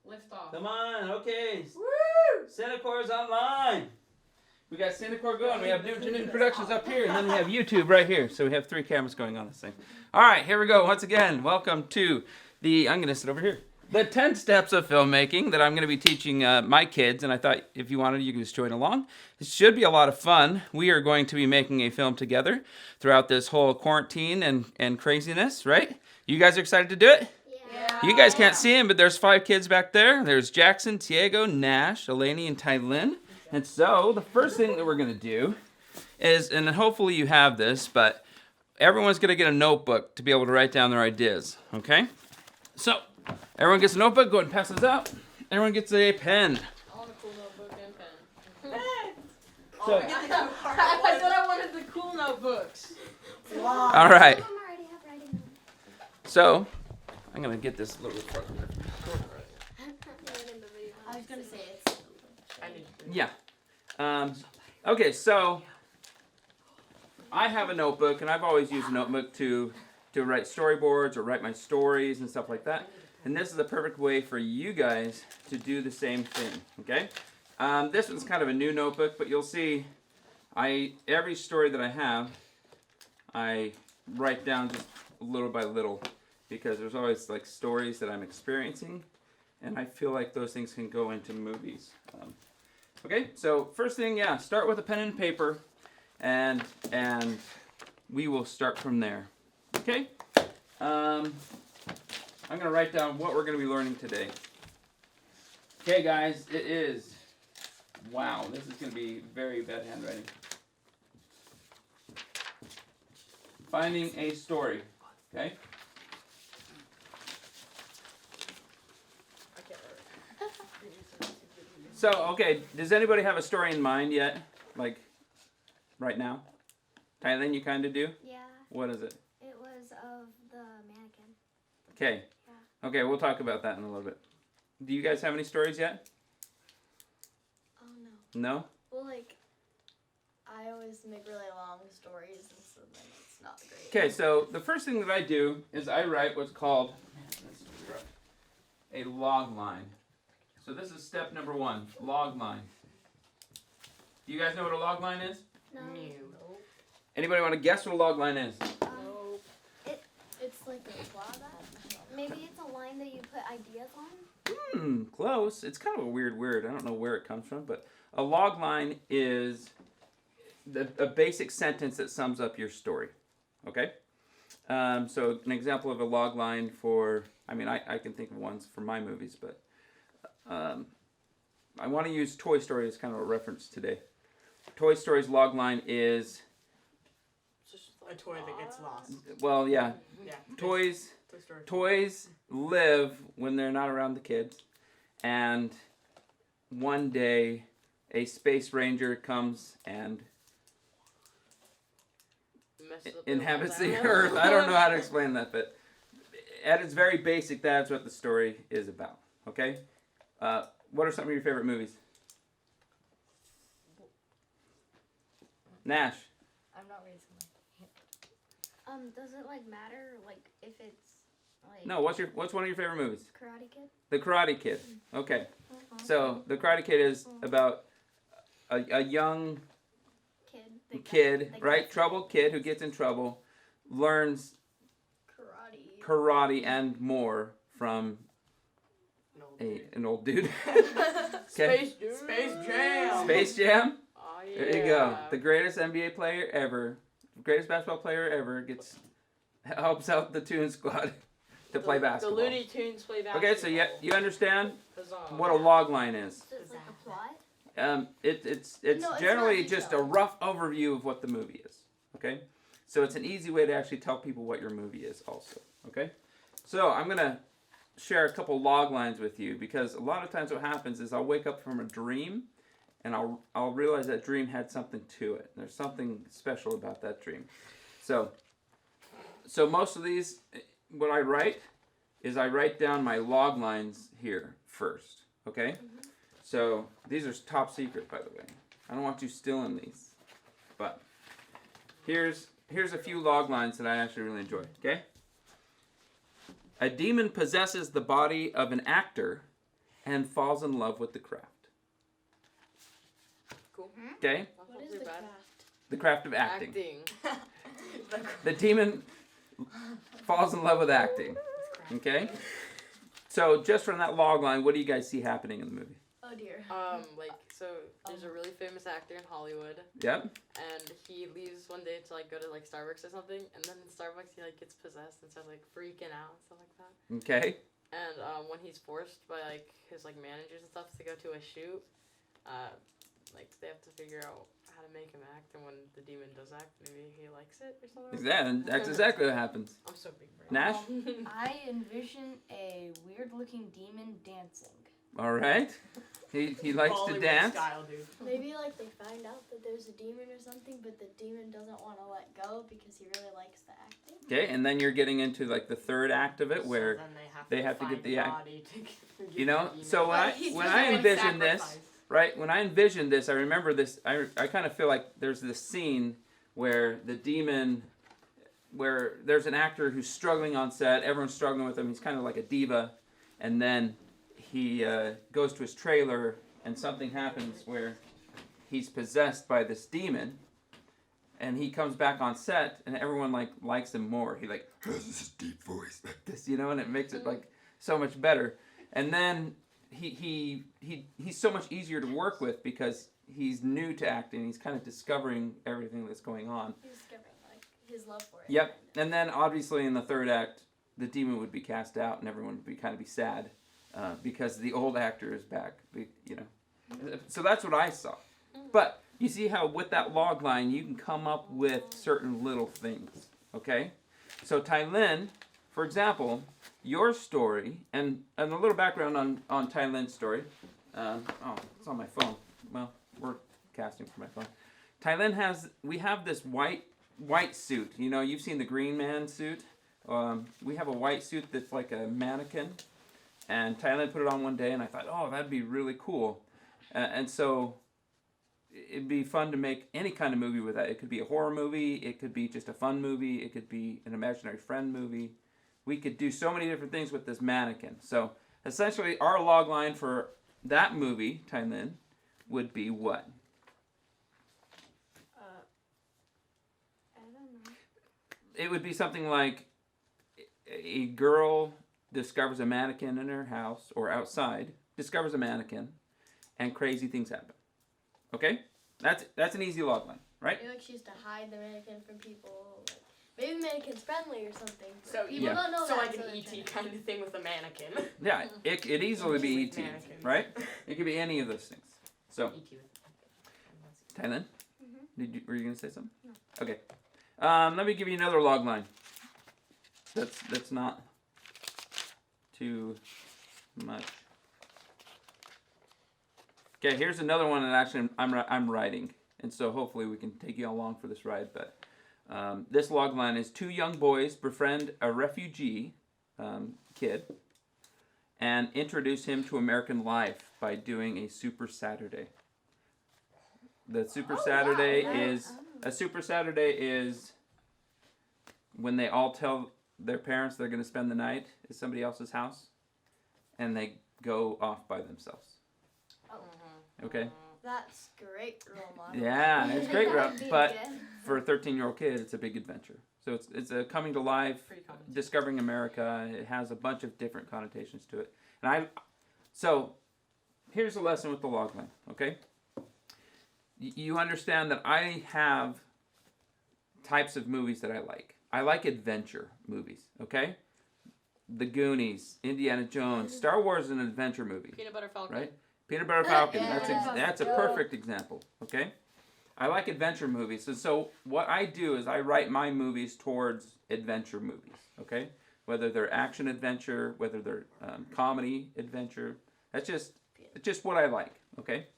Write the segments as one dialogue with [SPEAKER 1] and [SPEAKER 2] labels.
[SPEAKER 1] Lift off.
[SPEAKER 2] Come on, okay.
[SPEAKER 1] Woo!
[SPEAKER 2] Cinecor's online. We got Cinecor going. We have Newton Productions up here, and then we have YouTube right here. So we have 3 cameras going on this thing. All right, here we go. Once again, welcome to I'm going to sit over here. The 10 steps of filmmaking that I'm going to be teaching my kids, and I thought if you wanted, you could just join along. It should be a lot of fun. We are going to be making a film together throughout this whole quarantine and craziness, right? You guys are excited to do it?
[SPEAKER 1] Yeah.
[SPEAKER 2] You guys can't see him, but there's 5 kids back there. There's Jackson, Tiago, Nash, Eleni, and Tylin. And so the first thing that we're going to do is, and hopefully you have this, but everyone's going to get a notebook to be able to write down their ideas, okay? So everyone gets a notebook. Go ahead and pass this out. Everyone gets a pen.
[SPEAKER 1] I want a cool notebook and pen.
[SPEAKER 2] So,
[SPEAKER 1] I thought I wanted the cool notebooks.
[SPEAKER 3] Wow.
[SPEAKER 2] all right.
[SPEAKER 4] Some already have writing.
[SPEAKER 2] So I'm going to get this a little bit further.
[SPEAKER 4] I was gonna say it's.
[SPEAKER 2] Yeah. Okay, so I have a notebook, and I've always used a notebook to write storyboards or write my stories and stuff like that. And this is the perfect way for you guys to do the same thing, okay? This one's kind of a new notebook, but you'll see every story that I have, I write down just little by little, because there's always like stories that I'm experiencing, and I feel like those things can go into movies. Okay, so first thing, start with a pen and paper, and we will start from there. Okay, I'm gonna write down what we're gonna be learning today. Okay, guys, it is. Wow, this is gonna be very bad handwriting. Finding a story. Okay. So, okay, does anybody have a story in mind yet? Like, right now? Tylin, you kind of do?
[SPEAKER 4] Yeah,
[SPEAKER 2] What is it?
[SPEAKER 4] it was of the mannequin.
[SPEAKER 2] Okay.
[SPEAKER 4] Yeah.
[SPEAKER 2] Okay, we'll talk about that in a little bit. Do you guys have any stories yet?
[SPEAKER 3] Oh no.
[SPEAKER 2] No?
[SPEAKER 3] Well, like, I always make really long stories, and so then it's not great.
[SPEAKER 2] Okay, so the first thing that I do is I write what's called a log line. So this is step number 1, log line. Do you guys know what a log line is?
[SPEAKER 4] No.
[SPEAKER 2] Anybody want to guess what a log line is?
[SPEAKER 3] It's like a plot.
[SPEAKER 4] Maybe it's a line that you put ideas on.
[SPEAKER 2] Close. It's kind of a weird word. I don't know where it comes from, but a log line is a basic sentence that sums up your story. Okay? So an example of a log line for, I can think of ones for my movies, but I want to use Toy Story as kind of a reference today. Toy Story's log line is,
[SPEAKER 5] It's just a toy that gets lost.
[SPEAKER 2] well, yeah,
[SPEAKER 5] Yeah.
[SPEAKER 2] toys
[SPEAKER 5] Toy Story.
[SPEAKER 2] Toys live when they're not around the kids, and one day a space ranger comes and inhabits the earth. I don't know how to explain that, but at its very basic, that's what the story is about. Okay? What are some of your favorite movies? Nash.
[SPEAKER 3] I'm not raising my.
[SPEAKER 4] Does it like matter like if it's like
[SPEAKER 2] No, what's one of your favorite movies?
[SPEAKER 4] Karate Kid?
[SPEAKER 2] The Karate Kid. Okay. So The Karate Kid is about a young kid,
[SPEAKER 4] Like
[SPEAKER 2] right? Troubled kid who gets in trouble, learns karate and more from an old dude. Okay.
[SPEAKER 5] Space Jam.
[SPEAKER 2] Space Jam.
[SPEAKER 5] Oh, yeah.
[SPEAKER 2] There you go. The greatest NBA player ever, greatest basketball player ever helps out the Toon Squad to play basketball.
[SPEAKER 1] The Looney Tunes play basketball.
[SPEAKER 2] Okay, so you understand
[SPEAKER 1] Huzzah.
[SPEAKER 2] what a log line is.
[SPEAKER 4] So it's like a plot?
[SPEAKER 2] It's
[SPEAKER 3] No, it's
[SPEAKER 2] generally
[SPEAKER 3] not
[SPEAKER 2] just a
[SPEAKER 3] detailed.
[SPEAKER 2] rough overview of what the movie is. Okay, so it's an easy way to actually tell people what your movie is also. Okay, so I'm gonna share a couple log lines with you, because a lot of times what happens is I'll wake up from a dream, and I'll realize that dream had something to it. There's something special about that dream. So most of these, what I write is I write down my log lines here first. Okay.
[SPEAKER 4] Mm-hmm.
[SPEAKER 2] So these are top secret, by the way. I don't want you stealing these. But here's a few log lines that I actually really enjoy. Okay. A demon possesses the body of an actor and falls in love with the craft.
[SPEAKER 5] Cool.
[SPEAKER 2] Okay?
[SPEAKER 3] What is the craft?
[SPEAKER 2] The craft of acting.
[SPEAKER 5] Acting.
[SPEAKER 2] The demon falls in love with acting. Okay? So just from that log line, what do you guys see happening in the movie?
[SPEAKER 3] Oh dear.
[SPEAKER 5] So there's a really famous actor in Hollywood,
[SPEAKER 2] Yep.
[SPEAKER 5] and he leaves one day to like go to like Starbucks or something, and then in Starbucks he like gets possessed and starts like freaking out and stuff like that.
[SPEAKER 2] Okay.
[SPEAKER 5] And when he's forced by like his like managers and stuff to go to a shoot, like they have to figure out how to make him act, and when the demon does act, maybe he likes it or something.
[SPEAKER 2] That's exactly what happens.
[SPEAKER 5] I'm so big brain.
[SPEAKER 2] Nash?
[SPEAKER 6] I envision a weird-looking demon dancing.
[SPEAKER 2] All right. He likes to
[SPEAKER 5] Bollywood
[SPEAKER 2] dance.
[SPEAKER 5] Style, dude.
[SPEAKER 3] Maybe like they find out that there's a demon or something, but the demon doesn't want to let go because he really likes the acting.
[SPEAKER 2] Okay, and then you're getting into like the third act of it where
[SPEAKER 5] so then
[SPEAKER 2] they have to
[SPEAKER 5] find
[SPEAKER 2] get the act.
[SPEAKER 5] body to get
[SPEAKER 2] you know,
[SPEAKER 5] the demon.
[SPEAKER 2] so when I envision this, right? When I envision this, I remember this. I kind of feel like there's this scene where the demon, where there's an actor who's struggling on set. Everyone's struggling with him. He's kind of like a diva, and then he goes to his trailer, and something happens where he's possessed by this demon, and he comes back on set, and everyone likes him more. He like has this deep voice like this, you know, and it makes it like so much better. And then he's so much easier to work with because he's new to acting. He's kind of discovering everything that's going on.
[SPEAKER 3] He's discovering like his love for it.
[SPEAKER 2] Yep. And then obviously in the third act, the demon would be cast out, and everyone would be sad because the old actor is back. You know. So that's what I saw. But you see how with that log line you can come up with certain little things. Okay. So Tylin, for example, your story, and a little background on Tylin's story. It's on my phone. Well, we're casting from my phone. Tylin we have this white suit. You know, you've seen the Green Man suit. We have a white suit that's like a mannequin. And Tylin put it on one day, and I thought, oh, that'd be really cool. And so it'd be fun to make any kind of movie with that. It could be a horror movie. It could be just a fun movie. It could be an imaginary friend movie. We could do so many different things with this mannequin. So essentially, our log line for that movie, Tylin, would be what?
[SPEAKER 3] I don't know.
[SPEAKER 2] It would be something like a girl discovers a mannequin in her house or outside, discovers a mannequin, and crazy things happen. Okay? That's an easy log line, right?
[SPEAKER 3] Maybe like she used to hide the mannequin from people. Like, maybe the mannequin's friendly or something.
[SPEAKER 5] So
[SPEAKER 3] people
[SPEAKER 2] yeah.
[SPEAKER 3] don't know
[SPEAKER 5] so
[SPEAKER 3] that.
[SPEAKER 5] like
[SPEAKER 3] so
[SPEAKER 5] an
[SPEAKER 3] they're
[SPEAKER 5] ET
[SPEAKER 3] trying to-
[SPEAKER 5] kind of thing with a mannequin.
[SPEAKER 2] Yeah, it could easily be
[SPEAKER 5] With
[SPEAKER 2] E.T.,
[SPEAKER 5] mannequins.
[SPEAKER 2] right? It could be any of those things. So,
[SPEAKER 5] ET with
[SPEAKER 2] Tylin,
[SPEAKER 3] Mm-hmm.
[SPEAKER 2] were you going to say something?
[SPEAKER 3] No.
[SPEAKER 2] Okay. Let me give you another log line. That's not too much. Okay, here's another one that actually I'm writing, and so hopefully we can take you along for this ride. But this log line is: two young boys befriend a refugee kid and introduce him to American life by doing a Super Saturday. The Super Saturday is a Super Saturday is when they all tell their parents they're going to spend the night at somebody else's house, and they go off by themselves. Okay.
[SPEAKER 3] That's great role model.
[SPEAKER 2] Yeah, it's great,
[SPEAKER 4] That'd be
[SPEAKER 2] but
[SPEAKER 4] good.
[SPEAKER 2] for a 13-year-old kid, it's a big adventure. So it's a coming to life,
[SPEAKER 5] Pretty common.
[SPEAKER 2] discovering America. It has a bunch of different connotations to it. And so here's the lesson with the log line. Okay. You understand that I have types of movies that I like. I like adventure movies. Okay. The Goonies, Indiana Jones, Star Wars is an adventure movie.
[SPEAKER 5] Peanut Butter Falcon.
[SPEAKER 2] Right? Peanut Butter Falcon.
[SPEAKER 3] Yeah.
[SPEAKER 2] That's a perfect example. Okay, I like adventure movies, and so what I do is I write my movies towards adventure movies. Okay, whether they're action adventure, whether they're comedy adventure. That's just what I like. Okay,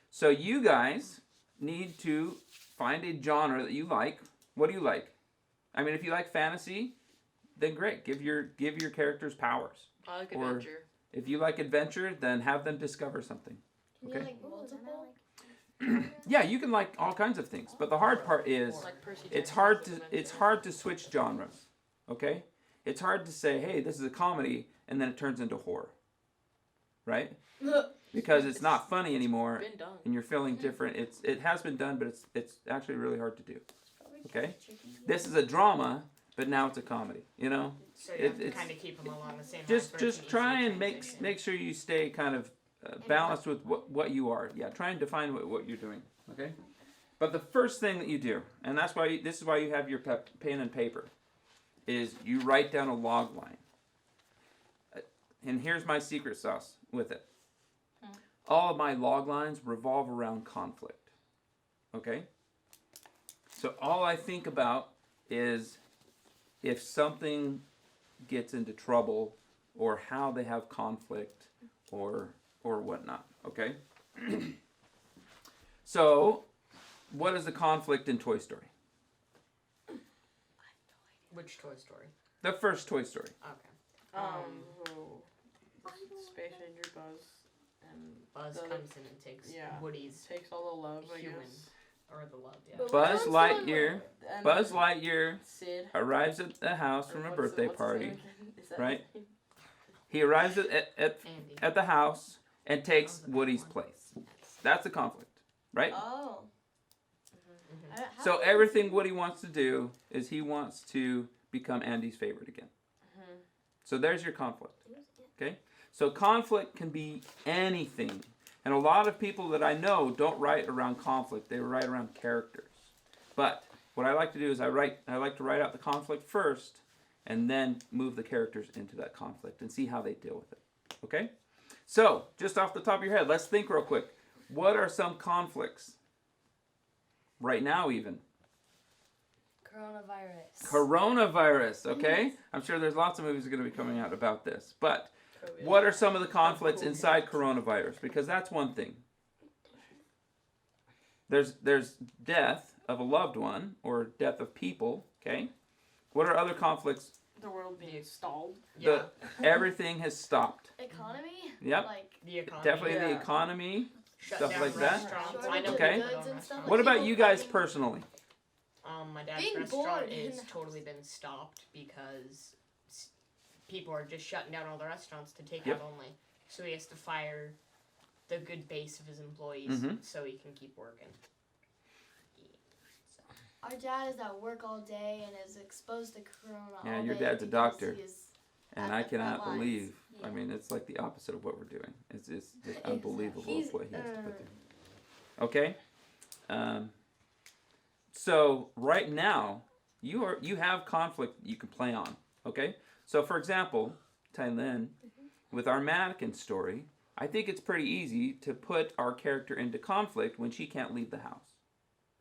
[SPEAKER 2] so you guys need to find a genre that you like. What do you like? I mean, if you like fantasy, then great. Give your characters powers.
[SPEAKER 5] I like
[SPEAKER 2] Or-
[SPEAKER 5] adventure.
[SPEAKER 2] If you like adventure, then have them discover something.
[SPEAKER 3] Can
[SPEAKER 2] Okay.
[SPEAKER 3] you like
[SPEAKER 4] Ooh,
[SPEAKER 3] multiple?
[SPEAKER 4] then I like-
[SPEAKER 2] Yeah, you can like all kinds of things, but the hard part is
[SPEAKER 5] Like Percy
[SPEAKER 2] it's
[SPEAKER 5] Jackson's
[SPEAKER 2] hard
[SPEAKER 5] Adventure.
[SPEAKER 2] to switch genres. Okay? It's hard to say, "Hey, this is a comedy," and then it turns into horror. right? Because it's not funny anymore,
[SPEAKER 5] Been done.
[SPEAKER 2] and you're feeling different. It has been done, but it's actually really hard to do. Okay, this is a drama, but now it's a comedy. You know,
[SPEAKER 7] So you have to
[SPEAKER 2] it's
[SPEAKER 7] kind of keep them along the same lines
[SPEAKER 2] just
[SPEAKER 7] where it's an
[SPEAKER 2] try
[SPEAKER 7] easy
[SPEAKER 2] and
[SPEAKER 7] transition.
[SPEAKER 2] make sure you stay kind of balanced with what you are. Yeah, try and define what you're doing. Okay, but the first thing that you do, and that's why this is why you have your pen and paper, is you write down a log line. And here's my secret sauce with it. All of my log lines revolve around conflict. Okay? So all I think about is if something gets into trouble or how they have conflict or whatnot. Okay? So, what is the conflict in Toy Story?
[SPEAKER 7] Which Toy Story?
[SPEAKER 2] The first Toy Story.
[SPEAKER 7] Okay.
[SPEAKER 5] Space Ranger Buzz and
[SPEAKER 7] Buzz
[SPEAKER 5] the-
[SPEAKER 7] comes in and takes
[SPEAKER 5] yeah.
[SPEAKER 7] Woody's
[SPEAKER 5] takes all the love, I
[SPEAKER 7] human,
[SPEAKER 5] guess.
[SPEAKER 7] or the love, yeah.
[SPEAKER 3] But
[SPEAKER 2] Buzz
[SPEAKER 3] what's the
[SPEAKER 2] Lightyear.
[SPEAKER 5] And
[SPEAKER 2] Buzz Lightyear
[SPEAKER 5] Sid.
[SPEAKER 2] arrives at the house
[SPEAKER 5] or
[SPEAKER 2] from a
[SPEAKER 5] what's
[SPEAKER 2] birthday
[SPEAKER 5] what's his
[SPEAKER 2] party.
[SPEAKER 5] name again? Is that
[SPEAKER 2] right?
[SPEAKER 5] his name?
[SPEAKER 2] He arrives at
[SPEAKER 7] Andy.
[SPEAKER 2] at the house and takes
[SPEAKER 7] That was the
[SPEAKER 2] Woody's
[SPEAKER 7] bad one.
[SPEAKER 2] place. That's the conflict, right?
[SPEAKER 3] Oh.
[SPEAKER 7] Mhm.
[SPEAKER 3] I don't- how
[SPEAKER 2] So
[SPEAKER 3] is
[SPEAKER 2] everything Woody wants to do is he wants to become Andy's favorite again.
[SPEAKER 5] Mhm.
[SPEAKER 2] So there's your conflict. Okay? So conflict can be anything. And a lot of people that I know don't write around conflict. They write around characters. But what I like to do is I like to write out the conflict first and then move the characters into that conflict and see how they deal with it. Okay? So, just off the top of your head, let's think real quick. What are some conflicts? Right now even.
[SPEAKER 6] Coronavirus.
[SPEAKER 2] Coronavirus, okay? I'm sure there's lots of movies that are going to be coming out about this. But
[SPEAKER 5] COVID.
[SPEAKER 2] what are some of the conflicts inside coronavirus? Because that's one thing. There's death of a loved one or death of people, okay? What are other conflicts?
[SPEAKER 5] The world being stalled.
[SPEAKER 7] Yeah.
[SPEAKER 2] Everything has stopped.
[SPEAKER 3] economy?
[SPEAKER 2] Yep.
[SPEAKER 3] Like
[SPEAKER 7] The economy.
[SPEAKER 2] Definitely the
[SPEAKER 5] Yeah.
[SPEAKER 2] economy.
[SPEAKER 7] Shut
[SPEAKER 2] stuff
[SPEAKER 7] down
[SPEAKER 2] like that.
[SPEAKER 7] restaurants.
[SPEAKER 3] Shortage
[SPEAKER 7] I know
[SPEAKER 3] of
[SPEAKER 2] Okay.
[SPEAKER 7] people that
[SPEAKER 3] goods
[SPEAKER 7] own
[SPEAKER 3] and stuff.
[SPEAKER 7] restaurants.
[SPEAKER 2] What about
[SPEAKER 3] people
[SPEAKER 2] you guys
[SPEAKER 3] finding-
[SPEAKER 2] personally?
[SPEAKER 7] My dad's
[SPEAKER 3] Being
[SPEAKER 7] restaurant
[SPEAKER 3] bored in
[SPEAKER 7] is
[SPEAKER 3] the
[SPEAKER 7] totally been stopped because people are just shutting down all the restaurants to take
[SPEAKER 2] Yep.
[SPEAKER 7] out only. So he has to fire the good base of his employees
[SPEAKER 2] Mhm.
[SPEAKER 7] so he can keep working.
[SPEAKER 3] Our dad is at work all day and is exposed to corona
[SPEAKER 2] Yeah,
[SPEAKER 3] all
[SPEAKER 2] your
[SPEAKER 3] day
[SPEAKER 2] dad's a
[SPEAKER 3] because
[SPEAKER 2] doctor.
[SPEAKER 3] he is
[SPEAKER 2] And
[SPEAKER 3] at
[SPEAKER 2] I
[SPEAKER 3] the front
[SPEAKER 2] cannot
[SPEAKER 3] lines.
[SPEAKER 2] believe. I
[SPEAKER 3] Yeah.
[SPEAKER 2] mean, it's like the opposite of what we're doing. It's just
[SPEAKER 3] Exactly.
[SPEAKER 2] unbelievable
[SPEAKER 3] He's-
[SPEAKER 2] what he has to put through. Okay. So right now, you have conflict you can play on. Okay. So for example, Tylin, with our mannequin story, I think it's pretty easy to put our character into conflict when she can't leave the house.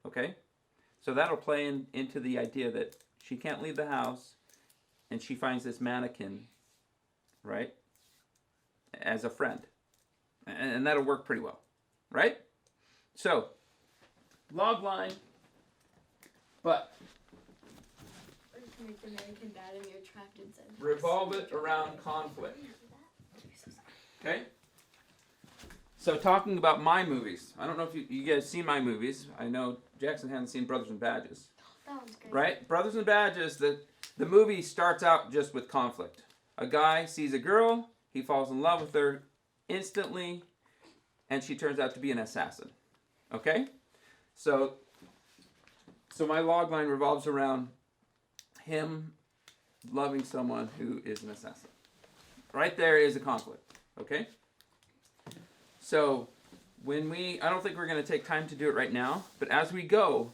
[SPEAKER 2] Okay. So that'll play into the idea that she can't leave the house, and she finds this mannequin, right, as a friend, and that'll work pretty well, right? So, logline, but
[SPEAKER 3] Make the American dad and you're trapped inside.
[SPEAKER 2] revolve it around conflict. Okay? So talking about my movies, I don't know if you guys seen my movies. I know Jackson hasn't seen Brothers and Badges,
[SPEAKER 3] That one's great.
[SPEAKER 2] right? Brothers and Badges, the movie starts out just with conflict. A guy sees a girl, he falls in love with her instantly, and she turns out to be an assassin. Okay? So my logline revolves around him loving someone who is an assassin. Right there is a conflict. Okay? So I don't think we're going to take time to do it right now, but as we go,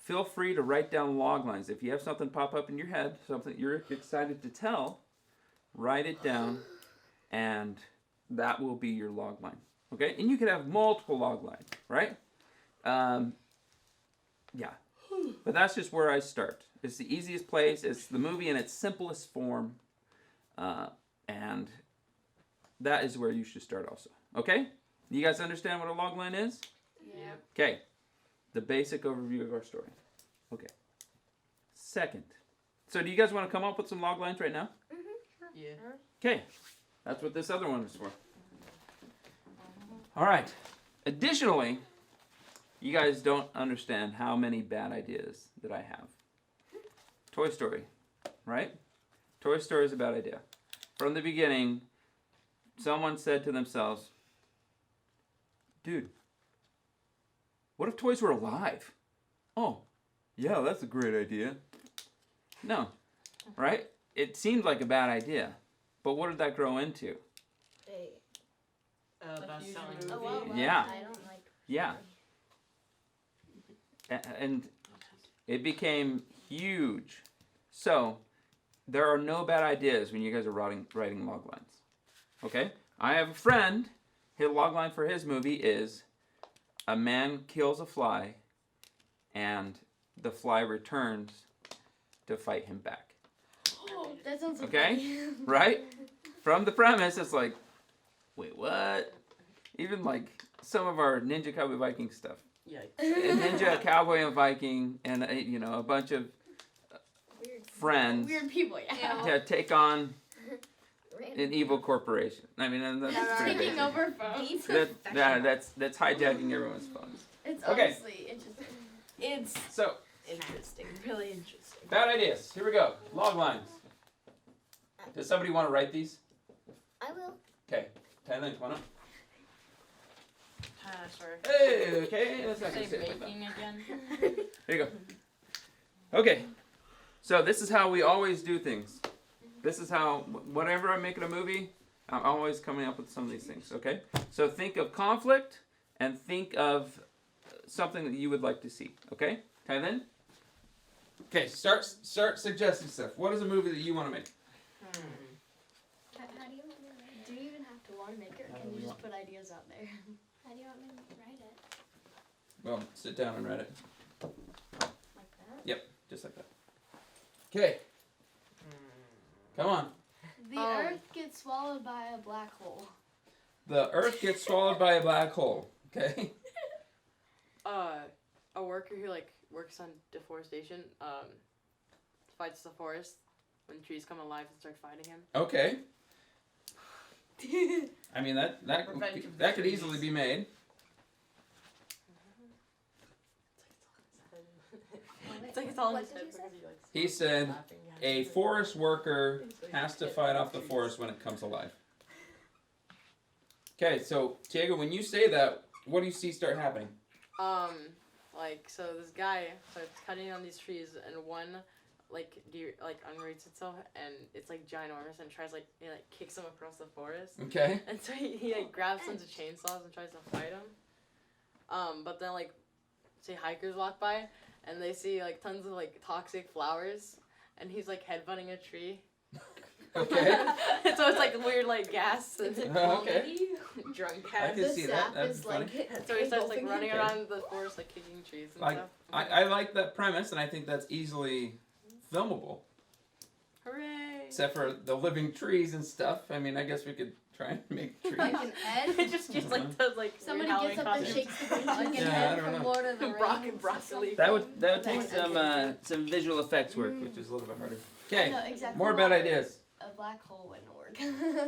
[SPEAKER 2] feel free to write down log lines. If you have something pop up in your head, something you're excited to tell, write it down, and that will be your log line. Okay? And you can have multiple log lines, right? Yeah. But that's just where I start. It's the easiest place. It's the movie in its simplest form. And that is where you should start also. Okay? You guys understand what a log line is?
[SPEAKER 3] Yeah.
[SPEAKER 2] Okay. The basic overview of our story. Okay. Second. So do you guys want to come up with some log lines right now?
[SPEAKER 5] Yeah.
[SPEAKER 2] Okay. That's what this other one is for. All right. Additionally, you guys don't understand how many bad ideas that I have. Toy Story, right? Toy Story is a bad idea. From the beginning, someone said to themselves, dude, what if toys were alive? Oh, yeah, that's a great idea. No, right? It seemed like a bad idea. But what did that grow into?
[SPEAKER 7] Best-selling
[SPEAKER 5] huge
[SPEAKER 7] movie.
[SPEAKER 3] Oh, well,
[SPEAKER 2] Yeah.
[SPEAKER 3] I don't like.
[SPEAKER 2] Yeah. And it became huge. So, there are no bad ideas when you guys are writing log lines. Okay? I have a friend, his log line for his movie is a man kills a fly and the fly returns to fight him back.
[SPEAKER 3] Oh, that sounds
[SPEAKER 2] Okay?
[SPEAKER 3] funny.
[SPEAKER 2] Right? From the premise, it's like, wait, what? Even like some of our Ninja Cowboy Viking stuff.
[SPEAKER 5] Yikes.
[SPEAKER 2] A Ninja Cowboy and Viking and a bunch of
[SPEAKER 3] Weird.
[SPEAKER 2] friends
[SPEAKER 3] Weird people, yeah.
[SPEAKER 2] to take on
[SPEAKER 3] Random.
[SPEAKER 2] an evil corporation. I mean, and that's pretty
[SPEAKER 3] Taking
[SPEAKER 2] basic.
[SPEAKER 3] over phones.
[SPEAKER 2] That's hijacking everyone's phones.
[SPEAKER 3] It's
[SPEAKER 2] Okay.
[SPEAKER 3] honestly interesting.
[SPEAKER 6] It's
[SPEAKER 2] So,
[SPEAKER 6] interesting, really interesting.
[SPEAKER 2] bad ideas. Here we go. Log lines. Does somebody want to write these?
[SPEAKER 3] I will.
[SPEAKER 2] Okay. Tyler, come on up.
[SPEAKER 5] Sorry.
[SPEAKER 2] Hey, okay. Let's not
[SPEAKER 5] Say
[SPEAKER 2] gonna say it like that.
[SPEAKER 5] making again.
[SPEAKER 2] There you go. Okay. So this is how we always do things. This is how, whenever I'm making a movie, I'm always coming up with some of these things, okay? So think of conflict and think of something that you would like to see, okay? Tylen? Okay, start suggesting stuff. What is a movie that you want to make?
[SPEAKER 3] How do you want me to write it? Do you even have to want to make it, or can you just put ideas out there? How do you want me to write it?
[SPEAKER 2] Well, sit down and write it.
[SPEAKER 3] Like that?
[SPEAKER 2] Just like that. Okay. Come on.
[SPEAKER 3] The Earth gets swallowed by a black hole.
[SPEAKER 2] The Earth gets swallowed by a black hole. Okay.
[SPEAKER 5] A worker who like works on deforestation fights the forest when trees come alive and start fighting him.
[SPEAKER 2] Okay. I mean that
[SPEAKER 7] Revenge of the
[SPEAKER 2] that could
[SPEAKER 7] trees.
[SPEAKER 2] easily be made.
[SPEAKER 5] It's like it's all in
[SPEAKER 3] What
[SPEAKER 5] his
[SPEAKER 3] did
[SPEAKER 5] head
[SPEAKER 3] you say?
[SPEAKER 5] because he likes
[SPEAKER 2] He said
[SPEAKER 5] laughing.
[SPEAKER 2] a forest worker has to fight off the forest when it comes alive. Okay, so Diego, when you say that, what do you see start happening?
[SPEAKER 5] Like so this guy starts cutting on these trees and one like unroots itself and it's like ginormous and tries he kicks him across the forest.
[SPEAKER 2] Okay.
[SPEAKER 5] And so he like grabs tons of chainsaws and tries to fight him. But then say hikers walk by and they see tons of toxic flowers and he's headbutting a tree.
[SPEAKER 2] Okay.
[SPEAKER 5] And so it's weird gas and
[SPEAKER 2] Okay.
[SPEAKER 5] drunk
[SPEAKER 2] I
[SPEAKER 5] gas.
[SPEAKER 2] can see that. That's funny.
[SPEAKER 5] And so he starts running
[SPEAKER 2] Okay.
[SPEAKER 5] around the forest kicking trees and
[SPEAKER 2] Like,
[SPEAKER 5] stuff.
[SPEAKER 2] I like that premise, and I think that's easily filmable.
[SPEAKER 5] Hooray!
[SPEAKER 2] Except for the living trees and stuff. I mean, I guess we could try and make trees.
[SPEAKER 3] Like an Ed.
[SPEAKER 5] It just does
[SPEAKER 3] Somebody
[SPEAKER 5] weird
[SPEAKER 3] gets up
[SPEAKER 5] Halloween
[SPEAKER 3] and shakes the ground like an
[SPEAKER 2] Yeah, I
[SPEAKER 3] Ed
[SPEAKER 2] don't
[SPEAKER 3] from
[SPEAKER 2] know.
[SPEAKER 3] Lord of the Rings.
[SPEAKER 5] Brock and broccoli.
[SPEAKER 2] That would take some visual effects work, which is a little bit harder. Okay,
[SPEAKER 3] No, exactly.
[SPEAKER 2] more bad ideas.
[SPEAKER 3] A black hole wouldn't work.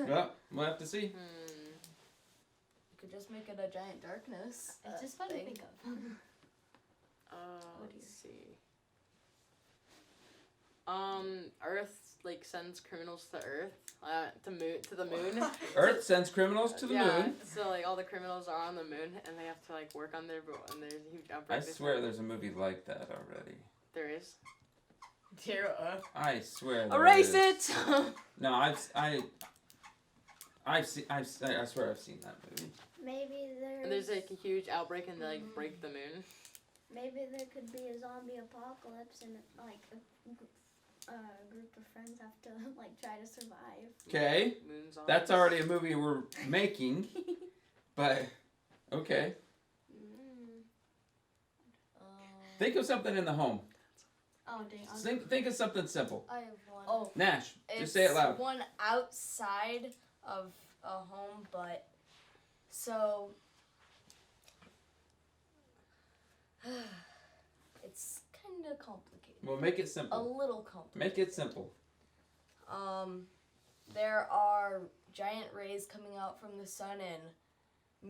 [SPEAKER 2] Well, we'll have to see.
[SPEAKER 6] You could just make it a giant darkness.
[SPEAKER 3] It's just fun to
[SPEAKER 6] thing.
[SPEAKER 3] think of.
[SPEAKER 5] Let's see. Earth sends criminals to Earth, to the moon.
[SPEAKER 2] Earth sends criminals to the moon.
[SPEAKER 5] So all the criminals are on the moon and they have to work on there, but when there's a huge outbreak.
[SPEAKER 2] I swear there's a movie like that already.
[SPEAKER 5] There is.
[SPEAKER 7] Dear Earth.
[SPEAKER 2] I swear. There
[SPEAKER 5] Erase
[SPEAKER 2] is.
[SPEAKER 5] it.
[SPEAKER 2] No, I swear I've seen that movie.
[SPEAKER 3] Maybe
[SPEAKER 5] And there's a huge outbreak and they break the moon.
[SPEAKER 3] maybe there could be a zombie apocalypse and a group of friends have to try to survive.
[SPEAKER 2] Okay,
[SPEAKER 5] Moon's on.
[SPEAKER 2] that's already a movie we're making, but okay. Think of something in the home.
[SPEAKER 3] Oh dang!
[SPEAKER 2] Think of something simple.
[SPEAKER 3] I have one.
[SPEAKER 6] Oh,
[SPEAKER 2] Nash, just say it loud.
[SPEAKER 6] One outside of a home, but so it's kind of complicated.
[SPEAKER 2] Well, make it
[SPEAKER 6] A
[SPEAKER 2] simple.
[SPEAKER 6] little complicated.
[SPEAKER 2] Make it simple.
[SPEAKER 6] There are giant rays coming out from the sun and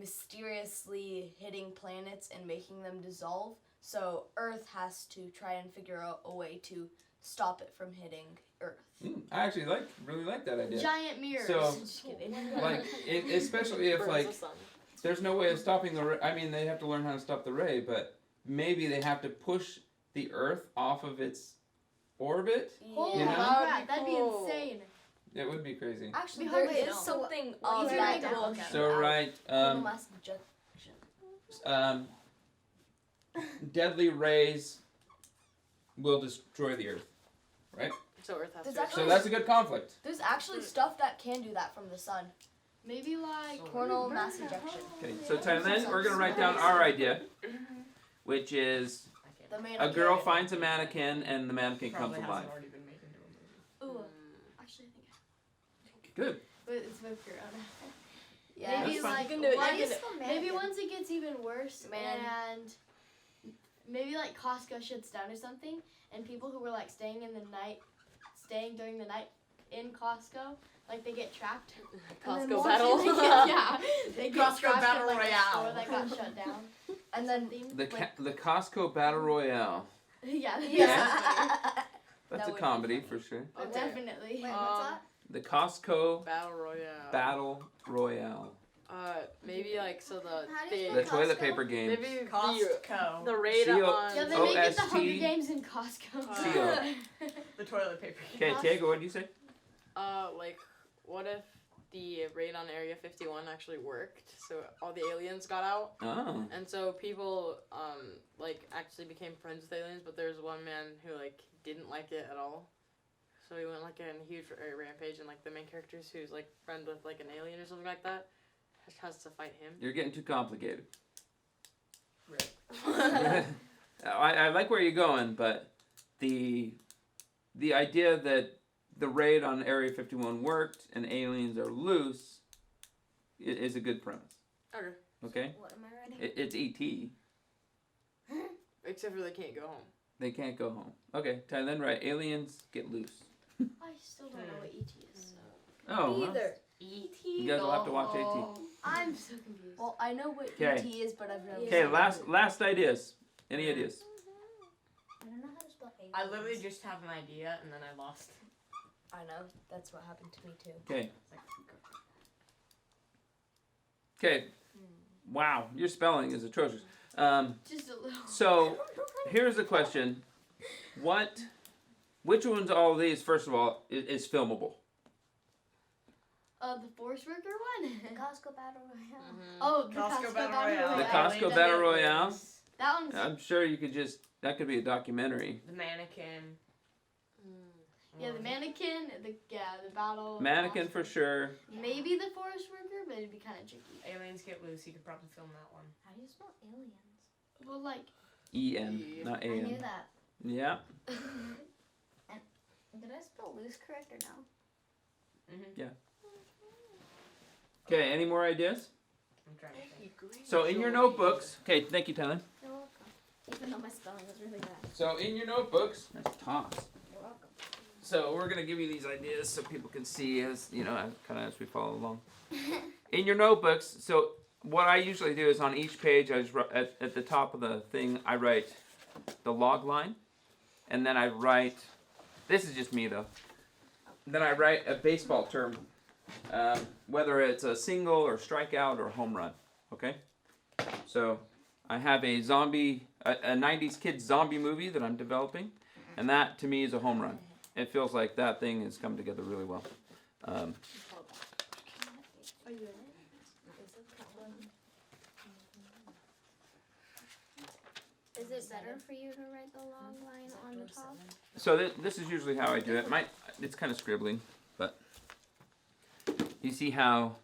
[SPEAKER 6] mysteriously hitting planets and making them dissolve. So Earth has to try and figure out a way to stop it from hitting Earth.
[SPEAKER 2] I actually really like that idea.
[SPEAKER 6] Giant mirrors.
[SPEAKER 2] So,
[SPEAKER 6] Just kidding.
[SPEAKER 2] Like, especially if
[SPEAKER 5] Burns
[SPEAKER 2] like
[SPEAKER 5] the sun.
[SPEAKER 2] there's no way of stopping the ray. I mean, they have to learn how to stop the ray, but maybe they have to push the Earth off of its orbit.
[SPEAKER 6] Holy
[SPEAKER 2] You know?
[SPEAKER 6] crap, that'd be
[SPEAKER 5] Cool.
[SPEAKER 6] insane.
[SPEAKER 2] It would be crazy.
[SPEAKER 6] Actually,
[SPEAKER 3] We
[SPEAKER 6] there
[SPEAKER 3] hardly
[SPEAKER 6] is
[SPEAKER 3] know.
[SPEAKER 6] something
[SPEAKER 3] What
[SPEAKER 6] of
[SPEAKER 3] do you
[SPEAKER 6] that
[SPEAKER 3] think
[SPEAKER 6] down.
[SPEAKER 3] about
[SPEAKER 2] So right,
[SPEAKER 6] Total mass ejection.
[SPEAKER 2] deadly rays will destroy the Earth, right?
[SPEAKER 5] So Earth has
[SPEAKER 6] Does
[SPEAKER 5] to.
[SPEAKER 6] that-
[SPEAKER 2] So that's a good conflict.
[SPEAKER 6] There's actually stuff that can do that from the sun. Maybe like coronal mass ejection.
[SPEAKER 2] Okay, so then we're gonna write down our idea, which is
[SPEAKER 6] The
[SPEAKER 2] a
[SPEAKER 6] mannequin.
[SPEAKER 2] girl finds a mannequin and the mannequin comes
[SPEAKER 7] Probably
[SPEAKER 2] alive.
[SPEAKER 7] hasn't already been made into a movie.
[SPEAKER 6] Ooh, actually, I think
[SPEAKER 2] Good.
[SPEAKER 6] it's with Corona.
[SPEAKER 2] Yeah,
[SPEAKER 6] Maybe
[SPEAKER 2] that's fine.
[SPEAKER 6] like
[SPEAKER 3] Why do you
[SPEAKER 6] once,
[SPEAKER 3] spell
[SPEAKER 6] maybe
[SPEAKER 3] mannequin?
[SPEAKER 6] once it gets even worse,
[SPEAKER 3] Man.
[SPEAKER 6] and maybe like Costco shuts down or something, and people who were like staying during the night in Costco, like they get trapped. And then
[SPEAKER 5] Costco
[SPEAKER 6] once
[SPEAKER 5] battle.
[SPEAKER 6] they get- yeah, they get
[SPEAKER 7] Costco
[SPEAKER 6] trapped
[SPEAKER 7] battle
[SPEAKER 6] in, like, a
[SPEAKER 7] royale.
[SPEAKER 6] store that got shut down. And then
[SPEAKER 2] The Costco Battle Royale.
[SPEAKER 6] yeah,
[SPEAKER 2] That's
[SPEAKER 6] That
[SPEAKER 2] a
[SPEAKER 6] would be
[SPEAKER 2] comedy
[SPEAKER 6] funny.
[SPEAKER 2] for sure.
[SPEAKER 5] Okay.
[SPEAKER 6] definitely.
[SPEAKER 3] Wait, what's that?
[SPEAKER 2] The Costco
[SPEAKER 5] Battle Royale.
[SPEAKER 2] Battle Royale.
[SPEAKER 5] Maybe like so
[SPEAKER 3] How do you
[SPEAKER 2] The
[SPEAKER 3] spell
[SPEAKER 2] toilet
[SPEAKER 3] Costco?
[SPEAKER 2] paper games.
[SPEAKER 5] maybe
[SPEAKER 7] Costco.
[SPEAKER 5] the raid
[SPEAKER 2] CO
[SPEAKER 5] on.
[SPEAKER 6] Yeah, they make it the
[SPEAKER 2] OST.
[SPEAKER 6] Hunger Games in Costco.
[SPEAKER 2] CO.
[SPEAKER 7] The toilet paper.
[SPEAKER 2] Okay, Diego, what did you say?
[SPEAKER 5] Like, what if the raid on Area 51 actually worked? So all the aliens got out,
[SPEAKER 2] Oh.
[SPEAKER 5] and so people like actually became friends with aliens. But there's one man who like didn't like it at all. So he went like on a huge rampage, and like the main characters who's like friend with like an alien or something like that has to fight him.
[SPEAKER 2] You're getting too complicated.
[SPEAKER 7] Really?
[SPEAKER 2] I like where you're going, but the idea that the raid on Area 51 worked and aliens are loose is a good premise.
[SPEAKER 5] Okay.
[SPEAKER 2] Okay?
[SPEAKER 3] What am I writing?
[SPEAKER 2] It's E.T.
[SPEAKER 5] Except for they can't go home.
[SPEAKER 2] They can't go home. Okay, then right. Aliens get loose.
[SPEAKER 6] I still don't know what ET is.
[SPEAKER 2] Oh,
[SPEAKER 3] Me
[SPEAKER 2] well,
[SPEAKER 3] either.
[SPEAKER 7] E.T.
[SPEAKER 2] you guys will have to watch E.T.
[SPEAKER 6] I'm so confused. Well, I know what
[SPEAKER 2] Okay.
[SPEAKER 6] ET is, but I've never.
[SPEAKER 2] Okay,
[SPEAKER 6] seen
[SPEAKER 2] last ideas. Any ideas?
[SPEAKER 3] I don't know how to spell aliens.
[SPEAKER 7] I literally just have an idea and then I lost.
[SPEAKER 6] I know. That's what happened to me too.
[SPEAKER 2] Okay.
[SPEAKER 7] It's like,
[SPEAKER 2] Okay. Wow, your spelling is atrocious.
[SPEAKER 6] Just a little.
[SPEAKER 2] So here's the question: which ones of all of these, first of all, is filmable?
[SPEAKER 6] The force worker one.
[SPEAKER 3] The Costco Battle Royale.
[SPEAKER 6] Oh, the
[SPEAKER 7] Costco
[SPEAKER 6] Costco
[SPEAKER 7] Battle
[SPEAKER 6] Battle
[SPEAKER 7] Royale.
[SPEAKER 6] Royale.
[SPEAKER 2] The Costco Battle Royale.
[SPEAKER 6] That one's.
[SPEAKER 2] I'm sure you could that could be a documentary.
[SPEAKER 7] the mannequin.
[SPEAKER 6] Yeah, the mannequin. The battle.
[SPEAKER 2] Mannequin for sure.
[SPEAKER 6] Maybe the forest worker, but it'd be kind of tricky.
[SPEAKER 7] Aliens get loose. You could probably film that one.
[SPEAKER 3] How do you spell aliens?
[SPEAKER 6] Well, like.
[SPEAKER 2] E.N. not
[SPEAKER 3] I knew
[SPEAKER 2] A.N.
[SPEAKER 3] that.
[SPEAKER 2] Yeah.
[SPEAKER 3] Did I spell loose correct or no?
[SPEAKER 7] Mm-hmm.
[SPEAKER 2] Okay, any more ideas?
[SPEAKER 7] I'm trying to think.
[SPEAKER 2] So in your notebooks, okay, thank you, Tyler.
[SPEAKER 3] You're welcome. Even though my spelling was really bad.
[SPEAKER 2] So in your notebooks, that's toss.
[SPEAKER 3] You're welcome.
[SPEAKER 2] So we're gonna give you these ideas so people can see as kind of as we follow along. In your notebooks, so what I usually do is on each page, I just at the top of the thing, I write the log line, and then I write. This is just me though. Then I write a baseball term, whether it's a single or strikeout or home run. Okay. So I have a 90s kids zombie movie that I'm developing, and that to me is a home run. It feels like that thing has come together really well.
[SPEAKER 3] Are you in it? Is it better for you to write the log line on the top?
[SPEAKER 2] So this is usually how I do it. It's kind of scribbling, but you see how.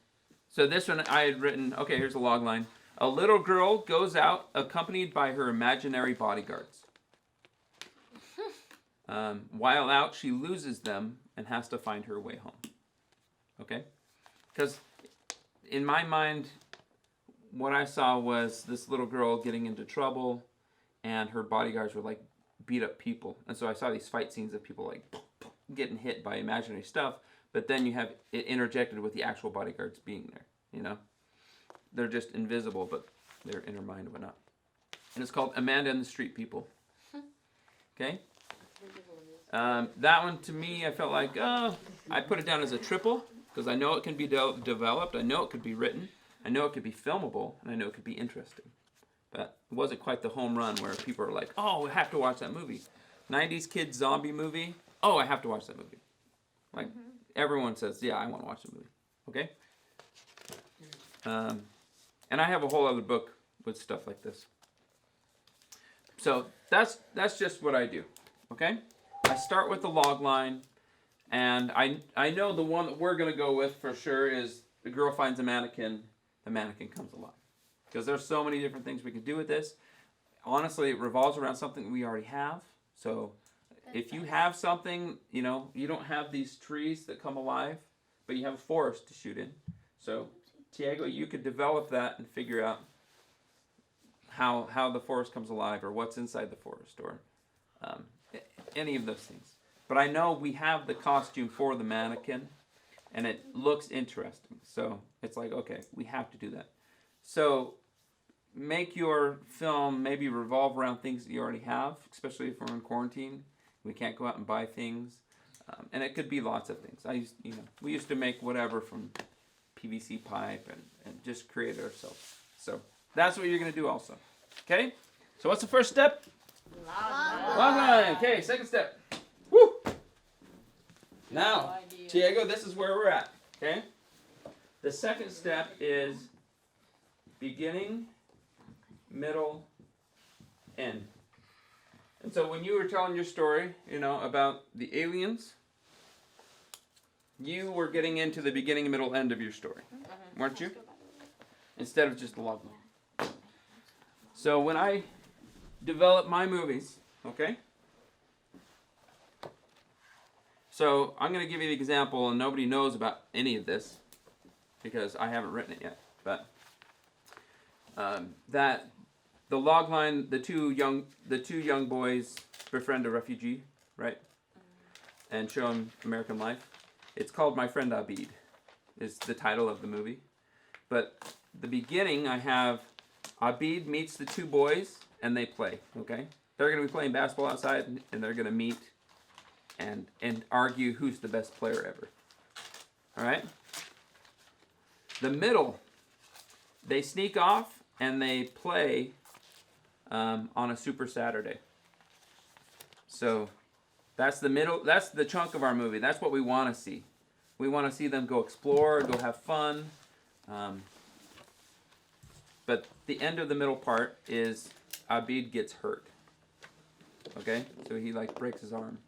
[SPEAKER 2] So this one I had written. Okay, here's the log line. A little girl goes out accompanied by her imaginary bodyguards. While out, she loses them and has to find her way home. Okay? Because in my mind, what I saw was this little girl getting into trouble, and her bodyguards were like beat up people. And so I saw these fight scenes of people like getting hit by imaginary stuff, but then you have it interjected with the actual bodyguards being there, you know? They're just invisible, but they're in her mind and whatnot. And it's called Amanda and the Street People. Okay? That one to me, I felt like, I put it down as a triple because I know it can be developed, I know it could be written, I know it could be filmable, and I know it could be interesting. But it wasn't quite the home run where people are like, oh, we have to watch that movie. 90s kids zombie movie, oh, I have to watch that movie. Like, everyone says, yeah, I want to watch the movie. Okay? And I have a whole other book with stuff like this. So that's just what I do. Okay? I start with the log line, and I know the one that we're going to go with for sure is the girl finds a mannequin, the mannequin comes alive. Because there's so many different things we can do with this. Honestly, it revolves around something we already have. So if you have something, you know, you don't have these trees that come alive, but you have a forest to shoot in. So, Tiago, you could develop that and figure out how the forest comes alive or what's inside the forest or any of those things. But I know we have the costume for the mannequin, and it looks interesting. So it's like, okay, we have to do that. So make your film maybe revolve around things that you already have, especially if we're in quarantine. We can't go out and buy things. And it could be lots of things. We used to make whatever from PVC pipe and just create it ourselves. So that's what you're going to do also. Okay? So what's the first step? Logline. Okay, second step. Woo! Now, Tiago, this is where we're at. Okay? The second step is beginning, middle, end. And so when you were telling your story, about the aliens, you were getting into the beginning, middle, end of your story, weren't you? Instead of just the log line. So when I develop my movies, okay? So I'm going to give you the example, and nobody knows about any of this because I haven't written it yet. But that the log line, the two young boys befriend a refugee, right? And show him American life. It's called My Friend Abid, is the title of the movie. But the beginning, I have Abid meets the two boys, and they play, okay? They're going to be playing basketball outside, and they're going to meet and argue who's the best player ever. All right? The middle, they sneak off, and they play on a Super Saturday. So that's the middle. That's the chunk of our movie. That's what we want to see. We want to see them go explore, go have fun. But the end of the middle part is Abid gets hurt. Okay? So he breaks his arm.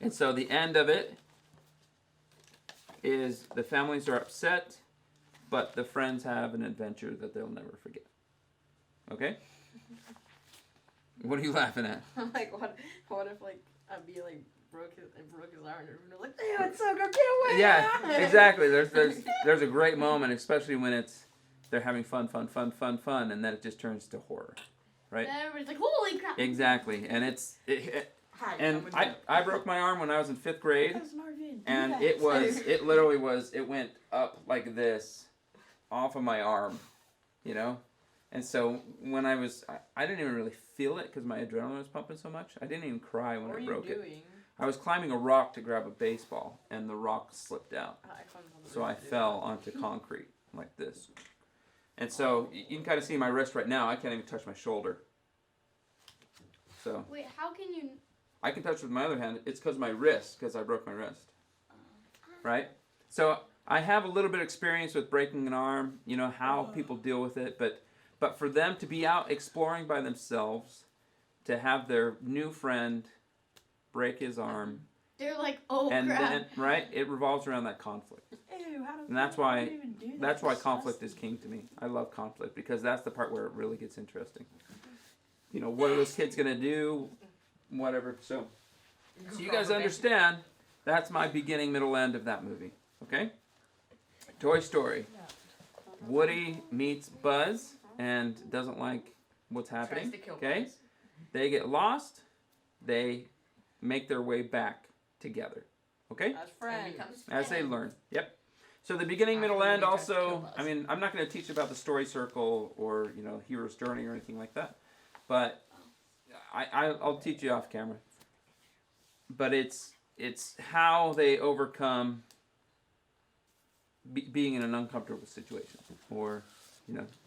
[SPEAKER 2] And so the end of it is the families are upset, but the friends have an adventure that they'll never forget. Okay? What are you laughing at?
[SPEAKER 5] I'm like, what if Abid broke his arm and everyone was like, ew, it's so good, get away!
[SPEAKER 2] Yeah, exactly. There's a great moment, especially when they're having fun, and then it just turns to horror, right?
[SPEAKER 6] And everybody's like, holy crap!
[SPEAKER 2] Exactly, and I broke my arm when I was in 5th grade, and it went up like this, off of my arm, And so when I didn't even really feel it because my adrenaline was pumping so much. I didn't even cry when I broke it. I was climbing a rock to grab a baseball, and the rock slipped out. So I fell onto concrete like this. And so you can kind of see my wrist right now. I can't even touch my shoulder. So.
[SPEAKER 6] Wait, how can you?
[SPEAKER 2] I can touch with my other hand. It's because my wrist, because I broke my wrist. Right? So I have a little bit of experience with breaking an arm, how people deal with it, but for them to be out exploring by themselves, to have their new friend break his arm,
[SPEAKER 6] they're like, oh
[SPEAKER 2] and
[SPEAKER 6] crap.
[SPEAKER 2] then right, it revolves around that conflict. And that's why conflict is king to me. I love conflict because that's the part where it really gets interesting. What are those kids gonna do? Whatever. So you guys understand, that's my beginning, middle, end of that movie. Okay? Toy Story. Woody meets Buzz and doesn't like what's happening. Okay? They get lost. They make their way back together. Okay?
[SPEAKER 5] As friends.
[SPEAKER 2] As they learn. Yep. So the beginning, middle, end also, I'm not going to teach about the story circle or, hero's journey or anything like that. But I'll teach you off camera. but it's how they overcome being in an uncomfortable situation or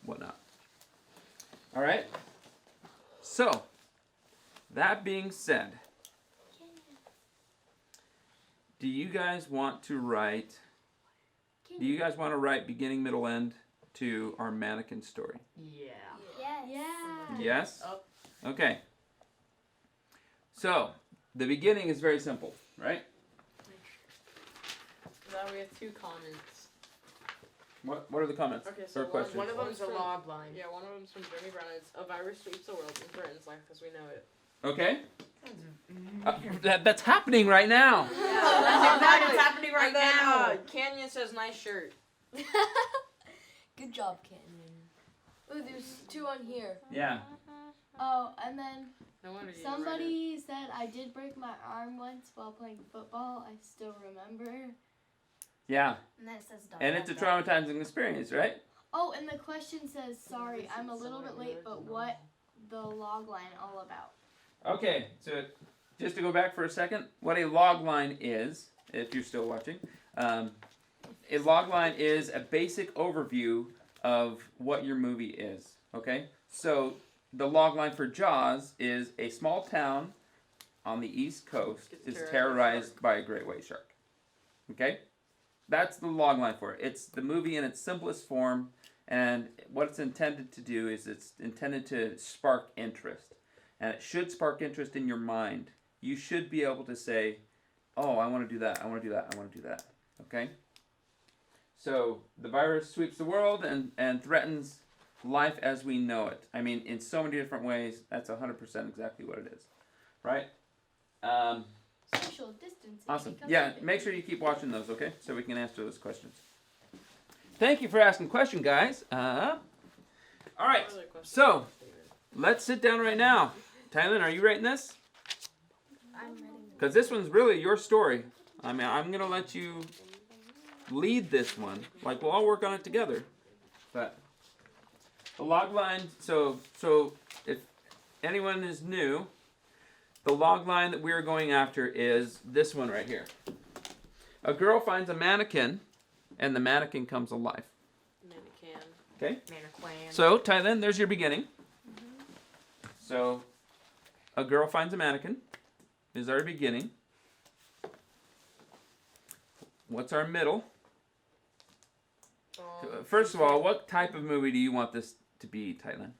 [SPEAKER 2] whatnot. All right. So that being said, do you guys want to write beginning, middle, end to our mannequin story?
[SPEAKER 7] Yeah.
[SPEAKER 3] Yes.
[SPEAKER 6] Yeah.
[SPEAKER 2] Yes?
[SPEAKER 7] Oh.
[SPEAKER 2] Okay. So, the beginning is very simple, right?
[SPEAKER 5] Now we have 2 comments.
[SPEAKER 2] What are the comments?
[SPEAKER 5] Okay, so
[SPEAKER 2] or questions?
[SPEAKER 7] One of them's a
[SPEAKER 5] from-
[SPEAKER 7] log line.
[SPEAKER 5] Yeah, one of them's from Jeremy Brown. It's a virus sweeps the world and threatens life as we know it.
[SPEAKER 2] Okay. That's happening right now.
[SPEAKER 7] That's exactly what's happening right
[SPEAKER 5] And then,
[SPEAKER 7] now.
[SPEAKER 5] Canyon says, nice shirt.
[SPEAKER 6] Good job, Canyon. Ooh, there's 2 on here.
[SPEAKER 2] Yeah.
[SPEAKER 6] Oh, and then
[SPEAKER 5] No wonder you read it.
[SPEAKER 6] somebody said I did break my arm once while playing football. I still remember.
[SPEAKER 2] Yeah.
[SPEAKER 3] And then it says don't
[SPEAKER 2] And
[SPEAKER 3] let
[SPEAKER 2] it's a
[SPEAKER 3] that-
[SPEAKER 2] traumatizing experience, right?
[SPEAKER 6] Oh, and the question says, sorry, I'm a little bit late, but what the log line all about?
[SPEAKER 2] Okay, so just to go back for a second, what a log line is, if you're still watching, a log line is a basic overview of what your movie is, okay? So the log line for Jaws is a small town on the East Coast is terrorized by a great white shark, okay? That's the log line for it. It's the movie in its simplest form, and what it's intended to do is it's intended to spark interest. And it should spark interest in your mind. You should be able to say, oh, I want to do that, I want to do that, I want to do that. Okay? So, the virus sweeps the world and threatens life as we know it. I mean, in so many different ways, that's 100% exactly what it is. Right?
[SPEAKER 6] Social distancing.
[SPEAKER 2] Awesome.
[SPEAKER 6] becomes
[SPEAKER 2] Yeah,
[SPEAKER 6] a big
[SPEAKER 2] make sure you keep watching those, okay? So we can answer those questions. Thank you for asking the question, guys. All right,
[SPEAKER 5] Other question.
[SPEAKER 2] so let's sit down right now. Tylen, are you writing this?
[SPEAKER 3] I'm ready.
[SPEAKER 2] Because this one's really your story. I mean, I'm going to let you lead this one. Like, we'll all work on it together. But the log line, so if anyone is new, the log line that we're going after is this one right here. A girl finds a mannequin, and the mannequin comes alive.
[SPEAKER 5] Mannequin.
[SPEAKER 2] Okay?
[SPEAKER 7] Mannequin.
[SPEAKER 2] So, Tylen, there's your beginning. So, a girl finds a mannequin is our beginning. What's our middle? First of all, what type of movie do you want this to be, Tylen?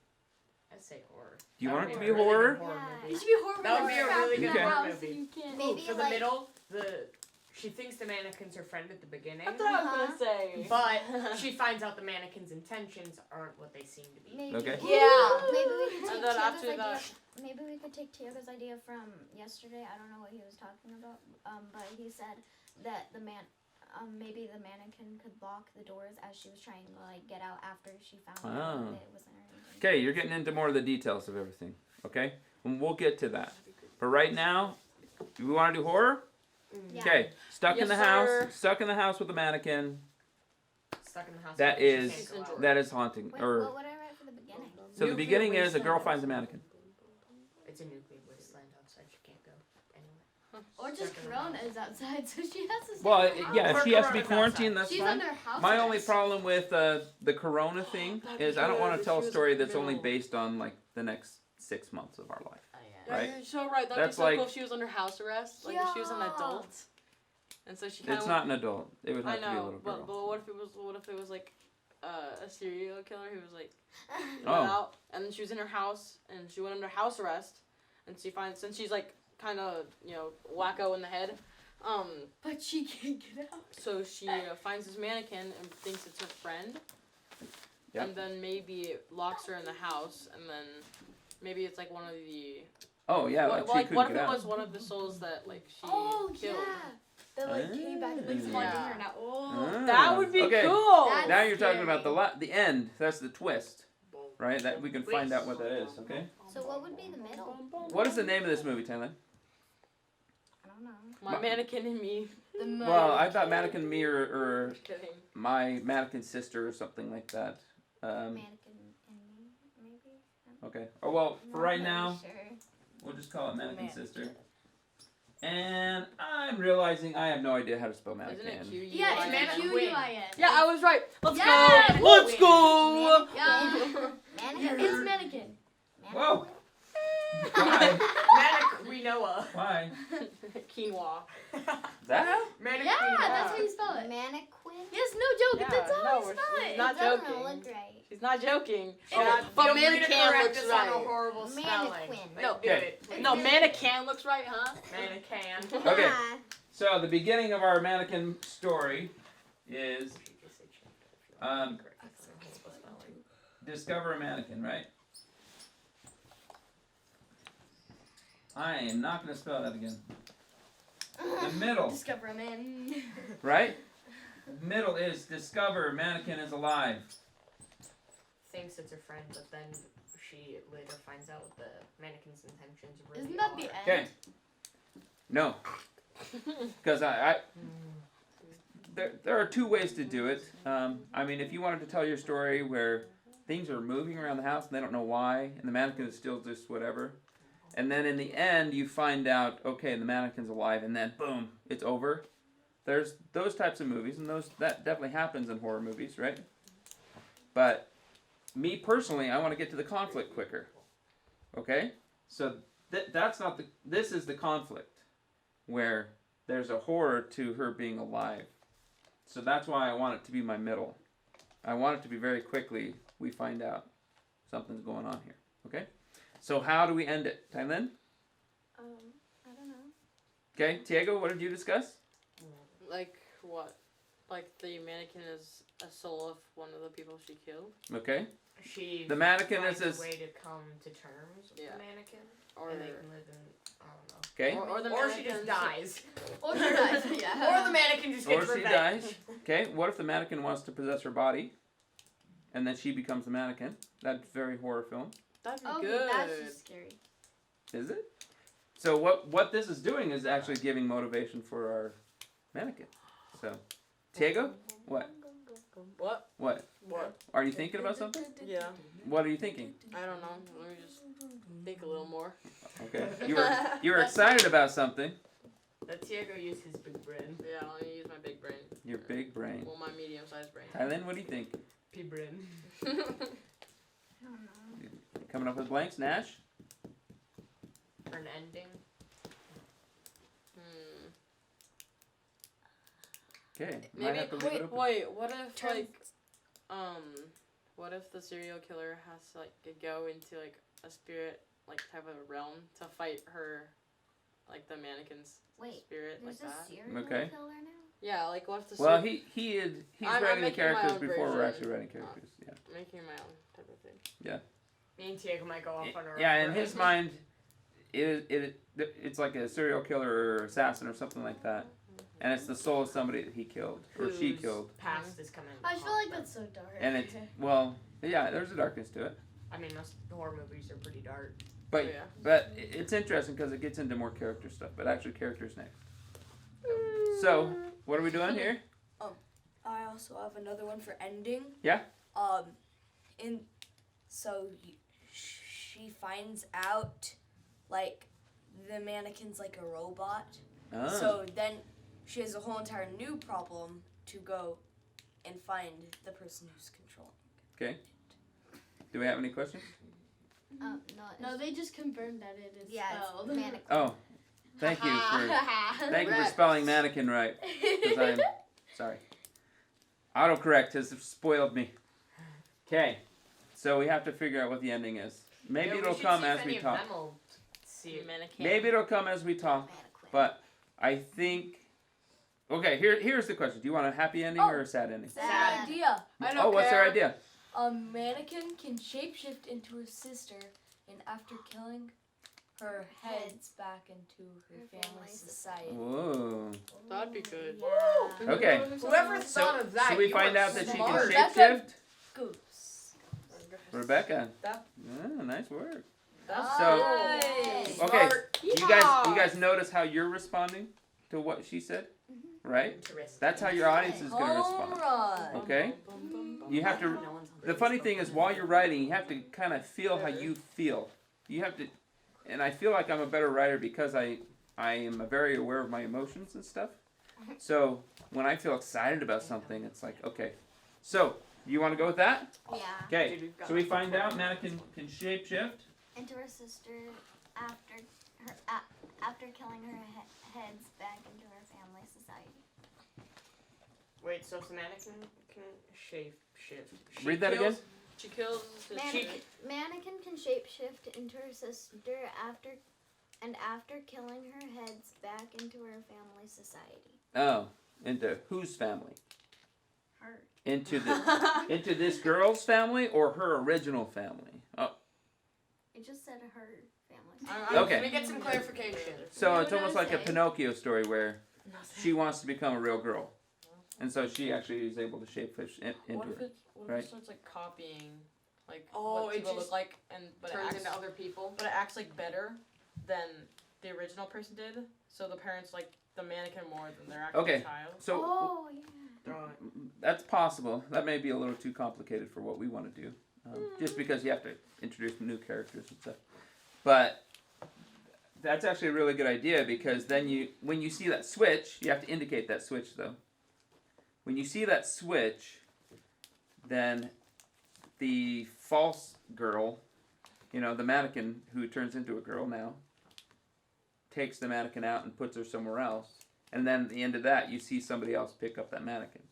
[SPEAKER 7] I'd say horror.
[SPEAKER 2] Do you
[SPEAKER 7] That
[SPEAKER 2] want
[SPEAKER 7] would
[SPEAKER 2] it to
[SPEAKER 7] be
[SPEAKER 2] be
[SPEAKER 7] a really
[SPEAKER 2] horror?
[SPEAKER 7] good horror
[SPEAKER 3] Yeah.
[SPEAKER 7] movie.
[SPEAKER 6] It should be horrible.
[SPEAKER 7] That would be a really
[SPEAKER 2] good
[SPEAKER 6] the
[SPEAKER 2] horror
[SPEAKER 6] house
[SPEAKER 7] movie.
[SPEAKER 6] and you can't.
[SPEAKER 7] Ooh,
[SPEAKER 3] Maybe
[SPEAKER 7] for the
[SPEAKER 3] like-
[SPEAKER 7] middle, she thinks the mannequin's her friend at the beginning,
[SPEAKER 5] That's what I was gonna say.
[SPEAKER 7] but she finds out the mannequin's intentions aren't what they seem to be.
[SPEAKER 3] Maybe.
[SPEAKER 2] Okay.
[SPEAKER 6] Yeah.
[SPEAKER 3] Maybe we could take
[SPEAKER 5] And then
[SPEAKER 3] Tiago's
[SPEAKER 5] after
[SPEAKER 3] idea.
[SPEAKER 5] that-
[SPEAKER 3] Maybe we could take Tiago's idea from yesterday. I don't know what he was talking about. But he said that maybe the mannequin could lock the doors as she was trying to like get out after she found
[SPEAKER 2] Ah.
[SPEAKER 3] out that it wasn't her anything.
[SPEAKER 2] Okay, you're getting into more of the details of everything. Okay? And we'll get to that. But right now, do we want to do horror?
[SPEAKER 3] Yeah.
[SPEAKER 2] Okay. Stuck in
[SPEAKER 5] Yes,
[SPEAKER 2] the house.
[SPEAKER 5] sir.
[SPEAKER 2] Stuck in the house with a mannequin.
[SPEAKER 7] Stuck in the house.
[SPEAKER 2] That
[SPEAKER 7] because she
[SPEAKER 2] is-
[SPEAKER 7] can't go out.
[SPEAKER 2] That is haunting.
[SPEAKER 3] Wait,
[SPEAKER 2] Or
[SPEAKER 3] what would I write for the beginning?
[SPEAKER 2] so the
[SPEAKER 7] Nuclear
[SPEAKER 2] beginning is a
[SPEAKER 7] wasteland
[SPEAKER 2] girl finds a
[SPEAKER 7] outside.
[SPEAKER 2] mannequin.
[SPEAKER 7] It's a nuclear wasteland outside. She can't go anywhere.
[SPEAKER 6] Or just
[SPEAKER 7] Stuck in the
[SPEAKER 6] Corona
[SPEAKER 7] house.
[SPEAKER 6] is outside, so she has to stay
[SPEAKER 2] Well,
[SPEAKER 6] in the house.
[SPEAKER 2] yeah, if
[SPEAKER 7] Her
[SPEAKER 2] she has to be
[SPEAKER 7] corona's
[SPEAKER 2] quarantined,
[SPEAKER 7] outside.
[SPEAKER 2] that's
[SPEAKER 6] She's
[SPEAKER 2] fine.
[SPEAKER 6] under house
[SPEAKER 2] My only
[SPEAKER 6] arrest.
[SPEAKER 2] problem with the corona thing is I don't want to tell a story that's only
[SPEAKER 5] middle.
[SPEAKER 2] based on like the next 6 months of our life.
[SPEAKER 7] Oh, yeah.
[SPEAKER 5] Yeah,
[SPEAKER 2] Right?
[SPEAKER 5] you're so right. That'd
[SPEAKER 2] That's
[SPEAKER 5] be so
[SPEAKER 2] like-
[SPEAKER 5] cool if she was under house arrest. Like if she was an
[SPEAKER 6] Yeah.
[SPEAKER 5] adult. And so she kind
[SPEAKER 2] It's
[SPEAKER 5] of.
[SPEAKER 2] not an adult. It would
[SPEAKER 5] I
[SPEAKER 2] have to be a
[SPEAKER 5] know,
[SPEAKER 2] little
[SPEAKER 5] but
[SPEAKER 2] girl.
[SPEAKER 5] what if it was like a serial killer who was like went
[SPEAKER 2] Oh.
[SPEAKER 5] out and then she was in her house and she went under house arrest and she finds since she's like kind of wacko in the head,
[SPEAKER 6] But she can't get out.
[SPEAKER 5] so she finds this mannequin and thinks it's her friend.
[SPEAKER 2] Yep.
[SPEAKER 5] And then maybe it locks her in the house and then maybe it's like one of the
[SPEAKER 2] Oh yeah, like she
[SPEAKER 5] what
[SPEAKER 2] couldn't
[SPEAKER 5] if
[SPEAKER 2] get
[SPEAKER 5] it
[SPEAKER 2] out.
[SPEAKER 5] was one of the souls that like she
[SPEAKER 6] Oh
[SPEAKER 5] killed.
[SPEAKER 6] yeah. That like came back and like
[SPEAKER 2] Ah.
[SPEAKER 6] haunting
[SPEAKER 5] Yeah.
[SPEAKER 6] her now. Oh.
[SPEAKER 2] Ah,
[SPEAKER 5] That would be
[SPEAKER 2] okay.
[SPEAKER 5] cool.
[SPEAKER 6] That's
[SPEAKER 2] Now you're talking
[SPEAKER 6] scary.
[SPEAKER 2] about the end. That's the twist, right? That we can find out what that is. Okay.
[SPEAKER 3] So what would be the middle?
[SPEAKER 2] What is the name of this movie, Tyler?
[SPEAKER 3] I don't know.
[SPEAKER 5] My mannequin and me.
[SPEAKER 6] The
[SPEAKER 2] Well, I thought Mannequin Me or
[SPEAKER 5] Just kidding.
[SPEAKER 2] My Mannequin Sister or something like that.
[SPEAKER 3] Mannequin and me, maybe.
[SPEAKER 2] Okay. Oh well, for
[SPEAKER 3] Not
[SPEAKER 2] right
[SPEAKER 3] really
[SPEAKER 2] now,
[SPEAKER 3] Sure.
[SPEAKER 2] we'll just call it Mannequin Sister. And I'm realizing I have no idea how to spell
[SPEAKER 5] Isn't it
[SPEAKER 2] mannequin.
[SPEAKER 5] Q-U-I-N?
[SPEAKER 6] Yeah, it's
[SPEAKER 7] Mannequin.
[SPEAKER 6] Q-U-I-N.
[SPEAKER 5] Yeah, I was right. Let's
[SPEAKER 6] Yeah.
[SPEAKER 5] go.
[SPEAKER 2] Let's go!
[SPEAKER 6] Yeah.
[SPEAKER 3] Mannequin.
[SPEAKER 6] It's mannequin.
[SPEAKER 2] Whoa! Why?
[SPEAKER 7] Maniquinoa.
[SPEAKER 2] Why?
[SPEAKER 5] Quinoa.
[SPEAKER 2] Is that how?
[SPEAKER 7] Maniquinoa.
[SPEAKER 6] Yeah, that's how you spell it.
[SPEAKER 3] Mannequin.
[SPEAKER 6] Yes, no joke.
[SPEAKER 5] Yeah,
[SPEAKER 6] That's how
[SPEAKER 5] no,
[SPEAKER 6] you
[SPEAKER 5] we're-
[SPEAKER 6] spell
[SPEAKER 5] we're
[SPEAKER 6] it.
[SPEAKER 5] not
[SPEAKER 3] It doesn't
[SPEAKER 5] joking.
[SPEAKER 3] look right.
[SPEAKER 5] She's not joking.
[SPEAKER 7] Yeah,
[SPEAKER 5] But
[SPEAKER 7] feel free to
[SPEAKER 5] mannequin
[SPEAKER 7] correct
[SPEAKER 5] looks
[SPEAKER 7] us on
[SPEAKER 5] right.
[SPEAKER 7] a horrible spelling.
[SPEAKER 3] Mannequin.
[SPEAKER 7] Like,
[SPEAKER 5] No.
[SPEAKER 7] do
[SPEAKER 2] Okay.
[SPEAKER 7] it.
[SPEAKER 5] No, mannequin looks right, huh?
[SPEAKER 7] Mannequin.
[SPEAKER 2] Okay.
[SPEAKER 3] Ah.
[SPEAKER 2] So the beginning of our mannequin story is discover a mannequin, right? I am not going to spell that again. The middle,
[SPEAKER 6] Discover a man.
[SPEAKER 2] right? The middle is discover mannequin is alive.
[SPEAKER 7] Thinks it's her friend, but then she later finds out the mannequin's intentions really
[SPEAKER 6] Isn't that
[SPEAKER 7] are.
[SPEAKER 6] the end?
[SPEAKER 2] Okay. No. Because there are two ways to do it. I mean, if you wanted to tell your story where things are moving around the house and they don't know why, and the mannequin is still just whatever, and then in the end you find out, okay, the mannequin's alive, and then boom, it's over. There's those types of movies, and that definitely happens in horror movies, right? But me personally, I want to get to the conflict quicker. Okay? So that's not this is the conflict where there's a horror to her being alive. So that's why I want it to be my middle. I want it to be very quickly we find out something's going on here. Okay? So how do we end it? Tylen?
[SPEAKER 3] I don't know.
[SPEAKER 2] Okay, Tiago, what did you discuss?
[SPEAKER 5] Like what? Like the mannequin is a soul of one of the people she killed?
[SPEAKER 2] Okay.
[SPEAKER 7] She
[SPEAKER 2] The mannequin
[SPEAKER 7] finds
[SPEAKER 2] is
[SPEAKER 7] a way to come to terms with
[SPEAKER 5] Yeah.
[SPEAKER 7] the mannequin,
[SPEAKER 5] Or
[SPEAKER 7] and they can live in, I don't know.
[SPEAKER 2] Okay.
[SPEAKER 5] or the
[SPEAKER 7] Or she just
[SPEAKER 5] mannequin-
[SPEAKER 7] dies.
[SPEAKER 6] Or she dies. Yeah.
[SPEAKER 7] Or the mannequin just
[SPEAKER 2] Or
[SPEAKER 7] gets
[SPEAKER 2] she
[SPEAKER 7] revenge.
[SPEAKER 2] dies. Okay, what if the mannequin wants to possess her body? And then she becomes the mannequin. That's very horror film.
[SPEAKER 5] That'd be
[SPEAKER 6] Okay,
[SPEAKER 5] good.
[SPEAKER 6] that's just scary.
[SPEAKER 2] Is it? So what this is doing is actually giving motivation for our mannequin. So, Tiago, what?
[SPEAKER 5] What?
[SPEAKER 2] What?
[SPEAKER 5] What?
[SPEAKER 2] Are you thinking about something?
[SPEAKER 5] Yeah.
[SPEAKER 2] What are you thinking?
[SPEAKER 5] I don't know. Let me just think a little more.
[SPEAKER 2] Okay. You were excited about something.
[SPEAKER 7] Let Tiago use his big brain.
[SPEAKER 5] Yeah, let me use my big brain.
[SPEAKER 2] Your big brain.
[SPEAKER 5] Well, my medium-sized brain.
[SPEAKER 2] Tylen, what do you think?
[SPEAKER 7] Pea brain.
[SPEAKER 3] I don't know.
[SPEAKER 2] Coming up with blanks, Nash?
[SPEAKER 7] For an ending.
[SPEAKER 2] Okay. Might
[SPEAKER 5] Maybe.
[SPEAKER 2] have to leave it
[SPEAKER 5] Wait.
[SPEAKER 2] open.
[SPEAKER 5] Wait. What if what if the serial killer has to like go into like a spirit like type of realm to fight her, like the mannequin's
[SPEAKER 3] Wait,
[SPEAKER 5] spirit like
[SPEAKER 3] There's a
[SPEAKER 5] that?
[SPEAKER 3] serial
[SPEAKER 2] Okay.
[SPEAKER 3] killer now?
[SPEAKER 5] Yeah. Like what if the
[SPEAKER 2] Well,
[SPEAKER 5] serial-
[SPEAKER 2] he's
[SPEAKER 5] I'm
[SPEAKER 2] writing the
[SPEAKER 5] making my
[SPEAKER 2] characters
[SPEAKER 5] own
[SPEAKER 2] before we're
[SPEAKER 5] version.
[SPEAKER 2] actually writing characters. Yeah.
[SPEAKER 5] making my own type of thing.
[SPEAKER 7] Me and Tiago might go off on our
[SPEAKER 2] Yeah,
[SPEAKER 7] own
[SPEAKER 2] in his
[SPEAKER 7] brain.
[SPEAKER 2] mind, it's like a serial killer or assassin or something like that, and it's the soul of somebody that he killed or she
[SPEAKER 7] Whose
[SPEAKER 2] killed,
[SPEAKER 7] Past is coming.
[SPEAKER 6] I feel like that's so dark.
[SPEAKER 2] and it's yeah, there's a darkness to it,
[SPEAKER 7] I mean, most horror movies are pretty dark.
[SPEAKER 2] but
[SPEAKER 5] Oh, yeah.
[SPEAKER 2] but it's interesting because it gets into more character stuff, but actually characters next. So what are we doing here?
[SPEAKER 8] I also have another one for ending.
[SPEAKER 2] Yeah?
[SPEAKER 8] She finds out, like, the mannequin's like a robot.
[SPEAKER 2] Oh.
[SPEAKER 8] So then she has a whole entire new problem to go and find the person who's controlling.
[SPEAKER 2] Okay. Do we have any questions?
[SPEAKER 3] No,
[SPEAKER 6] No, they just confirmed that it is
[SPEAKER 3] yeah,
[SPEAKER 6] spelled.
[SPEAKER 3] it's mannequin.
[SPEAKER 2] Oh, thank you for spelling mannequin right. 'Cause I'm sorry. Autocorrect has spoiled me. Okay, so we have to figure out what the ending is. Maybe
[SPEAKER 7] Yeah,
[SPEAKER 2] it'll
[SPEAKER 7] should
[SPEAKER 2] come
[SPEAKER 7] see if
[SPEAKER 2] as
[SPEAKER 7] any
[SPEAKER 2] we
[SPEAKER 7] of
[SPEAKER 2] talk.
[SPEAKER 7] them will see it.
[SPEAKER 5] Mannequin.
[SPEAKER 2] Maybe it'll come as we talk.
[SPEAKER 3] Mannequin.
[SPEAKER 2] But I think. Okay, here's the question. Do you want a happy ending or a sad ending?
[SPEAKER 3] Sad.
[SPEAKER 8] Idea.
[SPEAKER 5] I don't
[SPEAKER 2] Oh, what's their
[SPEAKER 5] care.
[SPEAKER 2] idea?
[SPEAKER 8] A mannequin can shapeshift into her sister, and after killing her, heads back into her family society.
[SPEAKER 2] Whoa.
[SPEAKER 5] That'd be good.
[SPEAKER 3] Yeah.
[SPEAKER 2] Okay.
[SPEAKER 7] Whoever thought of that,
[SPEAKER 2] Should we
[SPEAKER 7] you
[SPEAKER 2] find
[SPEAKER 7] are
[SPEAKER 2] out that she
[SPEAKER 7] smart.
[SPEAKER 2] can shapeshift?
[SPEAKER 8] Goose.
[SPEAKER 2] Rebecca.
[SPEAKER 5] That-
[SPEAKER 2] Nice work.
[SPEAKER 5] That's
[SPEAKER 2] So-
[SPEAKER 8] Nice.
[SPEAKER 2] Okay.
[SPEAKER 5] Smart.
[SPEAKER 2] You guys notice how you're responding to what she said, right?
[SPEAKER 7] Interesting.
[SPEAKER 2] That's how your audience is gonna
[SPEAKER 8] Home
[SPEAKER 2] respond.
[SPEAKER 8] run.
[SPEAKER 2] Okay. You have to.
[SPEAKER 7] No one's
[SPEAKER 2] The funny thing is, while you're writing, you have to kind of feel how you feel. You have to, and I feel like I'm a better writer because I I am very aware of my emotions and stuff. So when I feel excited about something, it's like, okay. So, you want to go with that?
[SPEAKER 3] Yeah.
[SPEAKER 2] Okay. So we find out mannequin can shapeshift.
[SPEAKER 3] Into her sister after killing her heads back into her family society.
[SPEAKER 7] Wait, so if the mannequin can shape shift.
[SPEAKER 2] Read that again.
[SPEAKER 5] She kills the
[SPEAKER 3] Mannequin can shapeshift into her sister after killing her heads back into her family society.
[SPEAKER 2] Oh, into whose family?
[SPEAKER 3] Her.
[SPEAKER 2] Into this girl's family or her original family? Oh,
[SPEAKER 3] It just said her family.
[SPEAKER 2] Okay.
[SPEAKER 7] Let me get some clarification.
[SPEAKER 2] so it's almost like a Pinocchio story where she wants to become a real girl, and so she actually is able to shapefish into
[SPEAKER 5] What if
[SPEAKER 2] her.
[SPEAKER 5] it
[SPEAKER 2] right?
[SPEAKER 5] starts like copying, like
[SPEAKER 7] Oh,
[SPEAKER 5] what
[SPEAKER 7] it
[SPEAKER 5] people
[SPEAKER 7] just
[SPEAKER 5] look like, but
[SPEAKER 7] Turns
[SPEAKER 5] it acts,
[SPEAKER 7] into other people.
[SPEAKER 5] but it acts like better than the original person did. So the parents like the mannequin more than their actual
[SPEAKER 2] Okay.
[SPEAKER 5] child.
[SPEAKER 2] So
[SPEAKER 3] Oh yeah.
[SPEAKER 2] that's possible. That may be a little too complicated for what we want to do, just because you have to introduce new characters and stuff. But that's actually a really good idea because then when you see that switch, you have to indicate that switch though. When you see that switch, then the false girl, the mannequin who turns into a girl now, takes the mannequin out and puts her somewhere else. And then at the end of that, you see somebody else pick up that mannequin.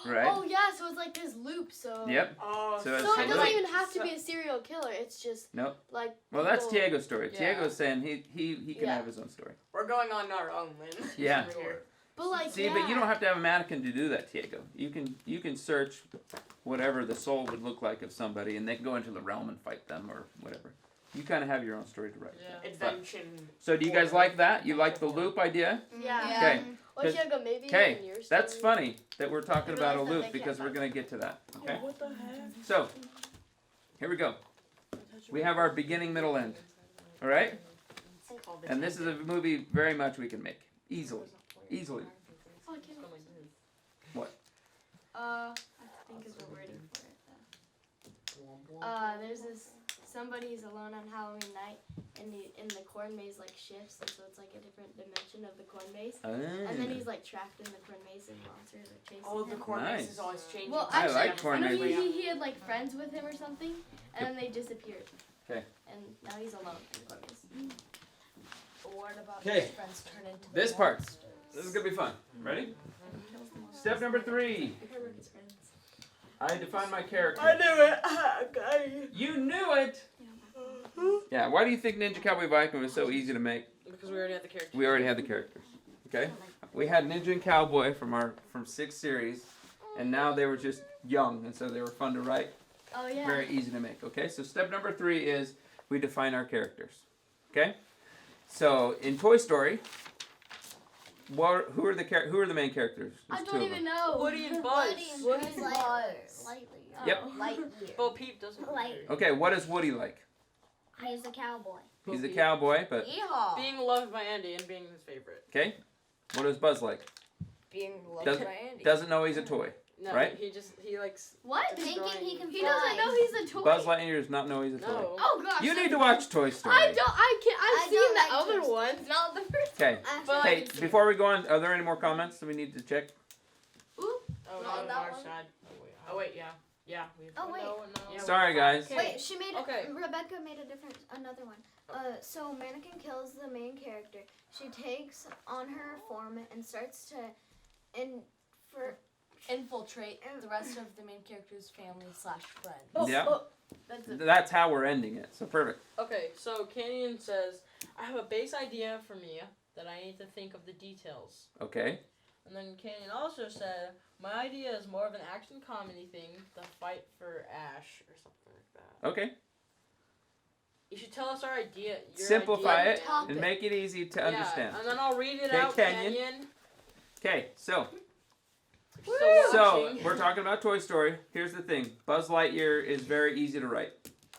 [SPEAKER 2] Right?
[SPEAKER 6] Oh yeah, so it's like this loop. So.
[SPEAKER 2] Yep.
[SPEAKER 7] Oh,
[SPEAKER 2] So it's
[SPEAKER 6] So
[SPEAKER 2] a
[SPEAKER 6] it
[SPEAKER 2] loop.
[SPEAKER 6] doesn't even have to be a serial killer. It's just
[SPEAKER 2] Nope.
[SPEAKER 6] like.
[SPEAKER 2] Well, that's
[SPEAKER 6] people-
[SPEAKER 2] Tiego's story.
[SPEAKER 5] Yeah.
[SPEAKER 2] Tiego's saying he can
[SPEAKER 6] Yeah.
[SPEAKER 2] have his own story.
[SPEAKER 7] we're going on our own, Lynn.
[SPEAKER 2] Yeah.
[SPEAKER 6] But like.
[SPEAKER 2] See,
[SPEAKER 6] yeah.
[SPEAKER 2] but you don't have to have a mannequin to do that, Tiego. You can search whatever the soul would look like of somebody, and they can go into the realm and fight them or whatever. You kind of have your own story to write.
[SPEAKER 5] Yeah.
[SPEAKER 7] Invention.
[SPEAKER 2] So do you guys like that? You like the loop idea?
[SPEAKER 6] Yeah.
[SPEAKER 2] Okay.
[SPEAKER 6] Well, Tiago, maybe
[SPEAKER 2] Okay,
[SPEAKER 6] in your story.
[SPEAKER 2] that's funny that we're talking
[SPEAKER 6] I
[SPEAKER 2] about a
[SPEAKER 6] realize that
[SPEAKER 2] loop
[SPEAKER 6] they
[SPEAKER 2] because
[SPEAKER 6] can't
[SPEAKER 2] we're going to get to that. Okay.
[SPEAKER 5] What the heck?
[SPEAKER 2] So, here we go. We have our beginning, middle, end. All right?
[SPEAKER 7] It's called the
[SPEAKER 2] And this is a movie very much we can make. Easily. Easily.
[SPEAKER 6] Oh, I can't.
[SPEAKER 2] What?
[SPEAKER 6] I think of the wording for it. There's this somebody's alone on Halloween night, and the corn maze like shifts, and so it's like a different dimension of the corn maze. And then he's like trapped in the corn maze, and monsters are chasing
[SPEAKER 7] Oh, the
[SPEAKER 6] him.
[SPEAKER 7] corn
[SPEAKER 2] Nice.
[SPEAKER 7] maze is always changing.
[SPEAKER 6] Well,
[SPEAKER 2] I
[SPEAKER 6] actually,
[SPEAKER 2] like corn
[SPEAKER 6] I know
[SPEAKER 2] maze.
[SPEAKER 6] he had like friends with him or something, and then they disappeared.
[SPEAKER 2] Okay.
[SPEAKER 6] And now he's alone in the corn maze.
[SPEAKER 8] What about
[SPEAKER 2] Okay.
[SPEAKER 8] his friends turn into
[SPEAKER 2] This
[SPEAKER 8] the
[SPEAKER 2] part.
[SPEAKER 8] monsters?
[SPEAKER 2] This is going to be fun. Ready? Step number 3. I define my character.
[SPEAKER 7] knew it.
[SPEAKER 2] You knew it! Yeah, why do you think Ninja Cowboy Viking was so easy to make?
[SPEAKER 5] Because we already have the character.
[SPEAKER 2] We already had the characters. Okay? We had Ninja and Cowboy from 6 series, and now they were just young, and so they were fun to write.
[SPEAKER 6] Oh yeah.
[SPEAKER 2] Very easy to make. Okay, so step number 3 is we define our characters. Okay? So in Toy Story, who are the main characters?
[SPEAKER 6] I
[SPEAKER 2] There's 2
[SPEAKER 6] don't
[SPEAKER 2] of them.
[SPEAKER 6] even know.
[SPEAKER 5] Woody and Buzz.
[SPEAKER 3] Woody and Buzz. Lightly.
[SPEAKER 2] Yep.
[SPEAKER 3] Lightyear.
[SPEAKER 5] Bo Peep doesn't.
[SPEAKER 3] Light.
[SPEAKER 2] Okay, what is Woody like?
[SPEAKER 3] He's a cowboy.
[SPEAKER 2] He's a cowboy, but
[SPEAKER 8] Yeehaw!
[SPEAKER 5] Being loved by Andy and being his favorite.
[SPEAKER 2] okay. What is Buzz like?
[SPEAKER 8] Being loved
[SPEAKER 2] Doesn't-
[SPEAKER 8] by Andy.
[SPEAKER 2] Doesn't know he's a toy.
[SPEAKER 5] No,
[SPEAKER 2] Right?
[SPEAKER 5] he likes.
[SPEAKER 6] What?
[SPEAKER 3] Thinking he can
[SPEAKER 6] He
[SPEAKER 3] fly.
[SPEAKER 6] doesn't know he's a toy.
[SPEAKER 2] Buzz Lightyear does not know he's a toy.
[SPEAKER 5] No.
[SPEAKER 6] Oh gosh.
[SPEAKER 2] You need to watch Toy Story.
[SPEAKER 6] I don't. I can't. I've
[SPEAKER 3] I
[SPEAKER 6] seen
[SPEAKER 3] don't
[SPEAKER 6] the
[SPEAKER 3] like
[SPEAKER 6] other
[SPEAKER 3] Toy Story.
[SPEAKER 6] ones, not the first.
[SPEAKER 2] Okay.
[SPEAKER 5] But
[SPEAKER 2] Hey,
[SPEAKER 5] like,
[SPEAKER 2] before we go on, are there any more comments that we need to check?
[SPEAKER 5] oh,
[SPEAKER 6] Not
[SPEAKER 5] no,
[SPEAKER 6] on
[SPEAKER 5] on
[SPEAKER 6] that
[SPEAKER 5] our
[SPEAKER 6] one.
[SPEAKER 5] side.
[SPEAKER 7] Oh wait, yeah. Yeah. We
[SPEAKER 3] Oh wait.
[SPEAKER 5] No.
[SPEAKER 7] Yeah,
[SPEAKER 2] Sorry, guys.
[SPEAKER 3] Wait, she made
[SPEAKER 5] Okay.
[SPEAKER 3] Rebecca made another one. So Mannequin kills the main character. She takes on her form and starts to
[SPEAKER 8] Infiltrate the rest of the main character's family / friends.
[SPEAKER 2] Yeah.
[SPEAKER 6] That's it.
[SPEAKER 2] That's how we're ending it. So perfect.
[SPEAKER 5] Okay, so Canyon says, I have a base idea for Mia that I need to think of the details.
[SPEAKER 2] Okay.
[SPEAKER 5] And then Canyon also said, my idea is more of an action comedy thing, the fight for Ash or something like that.
[SPEAKER 2] Okay.
[SPEAKER 5] You should tell us our idea. Your
[SPEAKER 2] Simplify
[SPEAKER 5] idea,
[SPEAKER 2] it
[SPEAKER 5] man.
[SPEAKER 2] and make it easy to
[SPEAKER 5] Yeah,
[SPEAKER 2] understand.
[SPEAKER 5] and then I'll read it
[SPEAKER 2] Okay,
[SPEAKER 5] out,
[SPEAKER 2] Canyon.
[SPEAKER 5] Canyon.
[SPEAKER 2] Okay. So
[SPEAKER 5] If you're still
[SPEAKER 2] So,
[SPEAKER 5] watching.
[SPEAKER 2] we're talking about Toy Story. Here's the thing. Buzz Lightyear is very easy to write.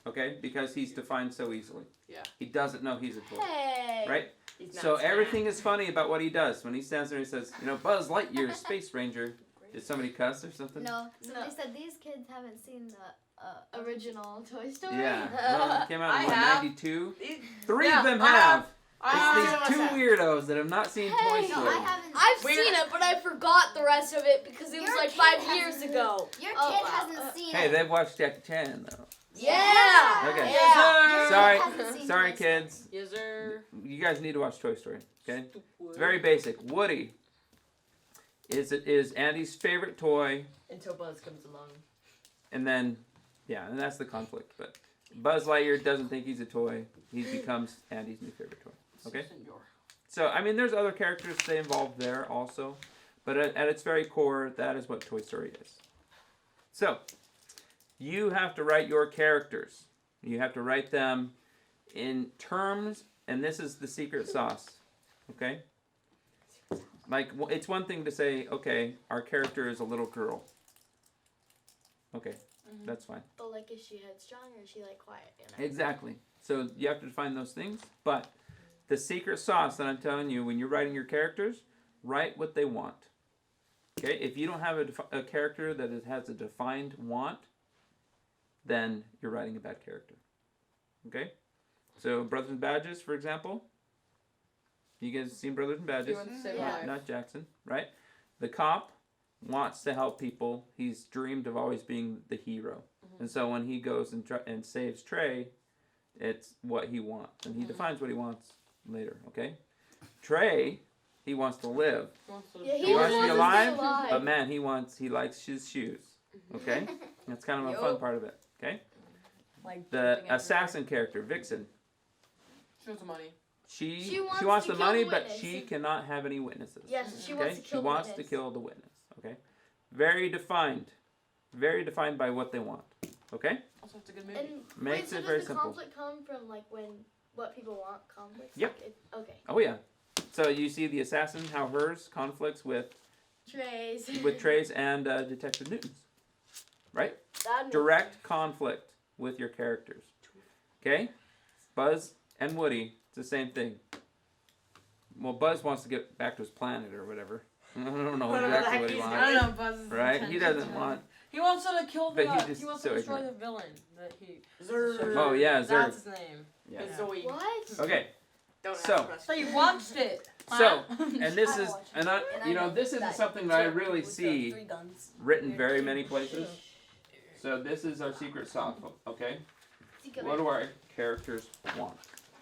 [SPEAKER 2] Okay? Because he's defined so easily.
[SPEAKER 5] Yeah.
[SPEAKER 2] He doesn't know he's a toy.
[SPEAKER 6] Hey.
[SPEAKER 2] Right?
[SPEAKER 7] He's not
[SPEAKER 2] So
[SPEAKER 7] sad.
[SPEAKER 2] everything is funny about what he does. When he stands there and he says, Buzz Lightyear, Space Ranger. Did somebody cuss or something?
[SPEAKER 3] no. Somebody said these kids haven't seen the
[SPEAKER 6] Original Toy Story.
[SPEAKER 2] Yeah. Well, it came out
[SPEAKER 5] I
[SPEAKER 2] in,
[SPEAKER 5] have.
[SPEAKER 2] 92?
[SPEAKER 5] These-
[SPEAKER 2] 3
[SPEAKER 5] Yeah,
[SPEAKER 2] of them
[SPEAKER 5] I
[SPEAKER 2] have. It's these two weirdos that have not seen Toy
[SPEAKER 3] No,
[SPEAKER 2] Story.
[SPEAKER 3] I haven't.
[SPEAKER 6] I've seen it, but I forgot the rest of it because it was
[SPEAKER 3] Your
[SPEAKER 6] like
[SPEAKER 3] kid
[SPEAKER 6] 5
[SPEAKER 3] hasn't
[SPEAKER 6] years
[SPEAKER 3] seen
[SPEAKER 6] ago.
[SPEAKER 3] Your kid
[SPEAKER 6] Oh, wow.
[SPEAKER 3] hasn't seen
[SPEAKER 2] Hey,
[SPEAKER 3] it.
[SPEAKER 2] they've watched Jackie Chan though.
[SPEAKER 6] Yeah.
[SPEAKER 2] Okay.
[SPEAKER 6] Yeah.
[SPEAKER 3] Your kid
[SPEAKER 2] Sorry.
[SPEAKER 3] hasn't seen
[SPEAKER 2] Sorry,
[SPEAKER 3] Toy Story.
[SPEAKER 2] kids.
[SPEAKER 5] Yes, sir.
[SPEAKER 2] You guys need to watch Toy Story. Okay. It's very basic. Woody is Andy's favorite toy,
[SPEAKER 7] Until Buzz comes along.
[SPEAKER 2] and then and that's the conflict. But Buzz Lightyear doesn't think he's a toy. He becomes Andy's new favorite toy. Okay. So I mean, there's other characters they involve there also, but at its very core, that is what Toy Story is. So you have to write your characters. You have to write them in terms, and this is the secret sauce. Okay. Like, it's one thing to say, okay, our character is a little girl. Okay, that's fine.
[SPEAKER 6] But like, is she headstrong or is she like quiet? You know?
[SPEAKER 2] Exactly. So you have to define those things. But the secret sauce that I'm telling you, when you're writing your characters, write what they want. Okay? If you don't have a character that has a defined want, then you're writing a bad character. Okay? So Brothers and Badges, for example. You guys seen Brothers and Badges? Not Jackson, right? The cop wants to help people. He's dreamed of always being the hero. And so when he goes and saves Trey, it's what he wants. And he defines what he wants later, okay? Trey, he wants to live.
[SPEAKER 6] Yeah,
[SPEAKER 2] He wants to be alive,
[SPEAKER 6] alive.
[SPEAKER 2] but man, he likes his shoes, okay? That's kind of a fun part of it, okay?
[SPEAKER 7] Like
[SPEAKER 2] The assassin character, Vixen,
[SPEAKER 5] Show some money.
[SPEAKER 2] she
[SPEAKER 6] wants
[SPEAKER 2] wants
[SPEAKER 6] to
[SPEAKER 2] the
[SPEAKER 6] kill
[SPEAKER 2] money,
[SPEAKER 6] the
[SPEAKER 2] but
[SPEAKER 6] witness.
[SPEAKER 2] she cannot have any witnesses.
[SPEAKER 6] Yes, she
[SPEAKER 2] Okay,
[SPEAKER 6] wants to kill
[SPEAKER 2] she wants
[SPEAKER 6] the
[SPEAKER 2] to
[SPEAKER 6] witness.
[SPEAKER 2] kill the witness. Okay, very defined by what they want. Okay,
[SPEAKER 5] Also, it's a good movie.
[SPEAKER 6] And
[SPEAKER 2] makes
[SPEAKER 6] wait, so
[SPEAKER 2] it very
[SPEAKER 6] does the
[SPEAKER 2] simple.
[SPEAKER 6] conflict come from like what people want conflicts?
[SPEAKER 2] Yep.
[SPEAKER 6] Like okay.
[SPEAKER 2] Oh yeah. So you see the assassin, how hers conflicts with
[SPEAKER 6] Trays.
[SPEAKER 2] Trey's and Detective Newton's, right?
[SPEAKER 6] That makes
[SPEAKER 2] Direct conflict with your characters. Okay, Buzz and Woody, it's the same thing. Well, Buzz wants to get back to his planet or whatever. I don't know
[SPEAKER 5] Whatever the
[SPEAKER 2] exactly
[SPEAKER 5] heck
[SPEAKER 2] what he
[SPEAKER 5] he's
[SPEAKER 2] wants.
[SPEAKER 1] I don't know, Buzz's
[SPEAKER 2] Right? He
[SPEAKER 1] intentions
[SPEAKER 2] doesn't
[SPEAKER 1] are-
[SPEAKER 2] want.
[SPEAKER 1] He wants to kill the.
[SPEAKER 2] But he just
[SPEAKER 1] He wants
[SPEAKER 2] so
[SPEAKER 1] to destroy
[SPEAKER 2] ignorant.
[SPEAKER 1] the villain. That he.
[SPEAKER 5] Zerg.
[SPEAKER 2] Oh yeah, Zerg.
[SPEAKER 1] That's his name.
[SPEAKER 2] Yeah.
[SPEAKER 5] Zoe.
[SPEAKER 6] What?
[SPEAKER 2] Okay.
[SPEAKER 7] Don't
[SPEAKER 2] So-
[SPEAKER 7] ask questions.
[SPEAKER 1] So you watched it.
[SPEAKER 2] So,
[SPEAKER 1] huh?
[SPEAKER 2] and this
[SPEAKER 8] I
[SPEAKER 2] is,
[SPEAKER 8] watched
[SPEAKER 2] and I,
[SPEAKER 8] And I
[SPEAKER 2] you know,
[SPEAKER 8] know
[SPEAKER 2] this isn't
[SPEAKER 8] that
[SPEAKER 2] something that I
[SPEAKER 8] Jack
[SPEAKER 2] really
[SPEAKER 8] with the
[SPEAKER 2] see
[SPEAKER 8] 3 guns.
[SPEAKER 2] written very many places. So this is our secret sauce, okay? What do our characters want?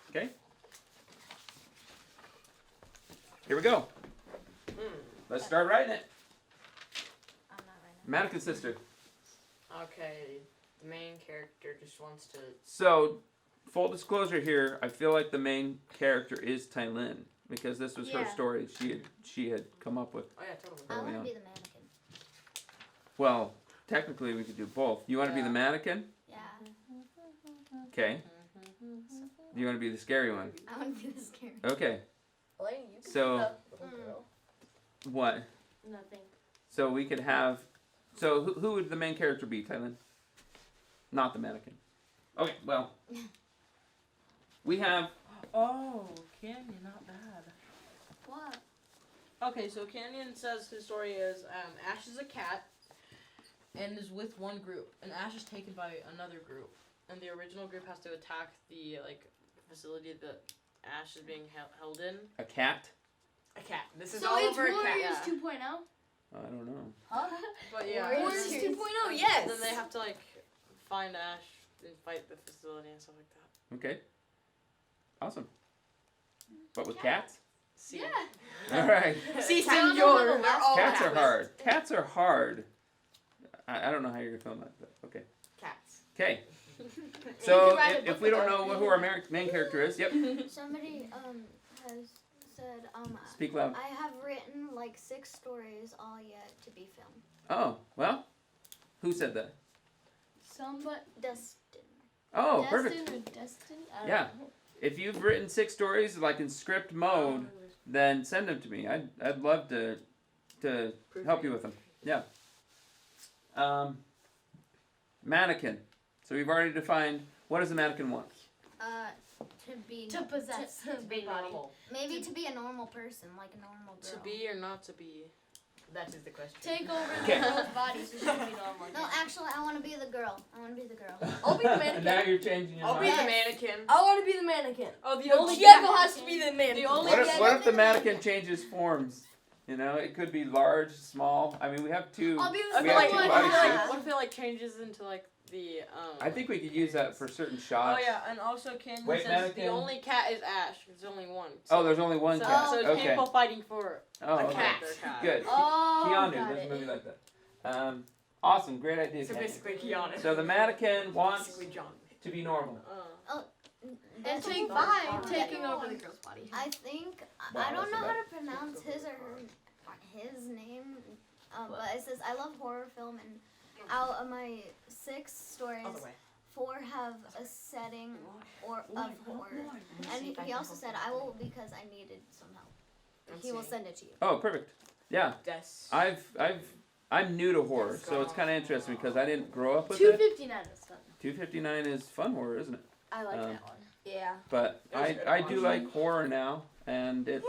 [SPEAKER 2] Okay? Here we go. Let's start writing it.
[SPEAKER 3] I'm not right
[SPEAKER 2] Mannequin sister.
[SPEAKER 7] Okay, the main character just wants to.
[SPEAKER 2] So, full disclosure here, I feel like the main character is Tylin because this was her
[SPEAKER 3] Yeah.
[SPEAKER 2] story she had come up with.
[SPEAKER 7] Oh yeah, totally.
[SPEAKER 3] I
[SPEAKER 2] Oh,
[SPEAKER 3] want to
[SPEAKER 2] yeah.
[SPEAKER 3] be the mannequin.
[SPEAKER 2] Well, technically we could do both. You want to be the mannequin?
[SPEAKER 3] Yeah.
[SPEAKER 2] Okay. You want to be the scary one?
[SPEAKER 3] I want to be the scary.
[SPEAKER 2] Okay.
[SPEAKER 8] Elaine, you can
[SPEAKER 2] So-
[SPEAKER 8] be the little girl.
[SPEAKER 2] What?
[SPEAKER 6] Nothing.
[SPEAKER 2] So we could have. So who would the main character be, Tylin? Not the mannequin. Okay. Well. We have.
[SPEAKER 1] Oh, Canyon, not bad.
[SPEAKER 3] What?
[SPEAKER 1] Okay, so Canyon says his story is Ash is a cat and is with one group, and Ash is taken by another group, and the original group has to attack the facility that Ash is being held in.
[SPEAKER 2] A cat?
[SPEAKER 7] A cat. This is
[SPEAKER 6] So
[SPEAKER 7] all
[SPEAKER 6] it's
[SPEAKER 7] over a cat.
[SPEAKER 6] Warriors
[SPEAKER 1] yeah.
[SPEAKER 6] 2.0.
[SPEAKER 2] I don't know.
[SPEAKER 8] Huh?
[SPEAKER 1] But yeah,
[SPEAKER 6] Warriors
[SPEAKER 1] and
[SPEAKER 6] 2.0.
[SPEAKER 7] yes.
[SPEAKER 1] then they have to find Ash and fight the facility and stuff like that.
[SPEAKER 2] Okay. Awesome. But with cats?
[SPEAKER 1] See?
[SPEAKER 6] Yeah.
[SPEAKER 2] All right.
[SPEAKER 7] See,
[SPEAKER 6] Tell them
[SPEAKER 7] senor.
[SPEAKER 6] about
[SPEAKER 7] They're all
[SPEAKER 2] Cats are
[SPEAKER 7] cats.
[SPEAKER 2] hard. Cats are hard. I don't know how you're gonna film that, but okay.
[SPEAKER 7] Cats.
[SPEAKER 2] Okay.
[SPEAKER 6] You
[SPEAKER 2] So
[SPEAKER 6] can write a
[SPEAKER 2] if
[SPEAKER 6] book
[SPEAKER 2] we don't
[SPEAKER 6] about
[SPEAKER 2] know
[SPEAKER 6] it.
[SPEAKER 2] who our main character is, yep.
[SPEAKER 3] Somebody has said
[SPEAKER 2] Speak loud.
[SPEAKER 3] I have written 6 stories, all yet to be filmed.
[SPEAKER 2] Oh well. Who said that?
[SPEAKER 6] Somebody.
[SPEAKER 3] Dustin.
[SPEAKER 2] Oh,
[SPEAKER 6] Destin
[SPEAKER 2] perfect.
[SPEAKER 6] or Destin? I don't
[SPEAKER 2] Yeah.
[SPEAKER 6] know.
[SPEAKER 2] If you've written 6 stories in script mode, then send them to me. I'd love to help you with them. Yeah. Mannequin. So we've already defined what does the mannequin want.
[SPEAKER 3] To be
[SPEAKER 6] To possess.
[SPEAKER 7] To be normal.
[SPEAKER 3] maybe to be a normal person, like a normal girl.
[SPEAKER 1] To be or not to be?
[SPEAKER 7] That is the question.
[SPEAKER 6] Take over
[SPEAKER 2] Okay.
[SPEAKER 6] the girl's body so she can be normal.
[SPEAKER 3] No, actually, I want to be the girl. I want to be the girl.
[SPEAKER 7] I'll
[SPEAKER 8] I'll be the mannequin.
[SPEAKER 2] Now you're changing your
[SPEAKER 7] I'll be
[SPEAKER 2] mind.
[SPEAKER 7] the mannequin.
[SPEAKER 8] I want to be the mannequin.
[SPEAKER 5] Oh, the
[SPEAKER 8] But
[SPEAKER 5] only
[SPEAKER 8] Diego has to be the mannequin.
[SPEAKER 5] The only
[SPEAKER 2] What if the mannequin changes forms? You know, it could be large, small. I mean, we have two.
[SPEAKER 8] I'll be
[SPEAKER 5] I
[SPEAKER 8] the
[SPEAKER 2] We
[SPEAKER 5] feel
[SPEAKER 2] have
[SPEAKER 5] like,
[SPEAKER 2] two
[SPEAKER 5] what
[SPEAKER 2] bodysuits.
[SPEAKER 5] if it like changes into like the
[SPEAKER 2] I think we could use that for certain
[SPEAKER 5] Oh
[SPEAKER 2] shots.
[SPEAKER 5] yeah, and also Canyon
[SPEAKER 2] Wait,
[SPEAKER 5] says
[SPEAKER 2] mannequin.
[SPEAKER 5] the only cat is Ash. There's only one.
[SPEAKER 2] Oh, there's only one
[SPEAKER 5] so,
[SPEAKER 2] cat.
[SPEAKER 5] So it's
[SPEAKER 2] Okay.
[SPEAKER 5] people fighting for
[SPEAKER 2] Oh,
[SPEAKER 5] a
[SPEAKER 2] okay.
[SPEAKER 5] cat.
[SPEAKER 2] Good.
[SPEAKER 8] Oh,
[SPEAKER 2] Keanu,
[SPEAKER 8] got
[SPEAKER 2] there's a
[SPEAKER 8] it.
[SPEAKER 2] movie like that. Awesome, great idea.
[SPEAKER 7] So
[SPEAKER 2] Kenny.
[SPEAKER 7] basically Keanu.
[SPEAKER 2] So the mannequin wants
[SPEAKER 7] Basically John.
[SPEAKER 2] to be normal.
[SPEAKER 6] And take
[SPEAKER 3] Fine.
[SPEAKER 6] taking over the girl's body.
[SPEAKER 3] I think
[SPEAKER 2] Wow,
[SPEAKER 3] I don't
[SPEAKER 2] that's
[SPEAKER 3] know
[SPEAKER 2] not
[SPEAKER 3] how to pronounce his or his name, but it says I love horror film, and out of my 6 stories,
[SPEAKER 7] Other way.
[SPEAKER 3] 4 have a setting or of horror. And he also said I will because I needed some help.
[SPEAKER 7] Let's
[SPEAKER 3] He will
[SPEAKER 7] see.
[SPEAKER 3] send it to you.
[SPEAKER 2] Oh, perfect. Yeah, I'm new to horror, so it's kind of interesting because I didn't grow up with it.
[SPEAKER 6] 259 is fun.
[SPEAKER 2] 259 is fun horror, isn't it?
[SPEAKER 6] I like
[SPEAKER 2] Um,
[SPEAKER 6] that one.
[SPEAKER 3] Yeah.
[SPEAKER 2] But I do like horror now, and it's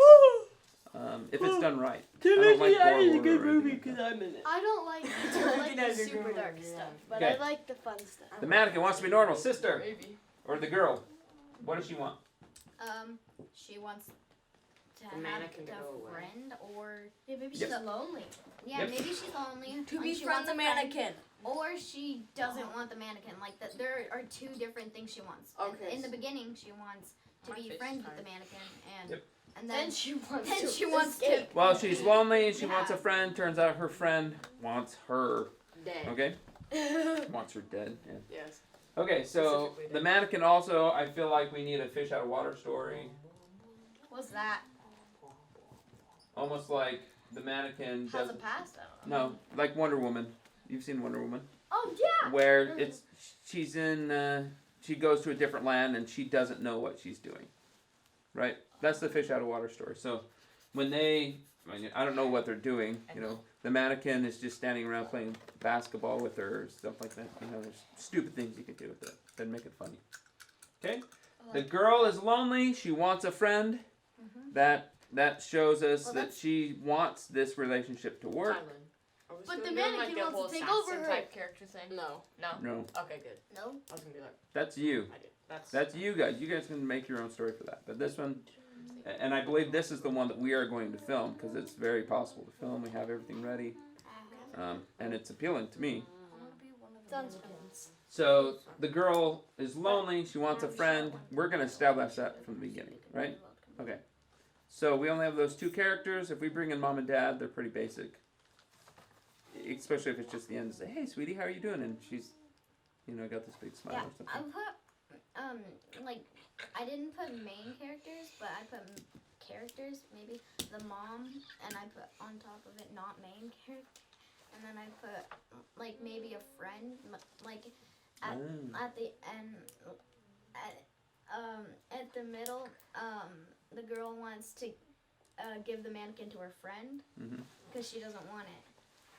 [SPEAKER 2] if it's done right. I don't like horror or anything like that.
[SPEAKER 5] I'm in it.
[SPEAKER 6] I don't like the super dark stuff, but
[SPEAKER 2] Okay.
[SPEAKER 6] I like the fun stuff.
[SPEAKER 2] The mannequin wants to be normal. Sister
[SPEAKER 5] Maybe.
[SPEAKER 2] or the girl? What does she want?
[SPEAKER 3] She wants to
[SPEAKER 7] The
[SPEAKER 3] have
[SPEAKER 7] mannequin to go
[SPEAKER 3] a
[SPEAKER 7] away.
[SPEAKER 3] friend, or
[SPEAKER 6] Yeah, maybe
[SPEAKER 2] Yep.
[SPEAKER 6] she's lonely.
[SPEAKER 3] yeah,
[SPEAKER 2] Yep.
[SPEAKER 3] maybe she's lonely.
[SPEAKER 8] To
[SPEAKER 3] and
[SPEAKER 8] be
[SPEAKER 3] she
[SPEAKER 8] friend
[SPEAKER 3] wants
[SPEAKER 8] the
[SPEAKER 3] a friend,
[SPEAKER 8] mannequin.
[SPEAKER 3] or she doesn't want the mannequin. Like that, there are 2 different things she wants.
[SPEAKER 5] Okay.
[SPEAKER 3] In the beginning, she wants to
[SPEAKER 5] My
[SPEAKER 3] be
[SPEAKER 5] face
[SPEAKER 3] friends
[SPEAKER 5] is
[SPEAKER 3] with the
[SPEAKER 5] tired.
[SPEAKER 3] mannequin, and
[SPEAKER 2] Yep.
[SPEAKER 3] and
[SPEAKER 6] Then
[SPEAKER 3] then
[SPEAKER 6] she wants
[SPEAKER 3] then
[SPEAKER 6] to
[SPEAKER 3] she wants to.
[SPEAKER 6] escape.
[SPEAKER 2] Well, she's lonely. She
[SPEAKER 3] Yeah.
[SPEAKER 2] wants a friend. Turns out her friend wants her.
[SPEAKER 7] Dead.
[SPEAKER 2] Okay. Wants her dead. Yeah.
[SPEAKER 5] Yes.
[SPEAKER 2] Okay, so
[SPEAKER 7] Specifically
[SPEAKER 2] the
[SPEAKER 7] dead.
[SPEAKER 2] mannequin also. I feel like we need a fish out of water story.
[SPEAKER 3] What's that?
[SPEAKER 2] Almost like the mannequin
[SPEAKER 6] Has a
[SPEAKER 2] doesn't.
[SPEAKER 6] past? I don't know.
[SPEAKER 2] No, like Wonder Woman. You've seen Wonder Woman,
[SPEAKER 6] Oh yeah.
[SPEAKER 2] where she's in. She goes to a different land and she doesn't know what she's doing. Right. That's the fish out of water story. So when I don't know what they're doing. You know, the mannequin is just standing around playing basketball with her or stuff like that. You know, there's stupid things you can do with it that make it funny. Okay. The girl is lonely. She wants a friend. That shows us
[SPEAKER 3] Well,
[SPEAKER 2] that
[SPEAKER 3] that's-
[SPEAKER 2] she wants this relationship to work.
[SPEAKER 7] Tyler. Are we
[SPEAKER 6] But
[SPEAKER 7] still
[SPEAKER 6] the
[SPEAKER 7] doing,
[SPEAKER 6] mannequin
[SPEAKER 7] like,
[SPEAKER 6] wants to
[SPEAKER 7] whole
[SPEAKER 6] take over
[SPEAKER 7] assassin
[SPEAKER 6] her.
[SPEAKER 7] type character thing?
[SPEAKER 5] No.
[SPEAKER 7] No?
[SPEAKER 2] No,
[SPEAKER 7] Okay, good.
[SPEAKER 3] No.
[SPEAKER 7] I was gonna be like,
[SPEAKER 2] that's you.
[SPEAKER 7] I did. That's
[SPEAKER 2] That's you guys. You guys can make your own story for that. But this one, and I believe this is the one that we are going to film because it's very possible to film. We have everything ready, and it's appealing to me.
[SPEAKER 6] Sounds
[SPEAKER 2] So the girl is lonely. She wants a friend. We're going to establish that from the beginning, right? Okay. So we only have those 2 characters. If we bring in mom and dad, they're pretty basic. Especially if it's just the end. Say, hey, sweetie, how are you doing? And she's, got this big smile
[SPEAKER 3] Yeah,
[SPEAKER 2] or
[SPEAKER 3] I
[SPEAKER 2] something.
[SPEAKER 3] put like I didn't put main characters, but I put characters. Maybe the mom, and I put on top of it not main character, and then I put like maybe a friend, like at the end, at the middle, the girl wants to give the mannequin to her friend because she doesn't want it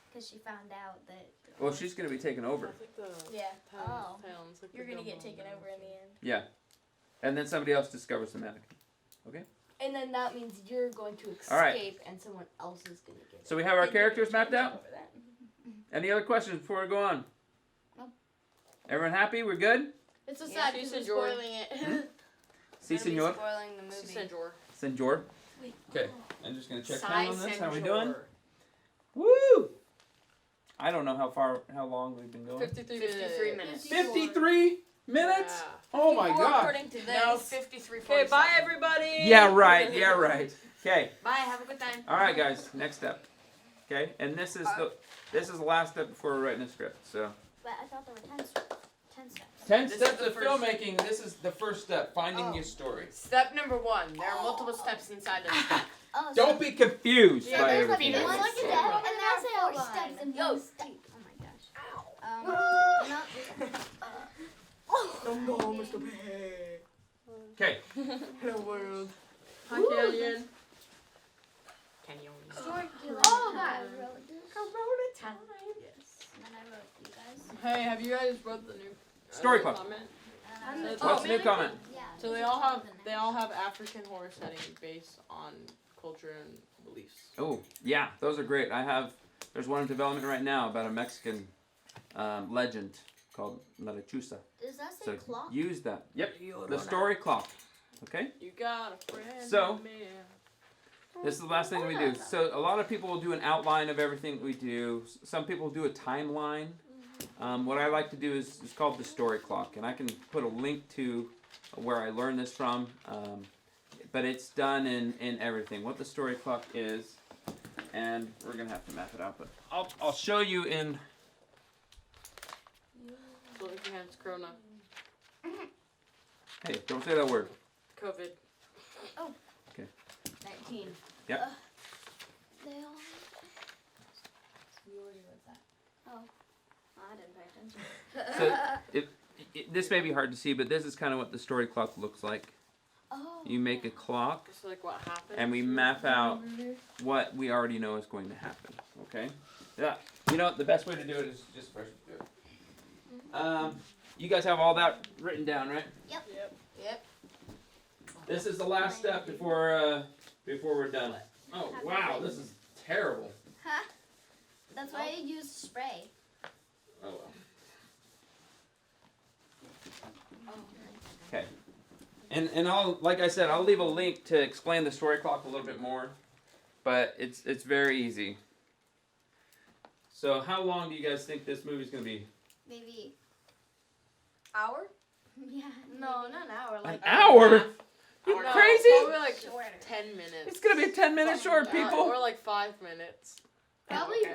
[SPEAKER 3] because she found out that.
[SPEAKER 2] Well, she's going to be taken over.
[SPEAKER 5] It's like the
[SPEAKER 6] Yeah.
[SPEAKER 5] towns, like
[SPEAKER 6] You're
[SPEAKER 5] the
[SPEAKER 6] gonna get
[SPEAKER 5] Dumbo
[SPEAKER 6] taken
[SPEAKER 5] and
[SPEAKER 6] over in the
[SPEAKER 5] everything.
[SPEAKER 6] end.
[SPEAKER 2] Yeah. And then somebody else discovers the mannequin.
[SPEAKER 6] And then that means you're going to escape,
[SPEAKER 2] All right.
[SPEAKER 6] and someone else is gonna get it.
[SPEAKER 2] So we have our
[SPEAKER 6] Then you're gonna
[SPEAKER 2] characters mapped
[SPEAKER 6] change
[SPEAKER 2] out?
[SPEAKER 6] over that.
[SPEAKER 2] Any other questions before we go on?
[SPEAKER 3] No.
[SPEAKER 2] Everyone happy? We're good?
[SPEAKER 6] It's so
[SPEAKER 5] Yeah,
[SPEAKER 6] sad because we're
[SPEAKER 5] senor.
[SPEAKER 6] spoiling it.
[SPEAKER 2] Si, senor.
[SPEAKER 8] Spoiling the movie.
[SPEAKER 5] Senor.
[SPEAKER 2] Senor.
[SPEAKER 6] Wait.
[SPEAKER 2] Okay. I'm just going to check
[SPEAKER 7] Sai
[SPEAKER 2] time on this. How we doing?
[SPEAKER 7] Senor.
[SPEAKER 2] Woo! I don't know how long we've been going.
[SPEAKER 7] 53 minutes.
[SPEAKER 2] 53 minutes?
[SPEAKER 5] Yeah.
[SPEAKER 2] Oh my god.
[SPEAKER 8] According to this.
[SPEAKER 7] No, 53.
[SPEAKER 5] Okay, bye everybody.
[SPEAKER 2] Yeah, right. Yeah, right. Okay.
[SPEAKER 7] Bye. Have a good time.
[SPEAKER 2] All right, guys. Next step. Okay? And this is the last step before we're writing the script. So,
[SPEAKER 3] But I thought there were 10 steps.
[SPEAKER 2] 10
[SPEAKER 7] This
[SPEAKER 2] steps
[SPEAKER 7] is the
[SPEAKER 2] of
[SPEAKER 7] first-
[SPEAKER 2] filmmaking. This is the first step, finding
[SPEAKER 3] Oh.
[SPEAKER 2] your story.
[SPEAKER 7] Step number 1. There are multiple steps inside of the step.
[SPEAKER 3] Oh,
[SPEAKER 2] Don't be confused
[SPEAKER 7] Yeah,
[SPEAKER 2] by
[SPEAKER 7] there's like
[SPEAKER 2] everything.
[SPEAKER 7] a-
[SPEAKER 3] one
[SPEAKER 7] Like a
[SPEAKER 3] step,
[SPEAKER 7] dad,
[SPEAKER 3] and then I say 4 steps in
[SPEAKER 6] Yo.
[SPEAKER 3] one step. Oh my gosh. No.
[SPEAKER 7] Don't go, Mr. Pig.
[SPEAKER 2] Okay.
[SPEAKER 7] Hello, world.
[SPEAKER 5] Hi, Canyon.
[SPEAKER 7] Canyon.
[SPEAKER 3] Oh, God.
[SPEAKER 7] Corona time.
[SPEAKER 3] And then I wrote you guys.
[SPEAKER 5] Hey, have you guys read the new
[SPEAKER 2] Story club.
[SPEAKER 5] comment?
[SPEAKER 3] And I wrote-
[SPEAKER 2] What's the new comment?
[SPEAKER 3] Yeah.
[SPEAKER 5] So they all have African horror settings based on culture and beliefs.
[SPEAKER 2] Oh, yeah, those are great. There's one in development right now about a Mexican legend called La Lechuza.
[SPEAKER 3] Does that say
[SPEAKER 2] So
[SPEAKER 3] clock?
[SPEAKER 2] use that. Yep. The story clock. Okay.
[SPEAKER 5] You got a friend.
[SPEAKER 2] So-
[SPEAKER 5] in me.
[SPEAKER 2] This is the last thing we do. So a lot of people will do an outline of everything we do. Some people do a timeline. What I like to do is it's called the story clock, and I can put a link to where I learned this from. But it's done in everything. What the story clock is, and we're gonna have to map it out. But I'll show you in.
[SPEAKER 5] So if your hands Corona,
[SPEAKER 2] Hey, don't say that word.
[SPEAKER 5] COVID.
[SPEAKER 8] 19.
[SPEAKER 3] They all.
[SPEAKER 6] I didn't pay attention.
[SPEAKER 2] So this may be hard to see, but this is kind of what the story clock looks like.
[SPEAKER 3] Oh.
[SPEAKER 2] You make a clock,
[SPEAKER 5] Just like what happened.
[SPEAKER 2] and we map out what we already know is going to happen. Okay? Yeah. You know, the best way to do it is just first do it. You guys have all that written down, right?
[SPEAKER 5] Yep.
[SPEAKER 2] This is the last step before we're done. Oh wow, this is terrible.
[SPEAKER 3] Huh? That's why I used spray.
[SPEAKER 2] Oh well. Okay. And I'll, like I said, I'll leave a link to explain the story clock a little bit more, but it's very easy. So how long do you guys think this movie's gonna be?
[SPEAKER 3] Maybe.
[SPEAKER 8] Hour?
[SPEAKER 3] Yeah.
[SPEAKER 6] No, not an hour.
[SPEAKER 2] An
[SPEAKER 6] Like
[SPEAKER 2] hour? You
[SPEAKER 5] No,
[SPEAKER 2] crazy?
[SPEAKER 5] Probably like
[SPEAKER 3] Shorter.
[SPEAKER 5] 10 minutes.
[SPEAKER 2] It's gonna be a 10-minute short, people.
[SPEAKER 5] Or like 5 minutes.
[SPEAKER 6] probably.
[SPEAKER 5] Okay.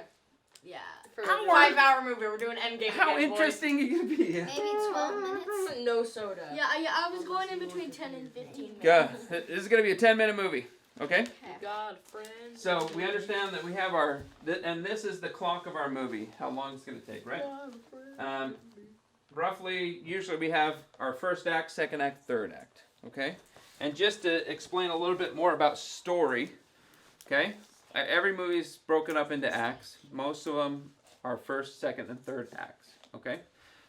[SPEAKER 6] Yeah.
[SPEAKER 5] For
[SPEAKER 2] Hour?
[SPEAKER 7] 5-hour movie. We're doing Endgame.
[SPEAKER 2] How
[SPEAKER 7] again, boys.
[SPEAKER 2] interesting are you gonna be?
[SPEAKER 3] Maybe 12 minutes.
[SPEAKER 1] No soda.
[SPEAKER 6] Yeah, I was going in between 10 and 15 minutes.
[SPEAKER 2] Yeah, this is gonna be a 10-minute movie. Okay.
[SPEAKER 5] You got a friend.
[SPEAKER 2] So we understand that we have and this is the clock of our movie. How long it's gonna take, right? Roughly, usually we have our first act, second act, third act. Okay. And just to explain a little bit more about story, okay? Every movie's broken up into acts. Most of them are first, second, and third acts. Okay.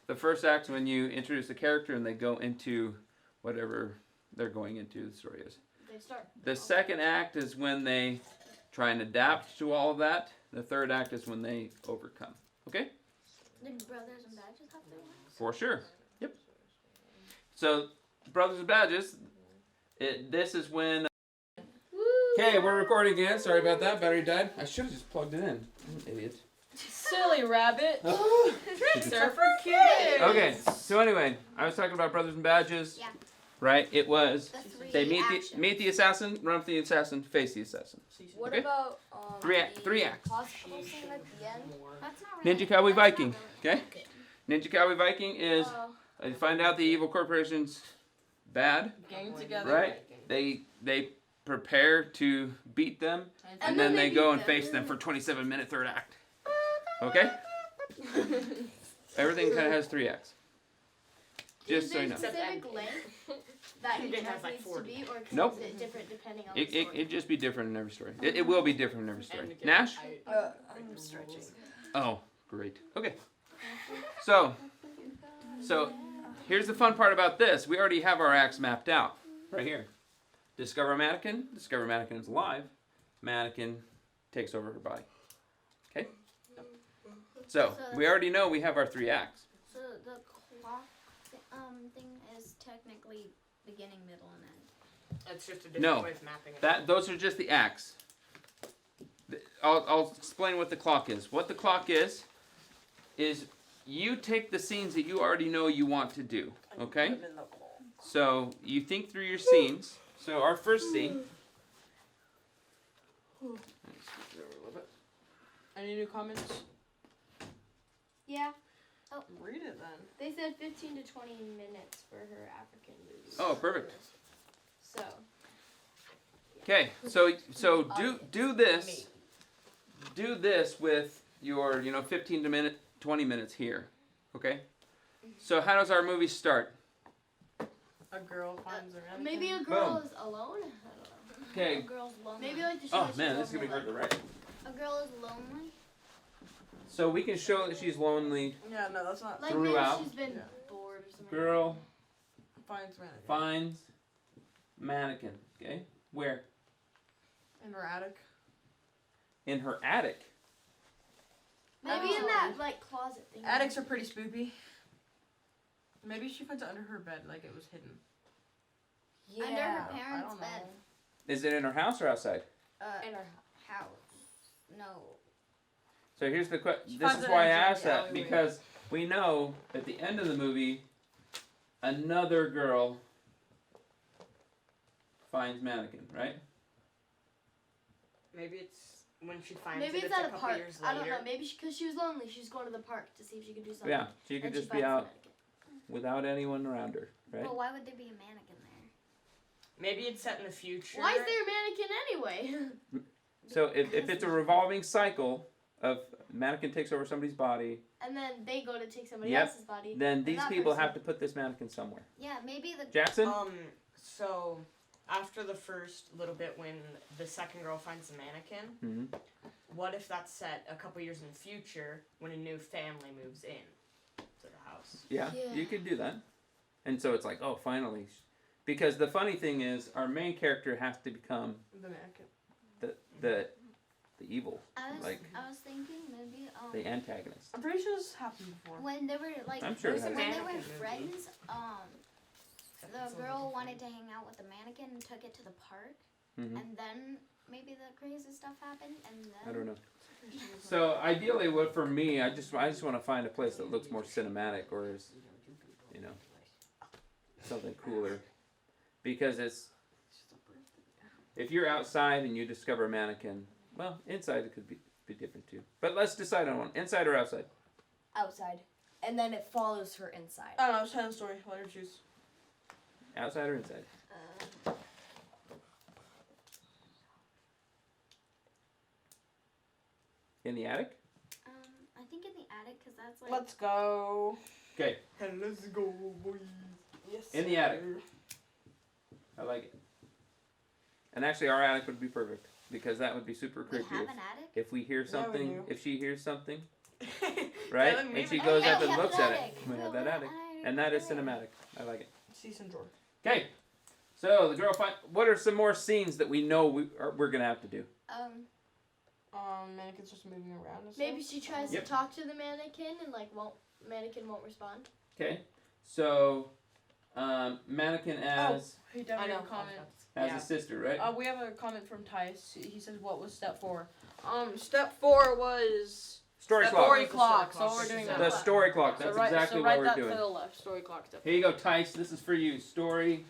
[SPEAKER 2] The first act's when you introduce the character and they go into whatever they're going into. The story is.
[SPEAKER 6] They start.
[SPEAKER 2] The second act is when they try and adapt to all of that. The third act is when they overcome. Okay?
[SPEAKER 3] Did Brothers and Badges have their ones?
[SPEAKER 2] For sure. Yep. So, Brothers and Badges, this is when... Okay, we're recording again. Sorry about that. Battery died. I should have just plugged it in. I'm an idiot.
[SPEAKER 1] Silly rabbit.
[SPEAKER 2] Tricks
[SPEAKER 1] They're for kids.
[SPEAKER 2] Okay, so anyway, I was talking about Brothers and Badges.
[SPEAKER 3] Yeah.
[SPEAKER 2] Right? It was...
[SPEAKER 3] The three
[SPEAKER 2] They
[SPEAKER 3] actions.
[SPEAKER 2] meet the assassin, run up the assassin, face the assassin.
[SPEAKER 8] What
[SPEAKER 2] Okay.
[SPEAKER 8] about
[SPEAKER 2] Three
[SPEAKER 8] the
[SPEAKER 2] acts.
[SPEAKER 8] hospital scene at the end?
[SPEAKER 3] That's not really.
[SPEAKER 2] Ninja Cowboy
[SPEAKER 3] that's not
[SPEAKER 2] Viking.
[SPEAKER 3] really-
[SPEAKER 2] Okay? Ninja Cowboy Viking is... You find out the evil corporation's bad,
[SPEAKER 1] Gang together.
[SPEAKER 2] right? They prepare to beat them, and then they go and face them for 27-minute third act. Okay? Everything kind of has 3 acts. Just
[SPEAKER 6] Is
[SPEAKER 2] so
[SPEAKER 6] there
[SPEAKER 2] you know.
[SPEAKER 6] a specific length that each
[SPEAKER 7] Endgame has
[SPEAKER 6] act
[SPEAKER 7] like
[SPEAKER 6] needs
[SPEAKER 7] 40.
[SPEAKER 6] to be, or
[SPEAKER 2] Nope.
[SPEAKER 6] is it different depending on
[SPEAKER 2] It
[SPEAKER 6] the story?
[SPEAKER 2] just be different in every story. It will be different in every story.
[SPEAKER 5] And again,
[SPEAKER 2] Nash?
[SPEAKER 8] I'm stretching.
[SPEAKER 2] Oh, great. Okay. So here's the fun part about this. We already have our acts mapped out right here. Discover a mannequin. Discover a mannequin is alive. Mannequin takes over her body. Okay? So we already know we have our 3 acts.
[SPEAKER 3] So the clock thing is technically beginning, middle, and end.
[SPEAKER 7] It's just a different
[SPEAKER 2] No,
[SPEAKER 7] way of mapping it.
[SPEAKER 2] Those are just the acts. I'll explain what the clock is. What the clock is you take the scenes that you already know you want to do. Okay? So you think through your scenes. So our first scene.
[SPEAKER 1] Any new comments?
[SPEAKER 6] Yeah,
[SPEAKER 1] Read it then.
[SPEAKER 6] they said 15 to 20 minutes for her African movie.
[SPEAKER 2] Oh, perfect.
[SPEAKER 6] So,
[SPEAKER 2] Okay, so do this. Do this with your 15 to 20 minutes here. Okay. So how does our movie start?
[SPEAKER 1] A girl finds a mannequin.
[SPEAKER 6] maybe a girl
[SPEAKER 2] Boom.
[SPEAKER 6] is alone? I don't know.
[SPEAKER 2] Okay.
[SPEAKER 3] A girl's lonely.
[SPEAKER 6] Maybe like to show
[SPEAKER 2] Oh
[SPEAKER 6] that she
[SPEAKER 2] man,
[SPEAKER 6] loves
[SPEAKER 2] this is gonna be
[SPEAKER 6] her
[SPEAKER 2] hard to
[SPEAKER 6] life.
[SPEAKER 2] write.
[SPEAKER 3] A girl is lonely.
[SPEAKER 2] So we can show that she's lonely.
[SPEAKER 1] Yeah, no, that's not.
[SPEAKER 6] Like
[SPEAKER 2] Throughout.
[SPEAKER 6] maybe she's been
[SPEAKER 1] Yeah.
[SPEAKER 6] bored or something.
[SPEAKER 2] Girl
[SPEAKER 1] Finds mannequin.
[SPEAKER 2] finds mannequin. Okay. Where?
[SPEAKER 1] In her attic.
[SPEAKER 2] In her attic.
[SPEAKER 6] Maybe in that like closet thing.
[SPEAKER 1] Attics are pretty spoopy. Maybe she finds it under her bed, like it was hidden.
[SPEAKER 8] Yeah.
[SPEAKER 3] Under her
[SPEAKER 1] I
[SPEAKER 3] parents'
[SPEAKER 1] don't
[SPEAKER 3] bed.
[SPEAKER 1] know.
[SPEAKER 2] Is it in her house or outside?
[SPEAKER 3] In her house. No.
[SPEAKER 2] So here's the question.
[SPEAKER 1] She
[SPEAKER 2] This
[SPEAKER 1] finds
[SPEAKER 2] is
[SPEAKER 1] it
[SPEAKER 2] why I
[SPEAKER 1] in a
[SPEAKER 2] asked
[SPEAKER 1] junky
[SPEAKER 2] that,
[SPEAKER 1] alleyway.
[SPEAKER 2] because we know at the end of the movie, another girl finds mannequin, right?
[SPEAKER 7] Maybe it's when she finds
[SPEAKER 6] Maybe
[SPEAKER 7] it,
[SPEAKER 6] it's
[SPEAKER 7] it's
[SPEAKER 6] at
[SPEAKER 7] a
[SPEAKER 6] a
[SPEAKER 7] couple
[SPEAKER 6] park.
[SPEAKER 7] years
[SPEAKER 6] I don't
[SPEAKER 7] later.
[SPEAKER 6] know. Maybe because she was lonely, she's going to the park to see if she could do something.
[SPEAKER 2] Yeah, she could
[SPEAKER 6] And
[SPEAKER 2] just
[SPEAKER 6] she
[SPEAKER 2] be
[SPEAKER 6] finds the
[SPEAKER 2] out
[SPEAKER 6] mannequin.
[SPEAKER 2] without anyone around her, right?
[SPEAKER 3] But why would there be a mannequin there?
[SPEAKER 7] Maybe it's set in the future.
[SPEAKER 6] Why is there a mannequin anyway?
[SPEAKER 2] So if it's a revolving cycle of mannequin takes over somebody's body,
[SPEAKER 6] And then they go to take somebody
[SPEAKER 2] Yep.
[SPEAKER 6] else's body.
[SPEAKER 2] then these
[SPEAKER 6] that
[SPEAKER 2] people
[SPEAKER 6] person-
[SPEAKER 2] have to put this mannequin somewhere.
[SPEAKER 3] Yeah, maybe the
[SPEAKER 2] Jackson?
[SPEAKER 7] So after the first little bit when the second girl finds the mannequin,
[SPEAKER 2] Mhm.
[SPEAKER 7] what if that's set a couple years in the future when a new family moves in to the house?
[SPEAKER 2] Yeah,
[SPEAKER 6] Yeah.
[SPEAKER 2] you could do that. And so it's like, oh, finally. Because the funny thing is, our main character has to become
[SPEAKER 1] The mannequin.
[SPEAKER 2] the evil,
[SPEAKER 3] I was
[SPEAKER 2] like
[SPEAKER 3] thinking maybe
[SPEAKER 2] the antagonist.
[SPEAKER 1] I'm pretty sure this happened before.
[SPEAKER 3] when they were like
[SPEAKER 2] I'm sure it
[SPEAKER 3] when
[SPEAKER 2] has.
[SPEAKER 3] they were
[SPEAKER 7] Mannequin movie.
[SPEAKER 3] friends, the girl wanted to hang out with the mannequin and took it to the park,
[SPEAKER 2] Mhm.
[SPEAKER 3] and then maybe the crazy stuff happened, and then
[SPEAKER 2] I don't know. So ideally, what for me, I just want to find a place that looks more cinematic or is, you know, something cooler, because it's if you're outside and you discover a mannequin, well, inside it could be different too. But let's decide on one: inside or outside.
[SPEAKER 8] Outside. And then it follows her inside.
[SPEAKER 1] I don't know, I was telling the story. Let her choose.
[SPEAKER 2] Outside or inside? In the attic.
[SPEAKER 3] I think in the attic because that's like
[SPEAKER 1] Let's go.
[SPEAKER 2] Okay,
[SPEAKER 7] And let's go, boys.
[SPEAKER 1] Yes.
[SPEAKER 2] in the attic. I like it. And actually, our attic would be perfect because that would be super
[SPEAKER 3] we
[SPEAKER 2] creepy.
[SPEAKER 3] have
[SPEAKER 2] If,
[SPEAKER 3] an attic.
[SPEAKER 2] if we hear
[SPEAKER 1] we
[SPEAKER 2] something,
[SPEAKER 1] do.
[SPEAKER 2] if she hears something, right,
[SPEAKER 7] Telling me
[SPEAKER 2] and she
[SPEAKER 7] that-
[SPEAKER 2] goes
[SPEAKER 3] Oh, yeah,
[SPEAKER 2] up
[SPEAKER 3] we
[SPEAKER 2] and
[SPEAKER 3] have
[SPEAKER 2] looks
[SPEAKER 3] an
[SPEAKER 2] at it,
[SPEAKER 3] attic.
[SPEAKER 2] we have
[SPEAKER 3] have
[SPEAKER 2] that
[SPEAKER 3] an
[SPEAKER 2] attic, and that is cinematic. I like it.
[SPEAKER 1] Season drawer.
[SPEAKER 2] Okay, so the girl what are some more scenes that we know we're gonna have to do?
[SPEAKER 1] Mannequin's just moving around. And
[SPEAKER 6] Maybe
[SPEAKER 1] stuff.
[SPEAKER 6] she tries
[SPEAKER 2] Yep.
[SPEAKER 6] to talk to the mannequin and like mannequin won't respond.
[SPEAKER 2] Okay, so mannequin as
[SPEAKER 1] Hey,
[SPEAKER 7] I
[SPEAKER 1] Devin,
[SPEAKER 7] know.
[SPEAKER 1] a comment.
[SPEAKER 2] a sister, right?
[SPEAKER 1] We have a comment from Tice. He says, "What was step 4?" Step 4 was
[SPEAKER 2] Story clock.
[SPEAKER 1] story clock. So we're doing
[SPEAKER 2] The
[SPEAKER 1] that.
[SPEAKER 2] story clock.
[SPEAKER 1] So
[SPEAKER 2] That's
[SPEAKER 1] write,
[SPEAKER 2] exactly
[SPEAKER 1] so
[SPEAKER 2] what
[SPEAKER 1] write
[SPEAKER 2] we're
[SPEAKER 1] that
[SPEAKER 2] doing.
[SPEAKER 1] to the left. Story clock step.
[SPEAKER 2] Here you go, Tice. This is for you. Story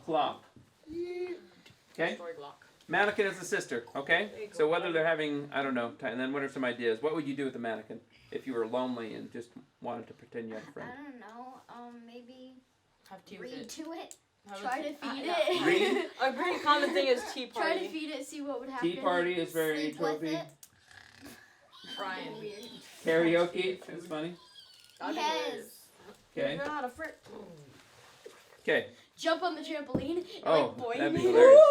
[SPEAKER 2] clock. Okay.
[SPEAKER 1] Story clock.
[SPEAKER 2] Mannequin is the sister. Okay. So whether they're having, I don't know. And then what are some ideas? What would you do with the mannequin if you were lonely and just wanted to pretend you had a
[SPEAKER 3] I
[SPEAKER 2] friend?
[SPEAKER 3] don't know. Maybe
[SPEAKER 1] Have tea with
[SPEAKER 3] read
[SPEAKER 1] it.
[SPEAKER 3] to it.
[SPEAKER 1] Have
[SPEAKER 6] Try
[SPEAKER 1] a
[SPEAKER 6] to
[SPEAKER 1] tea-
[SPEAKER 6] feed
[SPEAKER 1] yeah.
[SPEAKER 6] it.
[SPEAKER 2] Read.
[SPEAKER 1] A pretty common thing is tea
[SPEAKER 6] Try to
[SPEAKER 1] party.
[SPEAKER 6] feed it, see what would happen.
[SPEAKER 2] Tea party is very
[SPEAKER 3] Sleep with
[SPEAKER 2] trophy.
[SPEAKER 3] it.
[SPEAKER 1] Brian.
[SPEAKER 6] Weird.
[SPEAKER 2] Karaoke is funny.
[SPEAKER 3] Yes.
[SPEAKER 2] Okay.
[SPEAKER 1] You're not a frick.
[SPEAKER 2] Okay.
[SPEAKER 6] Jump on the trampoline. And,
[SPEAKER 2] Oh,
[SPEAKER 6] like, boing.
[SPEAKER 2] that'd be hilarious.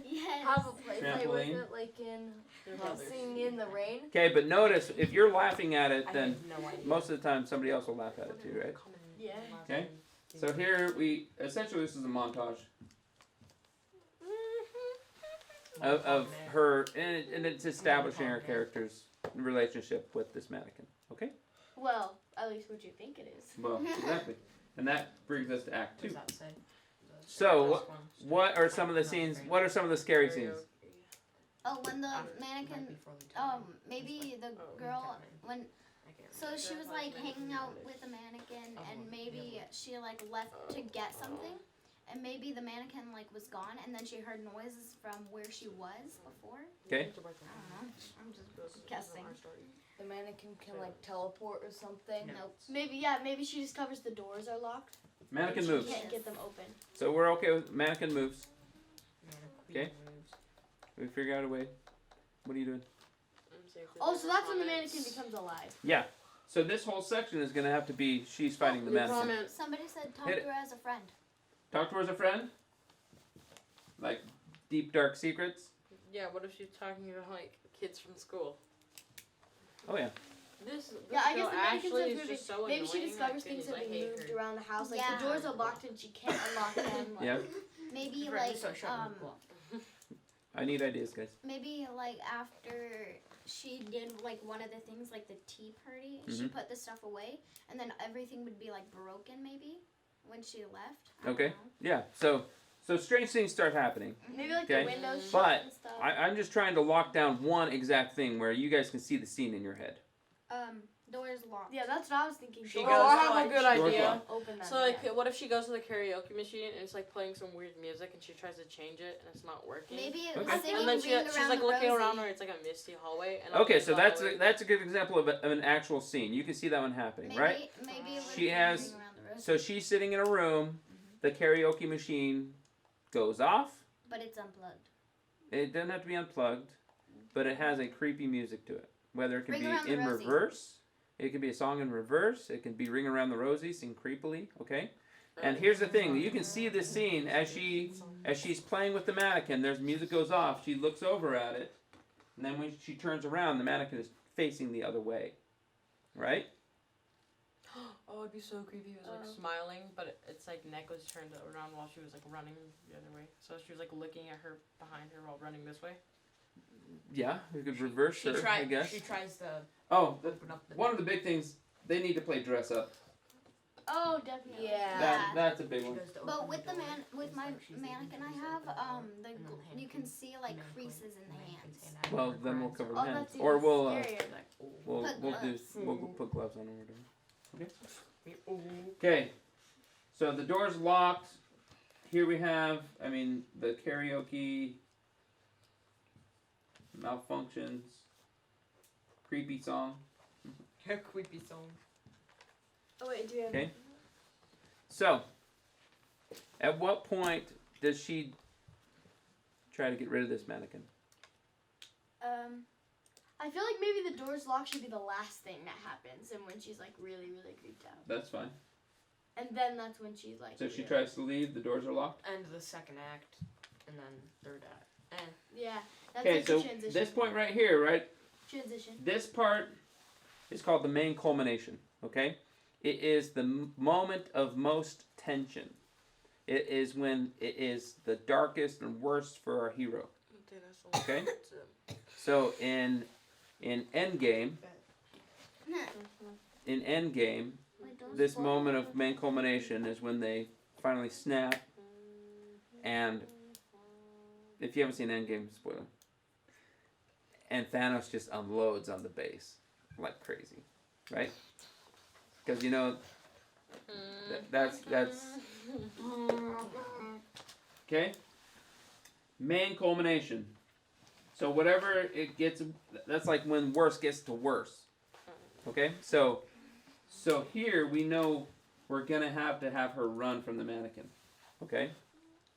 [SPEAKER 3] Yes.
[SPEAKER 8] Have a play with
[SPEAKER 2] Trampoline.
[SPEAKER 8] it, like in
[SPEAKER 1] Your brothers.
[SPEAKER 8] Singing in the Rain.
[SPEAKER 2] Okay, but notice if you're laughing at it,
[SPEAKER 7] I
[SPEAKER 2] then
[SPEAKER 7] have no idea.
[SPEAKER 2] most of the time somebody else will laugh at it too, right?
[SPEAKER 6] Yeah.
[SPEAKER 2] Okay. So here we essentially this is a montage of her and it's establishing her character's relationship with this mannequin. Okay.
[SPEAKER 6] Well, at least what you think it is.
[SPEAKER 2] Well, exactly. And that brings us to Act
[SPEAKER 7] What
[SPEAKER 2] 2.
[SPEAKER 7] does that say?
[SPEAKER 2] So what are some of the scenes? What are some of the scary scenes?
[SPEAKER 3] Oh, when the
[SPEAKER 7] Might
[SPEAKER 3] mannequin.
[SPEAKER 7] be for the time.
[SPEAKER 3] Maybe the girl when. So she was like hanging out with the mannequin, and maybe she like left to get something, and maybe the mannequin like was gone, and then she heard noises from where she was before.
[SPEAKER 2] Okay.
[SPEAKER 3] I don't know. I'm just guessing.
[SPEAKER 8] The mannequin can like teleport or something.
[SPEAKER 3] Nope.
[SPEAKER 6] Maybe she discovers the doors are locked.
[SPEAKER 2] Mannequin
[SPEAKER 6] and
[SPEAKER 2] moves.
[SPEAKER 6] She can't get them open.
[SPEAKER 2] So we're okay with mannequin moves.
[SPEAKER 7] Okay.
[SPEAKER 2] We figure out a way. What are you doing?
[SPEAKER 6] Oh, so that's when the mannequin becomes alive.
[SPEAKER 2] Yeah. So this whole section is gonna have to be she's fighting the
[SPEAKER 1] Your
[SPEAKER 2] mannequin.
[SPEAKER 1] comment.
[SPEAKER 3] Somebody said talk
[SPEAKER 2] Hit
[SPEAKER 3] to her as a friend.
[SPEAKER 2] Talk to her as a friend. Like deep dark secrets.
[SPEAKER 1] Yeah, what if she's talking about like kids from school?
[SPEAKER 2] Oh yeah.
[SPEAKER 1] This
[SPEAKER 6] Yeah, I guess
[SPEAKER 1] girl
[SPEAKER 6] the mannequin
[SPEAKER 1] Ashley
[SPEAKER 6] says
[SPEAKER 1] is
[SPEAKER 6] moving.
[SPEAKER 1] just so
[SPEAKER 6] Maybe she
[SPEAKER 1] annoying,
[SPEAKER 6] discovers
[SPEAKER 1] like,
[SPEAKER 6] things
[SPEAKER 1] goodness,
[SPEAKER 6] have
[SPEAKER 1] I
[SPEAKER 6] been
[SPEAKER 1] hate
[SPEAKER 6] moved
[SPEAKER 1] her.
[SPEAKER 6] around the house. Like
[SPEAKER 3] Yeah.
[SPEAKER 6] the doors are locked and she can't unlock them. Like,
[SPEAKER 2] Yeah.
[SPEAKER 3] Maybe
[SPEAKER 7] Right,
[SPEAKER 3] like
[SPEAKER 7] so shut up.
[SPEAKER 2] I need ideas, guys.
[SPEAKER 3] Maybe like after she did like one of the things like the tea party, she put the stuff away, and then everything would be like broken maybe when she left. I don't
[SPEAKER 2] Okay.
[SPEAKER 3] know.
[SPEAKER 2] Yeah. So strange things start happening.
[SPEAKER 6] Maybe like
[SPEAKER 2] Okay.
[SPEAKER 6] the windows shut
[SPEAKER 2] But
[SPEAKER 6] and stuff.
[SPEAKER 2] I'm just trying to lock down one exact thing where you guys can see the scene in your head.
[SPEAKER 3] Doors locked.
[SPEAKER 6] Yeah, that's what I was thinking.
[SPEAKER 5] She
[SPEAKER 6] Doors
[SPEAKER 5] goes
[SPEAKER 1] I
[SPEAKER 5] to,
[SPEAKER 1] have a good
[SPEAKER 2] Doors
[SPEAKER 1] idea.
[SPEAKER 2] locked.
[SPEAKER 6] Open them.
[SPEAKER 5] So like, what if she goes to the karaoke machine and it's like playing some weird music and she tries to change it and it's not working?
[SPEAKER 3] Maybe it
[SPEAKER 2] Okay.
[SPEAKER 3] was singing
[SPEAKER 5] And then
[SPEAKER 3] Ring
[SPEAKER 5] she's
[SPEAKER 3] Around
[SPEAKER 5] like
[SPEAKER 3] the
[SPEAKER 5] looking
[SPEAKER 3] Rosie.
[SPEAKER 5] around where it's like a misty hallway. And
[SPEAKER 2] Okay,
[SPEAKER 5] up
[SPEAKER 2] so
[SPEAKER 5] the hallway.
[SPEAKER 2] that's a good example of an actual scene. You can see that one happening,
[SPEAKER 3] Maybe,
[SPEAKER 2] right?
[SPEAKER 3] Maybe it
[SPEAKER 2] She
[SPEAKER 3] was
[SPEAKER 2] has-
[SPEAKER 3] Ring Around the Rosie.
[SPEAKER 2] So she's sitting in a room. The karaoke machine goes off.
[SPEAKER 3] But it's unplugged.
[SPEAKER 2] It doesn't have to be unplugged, but it has a creepy music to it. Whether it can
[SPEAKER 3] Ring Around
[SPEAKER 2] be
[SPEAKER 3] the
[SPEAKER 2] in
[SPEAKER 3] Rosie.
[SPEAKER 2] reverse, it can be a song in reverse. It can be Ring Around the Rosie, sing creepily. Okay. And here's the thing: you can see this scene as she's playing with the mannequin. There's music goes off. She looks over at it, and then when she turns around, the mannequin is facing the other way, right?
[SPEAKER 5] Oh, it'd be so creepy. It was like smiling, but its like neck was turned around while she was like running the other way. So she was like looking at her behind her while running this way.
[SPEAKER 2] Yeah, we could reverse her, I guess.
[SPEAKER 7] She tries to
[SPEAKER 2] Oh,
[SPEAKER 7] open up the
[SPEAKER 2] one of the big things they need to play dress up.
[SPEAKER 6] Oh, definitely.
[SPEAKER 3] Yeah.
[SPEAKER 2] That's a big
[SPEAKER 7] She
[SPEAKER 2] one.
[SPEAKER 7] goes to
[SPEAKER 3] But
[SPEAKER 7] open
[SPEAKER 3] with the
[SPEAKER 7] door.
[SPEAKER 3] with my
[SPEAKER 7] It's like she's
[SPEAKER 3] mannequin
[SPEAKER 7] eating
[SPEAKER 3] I
[SPEAKER 7] music
[SPEAKER 3] have,
[SPEAKER 7] with the door,
[SPEAKER 3] the
[SPEAKER 7] and then hand
[SPEAKER 3] you can
[SPEAKER 7] it-
[SPEAKER 3] see like
[SPEAKER 7] and then
[SPEAKER 3] creases in the
[SPEAKER 7] close,
[SPEAKER 3] hands.
[SPEAKER 7] and hand
[SPEAKER 2] Well,
[SPEAKER 7] her
[SPEAKER 2] then we'll
[SPEAKER 7] hands.
[SPEAKER 2] cover
[SPEAKER 6] Oh,
[SPEAKER 2] the hands,
[SPEAKER 6] that's
[SPEAKER 2] or
[SPEAKER 6] even
[SPEAKER 2] we'll
[SPEAKER 6] scarier.
[SPEAKER 2] we'll
[SPEAKER 3] Put
[SPEAKER 2] we'll do
[SPEAKER 3] gloves.
[SPEAKER 2] we'll put gloves on when we're done.
[SPEAKER 7] Oh.
[SPEAKER 2] Okay, so the door's locked. Here we have, I mean, the karaoke malfunctions. Creepy song.
[SPEAKER 7] Her creepy song.
[SPEAKER 6] Oh wait, do you have?
[SPEAKER 2] Okay. So, at what point does she try to get rid of this mannequin?
[SPEAKER 6] I feel like maybe the doors locked should be the last thing that happens, and when she's like really, really creeped out,
[SPEAKER 2] That's fine.
[SPEAKER 6] and then that's when she's like.
[SPEAKER 2] So she
[SPEAKER 6] really-
[SPEAKER 2] tries to leave. The doors are locked.
[SPEAKER 7] End the second act, and then third act.
[SPEAKER 6] Yeah, that's
[SPEAKER 2] Okay,
[SPEAKER 6] like
[SPEAKER 2] so
[SPEAKER 6] the transition.
[SPEAKER 2] this point right here, right?
[SPEAKER 6] Transition.
[SPEAKER 2] This part is called the main culmination, okay? It is the moment of most tension. It is when it is the darkest and worst for our hero. Okay? So in Endgame,
[SPEAKER 3] Wait, don't
[SPEAKER 2] this
[SPEAKER 3] spoil
[SPEAKER 2] moment
[SPEAKER 3] it.
[SPEAKER 2] of main culmination is when they finally snap, and if you haven't seen Endgame, spoiler. And Thanos just unloads on the base like crazy, right? Because you know that's okay. Main culmination. So whatever it gets, that's like when worse gets to worse. Okay, so here we know we're gonna have to have her run from the mannequin. Okay,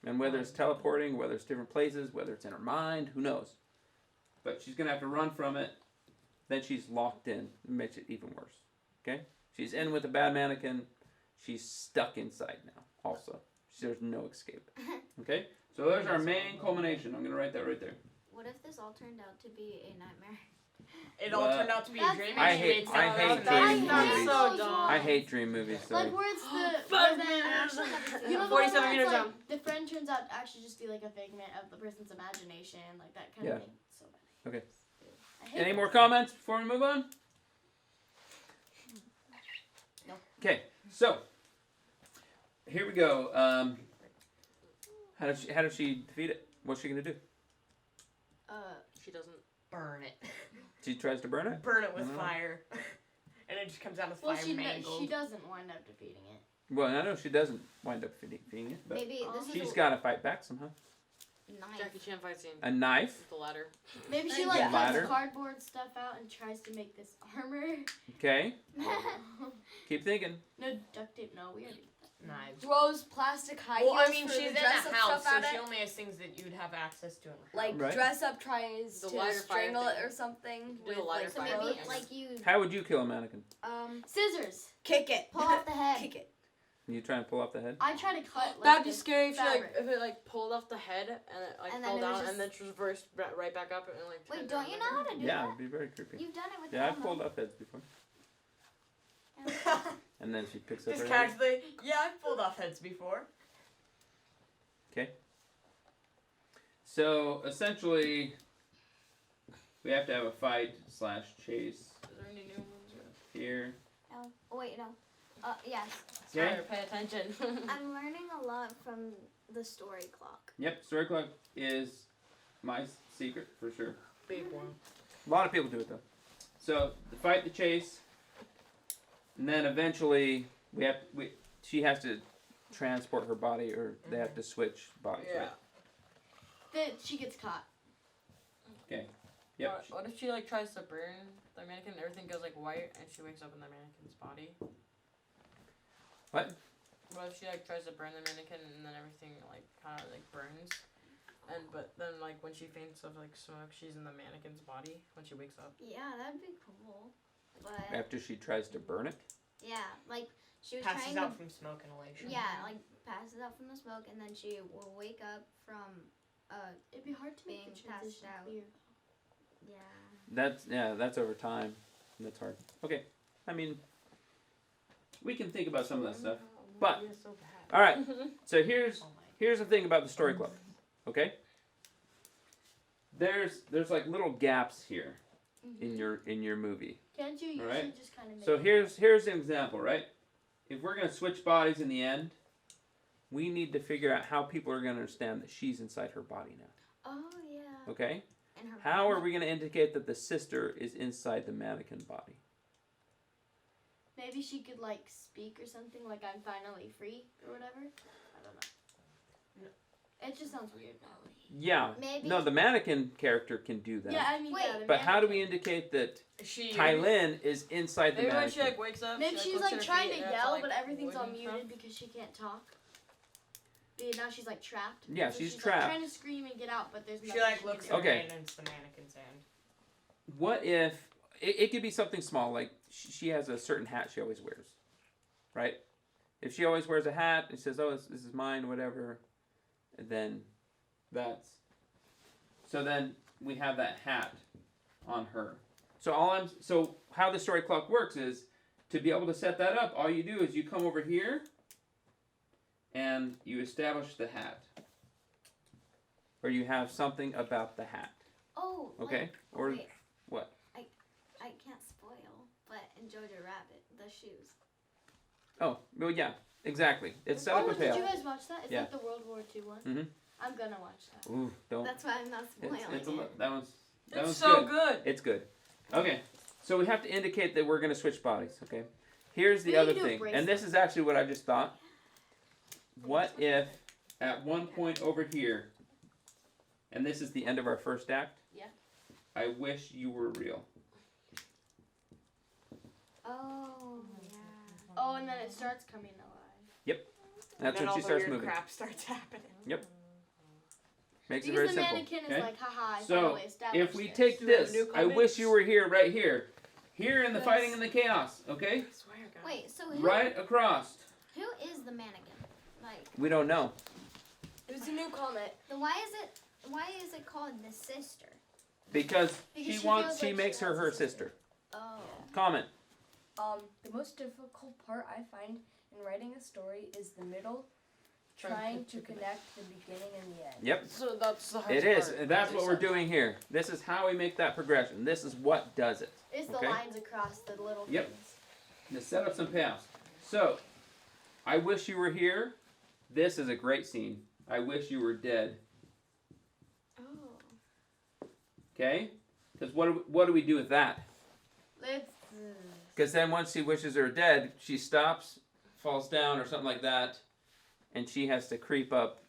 [SPEAKER 2] and whether it's teleporting, whether it's different places, whether it's in her mind, who knows? But she's gonna have to run from it. Then she's locked in. It makes it even worse. Okay, she's in with a bad mannequin. She's stuck inside now. Also, there's no escape. Okay, so there's our main culmination. I'm gonna write that right there.
[SPEAKER 3] What if this all turned out to be a nightmare?
[SPEAKER 7] It all
[SPEAKER 2] Well,
[SPEAKER 7] turned out to be a
[SPEAKER 3] that's-
[SPEAKER 7] dream.
[SPEAKER 2] I
[SPEAKER 7] and she
[SPEAKER 2] hate-
[SPEAKER 7] made
[SPEAKER 2] I
[SPEAKER 7] someone
[SPEAKER 2] hate
[SPEAKER 7] else
[SPEAKER 2] dream
[SPEAKER 7] die.
[SPEAKER 2] movies.
[SPEAKER 5] so dumb.
[SPEAKER 2] I hate dream movies. So
[SPEAKER 6] Like where it's the
[SPEAKER 5] Fuck,
[SPEAKER 6] where the actually you know the
[SPEAKER 5] 47
[SPEAKER 6] one where
[SPEAKER 5] meters
[SPEAKER 6] it's
[SPEAKER 5] down.
[SPEAKER 6] like the friend turns out to actually just be like a figment of the person's imagination, like that kind
[SPEAKER 2] Yeah.
[SPEAKER 6] of thing. So bad.
[SPEAKER 2] Okay.
[SPEAKER 6] I hate
[SPEAKER 2] Any
[SPEAKER 6] that.
[SPEAKER 2] more comments before we move on?
[SPEAKER 6] No.
[SPEAKER 2] Okay, so here we go. How did she defeat it? What's she gonna do?
[SPEAKER 5] She doesn't.
[SPEAKER 7] Burn it.
[SPEAKER 2] She tries to burn it.
[SPEAKER 7] Burn it with
[SPEAKER 2] No.
[SPEAKER 7] fire. And it just comes out as
[SPEAKER 6] Well,
[SPEAKER 7] fire
[SPEAKER 6] she
[SPEAKER 7] mangled.
[SPEAKER 6] doesn't wind up defeating it.
[SPEAKER 2] Well, I know she doesn't wind up defeating it, but
[SPEAKER 3] Maybe this
[SPEAKER 2] she's
[SPEAKER 3] is
[SPEAKER 2] got to fight back somehow.
[SPEAKER 3] a knife.
[SPEAKER 5] Jackie Chan fight scene
[SPEAKER 2] A knife.
[SPEAKER 5] with the ladder.
[SPEAKER 6] Maybe she
[SPEAKER 3] Yeah.
[SPEAKER 6] like
[SPEAKER 2] Ladder.
[SPEAKER 6] cuts cardboard stuff out and tries to make this armor.
[SPEAKER 2] Okay, keep thinking.
[SPEAKER 6] No duct tape. No, we already.
[SPEAKER 7] Knives.
[SPEAKER 8] Throws plastic high
[SPEAKER 7] Well, I
[SPEAKER 8] heels
[SPEAKER 7] mean,
[SPEAKER 8] for
[SPEAKER 7] she's
[SPEAKER 8] the
[SPEAKER 7] in the
[SPEAKER 8] dress up
[SPEAKER 7] house,
[SPEAKER 8] stuff
[SPEAKER 7] so
[SPEAKER 8] at
[SPEAKER 7] she
[SPEAKER 8] it.
[SPEAKER 7] only has things that you'd have access to in her
[SPEAKER 8] Like
[SPEAKER 2] Right.
[SPEAKER 8] dress up tries
[SPEAKER 5] The
[SPEAKER 8] to
[SPEAKER 5] lighter fire
[SPEAKER 8] strangle it
[SPEAKER 5] thing.
[SPEAKER 8] or something
[SPEAKER 5] Do the
[SPEAKER 8] with
[SPEAKER 5] lighter
[SPEAKER 8] like
[SPEAKER 3] So
[SPEAKER 5] fire
[SPEAKER 3] maybe
[SPEAKER 5] thing.
[SPEAKER 3] like you
[SPEAKER 2] How would you kill a mannequin?
[SPEAKER 6] Scissors.
[SPEAKER 8] kick it,
[SPEAKER 3] pull off the head.
[SPEAKER 8] kick it.
[SPEAKER 2] You try and pull off the head.
[SPEAKER 6] I try to cut. Like,
[SPEAKER 5] That'd be
[SPEAKER 6] the
[SPEAKER 5] scary if she like
[SPEAKER 6] fabric.
[SPEAKER 5] if it like pulled off the head and it like
[SPEAKER 3] And then
[SPEAKER 5] fell
[SPEAKER 3] it was
[SPEAKER 5] down
[SPEAKER 3] just-
[SPEAKER 5] and then reversed right back up and like.
[SPEAKER 3] Wait,
[SPEAKER 5] turned
[SPEAKER 3] don't
[SPEAKER 5] around
[SPEAKER 3] you
[SPEAKER 5] again.
[SPEAKER 3] know how to do
[SPEAKER 2] Yeah,
[SPEAKER 3] that?
[SPEAKER 2] it'd be very creepy.
[SPEAKER 3] You've done it with
[SPEAKER 2] Yeah, I've
[SPEAKER 3] Elmo.
[SPEAKER 2] pulled off heads before. And then she picks up
[SPEAKER 7] Just
[SPEAKER 2] her head.
[SPEAKER 7] casually, yeah, I've pulled off heads before.
[SPEAKER 2] So essentially, we have to have a fight / chase
[SPEAKER 5] Is there any new ones?
[SPEAKER 2] here.
[SPEAKER 3] No. Oh, wait, no. Yes.
[SPEAKER 2] Okay.
[SPEAKER 5] Sorry, pay attention.
[SPEAKER 3] I'm learning a lot from the story clock.
[SPEAKER 2] Yep. Story clock is my secret for sure.
[SPEAKER 5] Big one.
[SPEAKER 2] A lot of people do it though. So the fight, the chase, and then eventually she has to transport her body, or they have to switch bodies, right?
[SPEAKER 6] Then she gets caught.
[SPEAKER 2] Okay. Yep.
[SPEAKER 5] What if she like tries to burn the mannequin and everything goes like white and she wakes up in the mannequin's body?
[SPEAKER 2] What?
[SPEAKER 5] What if she like tries to burn the mannequin and then everything like kind of like burns, but then like when she faints of like smoke, she's in the mannequin's body when she wakes up.
[SPEAKER 3] Yeah, that'd be cool. But
[SPEAKER 2] After she tries to burn it.
[SPEAKER 3] yeah, like she was
[SPEAKER 7] Passes
[SPEAKER 3] trying
[SPEAKER 7] out
[SPEAKER 3] to.
[SPEAKER 7] from smoke inhalation.
[SPEAKER 3] Yeah, like passes out from the smoke, and then she will wake up from.
[SPEAKER 6] It'd be hard to make
[SPEAKER 3] Being
[SPEAKER 6] the transition
[SPEAKER 3] passed out.
[SPEAKER 6] clear.
[SPEAKER 3] Yeah.
[SPEAKER 2] That's over time. That's hard. Okay. I mean, we can think about some of that stuff. But all right. So here's the thing about the story club. Okay. There's like little gaps here in your movie.
[SPEAKER 6] Can't you usually
[SPEAKER 2] Alright.
[SPEAKER 6] just kind of make
[SPEAKER 2] So
[SPEAKER 6] it
[SPEAKER 2] here's an example, right? If we're gonna switch bodies in the end, we need to figure out how people are gonna understand that she's inside her body now.
[SPEAKER 3] Oh yeah.
[SPEAKER 2] Okay?
[SPEAKER 3] And her
[SPEAKER 2] How are we gonna indicate that the sister is inside the mannequin body?
[SPEAKER 6] Maybe she could like speak or something, like I'm finally free or whatever. I don't know. It just sounds weird.
[SPEAKER 2] Yeah.
[SPEAKER 3] Maybe.
[SPEAKER 2] No, the mannequin character can do that.
[SPEAKER 6] Yeah, I mean,
[SPEAKER 3] Wait,
[SPEAKER 6] yeah, the
[SPEAKER 2] But how do we
[SPEAKER 6] mannequin.
[SPEAKER 2] indicate that
[SPEAKER 5] She.
[SPEAKER 2] Tylin is inside the
[SPEAKER 5] Maybe when she
[SPEAKER 2] mannequin?
[SPEAKER 5] like wakes up.
[SPEAKER 6] Maybe
[SPEAKER 5] she,
[SPEAKER 6] she's
[SPEAKER 5] looks at
[SPEAKER 6] like
[SPEAKER 5] her
[SPEAKER 6] trying
[SPEAKER 5] feet
[SPEAKER 6] to
[SPEAKER 5] and it's
[SPEAKER 6] yell,
[SPEAKER 5] all,
[SPEAKER 6] but
[SPEAKER 5] like,
[SPEAKER 6] everything's all
[SPEAKER 5] wooden
[SPEAKER 6] muted
[SPEAKER 5] stuff.
[SPEAKER 6] because she can't talk. But now she's like trapped.
[SPEAKER 2] Yeah,
[SPEAKER 6] So
[SPEAKER 2] she's
[SPEAKER 6] she's
[SPEAKER 2] trapped.
[SPEAKER 6] Like, trying to scream and get out, but there's nothing
[SPEAKER 7] She like
[SPEAKER 6] can
[SPEAKER 7] looks
[SPEAKER 6] do.
[SPEAKER 7] at
[SPEAKER 2] Okay.
[SPEAKER 7] her and it's the mannequin's hand.
[SPEAKER 2] What if it could be something small, like she has a certain hat she always wears, right? If she always wears a hat and says, "Oh, this is mine," whatever, then then we have that hat on her. So how the story clock works is, to be able to set that up, all you do is you come over here and you establish the hat, or you have something about the hat.
[SPEAKER 3] Oh.
[SPEAKER 2] Okay,
[SPEAKER 3] Like,
[SPEAKER 2] or
[SPEAKER 3] wait,
[SPEAKER 2] what?
[SPEAKER 3] I can't spoil, but in Jojo Rabbit, the shoes.
[SPEAKER 2] Oh, well, yeah, exactly. It's set up
[SPEAKER 6] Oh,
[SPEAKER 2] with
[SPEAKER 6] did
[SPEAKER 2] payoff.
[SPEAKER 6] you guys watch that? It's
[SPEAKER 2] Yeah.
[SPEAKER 6] like the World War II one.
[SPEAKER 2] Mhm.
[SPEAKER 6] I'm gonna watch that.
[SPEAKER 2] Ooh, don't.
[SPEAKER 3] That's why I'm not spoiling
[SPEAKER 2] It's
[SPEAKER 3] it.
[SPEAKER 2] that one's
[SPEAKER 5] It's so
[SPEAKER 2] good.
[SPEAKER 5] good.
[SPEAKER 2] It's good. Okay, so we have to indicate that we're going to switch bodies. Okay, here's the
[SPEAKER 6] We
[SPEAKER 2] other
[SPEAKER 6] need to do a
[SPEAKER 2] thing, and this is actually what I just thought. What if at one point over here, and this is the end of our first act?
[SPEAKER 6] Yeah.
[SPEAKER 2] I wish you were real.
[SPEAKER 3] Oh yeah.
[SPEAKER 6] Oh, and then it starts coming alive.
[SPEAKER 2] That's
[SPEAKER 7] and then
[SPEAKER 2] when
[SPEAKER 7] all
[SPEAKER 2] she
[SPEAKER 7] the
[SPEAKER 2] starts
[SPEAKER 7] weird
[SPEAKER 2] moving.
[SPEAKER 7] crap starts happening.
[SPEAKER 2] Makes it
[SPEAKER 6] Because
[SPEAKER 2] very
[SPEAKER 6] the
[SPEAKER 2] simple.
[SPEAKER 6] mannequin
[SPEAKER 2] Okay.
[SPEAKER 6] is like, haha, I
[SPEAKER 2] So,
[SPEAKER 6] finally established
[SPEAKER 2] If we
[SPEAKER 6] this.
[SPEAKER 2] take
[SPEAKER 5] Do we have
[SPEAKER 2] this,
[SPEAKER 5] new
[SPEAKER 2] I wish
[SPEAKER 5] comments?
[SPEAKER 2] you were here, right here, here in the
[SPEAKER 5] Yes.
[SPEAKER 2] fighting and the chaos. Okay,
[SPEAKER 5] I swear, God.
[SPEAKER 3] Wait. So who?
[SPEAKER 2] right across.
[SPEAKER 3] Who is the mannequin? Like,
[SPEAKER 2] We don't know.
[SPEAKER 6] It's a new comment.
[SPEAKER 3] then why is it called the sister?
[SPEAKER 2] Because
[SPEAKER 6] Because
[SPEAKER 2] she
[SPEAKER 6] she
[SPEAKER 2] wants,
[SPEAKER 6] feels
[SPEAKER 2] she
[SPEAKER 6] like she
[SPEAKER 2] makes her
[SPEAKER 6] has a
[SPEAKER 2] her
[SPEAKER 6] sister.
[SPEAKER 2] sister.
[SPEAKER 3] Oh.
[SPEAKER 2] Comment.
[SPEAKER 8] The most difficult part I find in writing a story is the middle, trying to connect the beginning and the end.
[SPEAKER 2] Yep.
[SPEAKER 5] So that's the
[SPEAKER 2] It
[SPEAKER 5] hardest
[SPEAKER 2] is.
[SPEAKER 5] part.
[SPEAKER 2] And that's what we're
[SPEAKER 5] Makes sense.
[SPEAKER 2] doing here. This is how we make that progression. This is what does it.
[SPEAKER 6] It's
[SPEAKER 2] Okay.
[SPEAKER 6] the lines across the little
[SPEAKER 2] Yep.
[SPEAKER 6] things.
[SPEAKER 2] To set up some payoffs. So, I wish you were here. This is a great scene. I wish you were dead.
[SPEAKER 3] Oh.
[SPEAKER 2] Okay? Because what do we do with that?
[SPEAKER 6] Let's.
[SPEAKER 2] Because then once she wishes her dead, she stops, falls down or something like that, and she has to creep up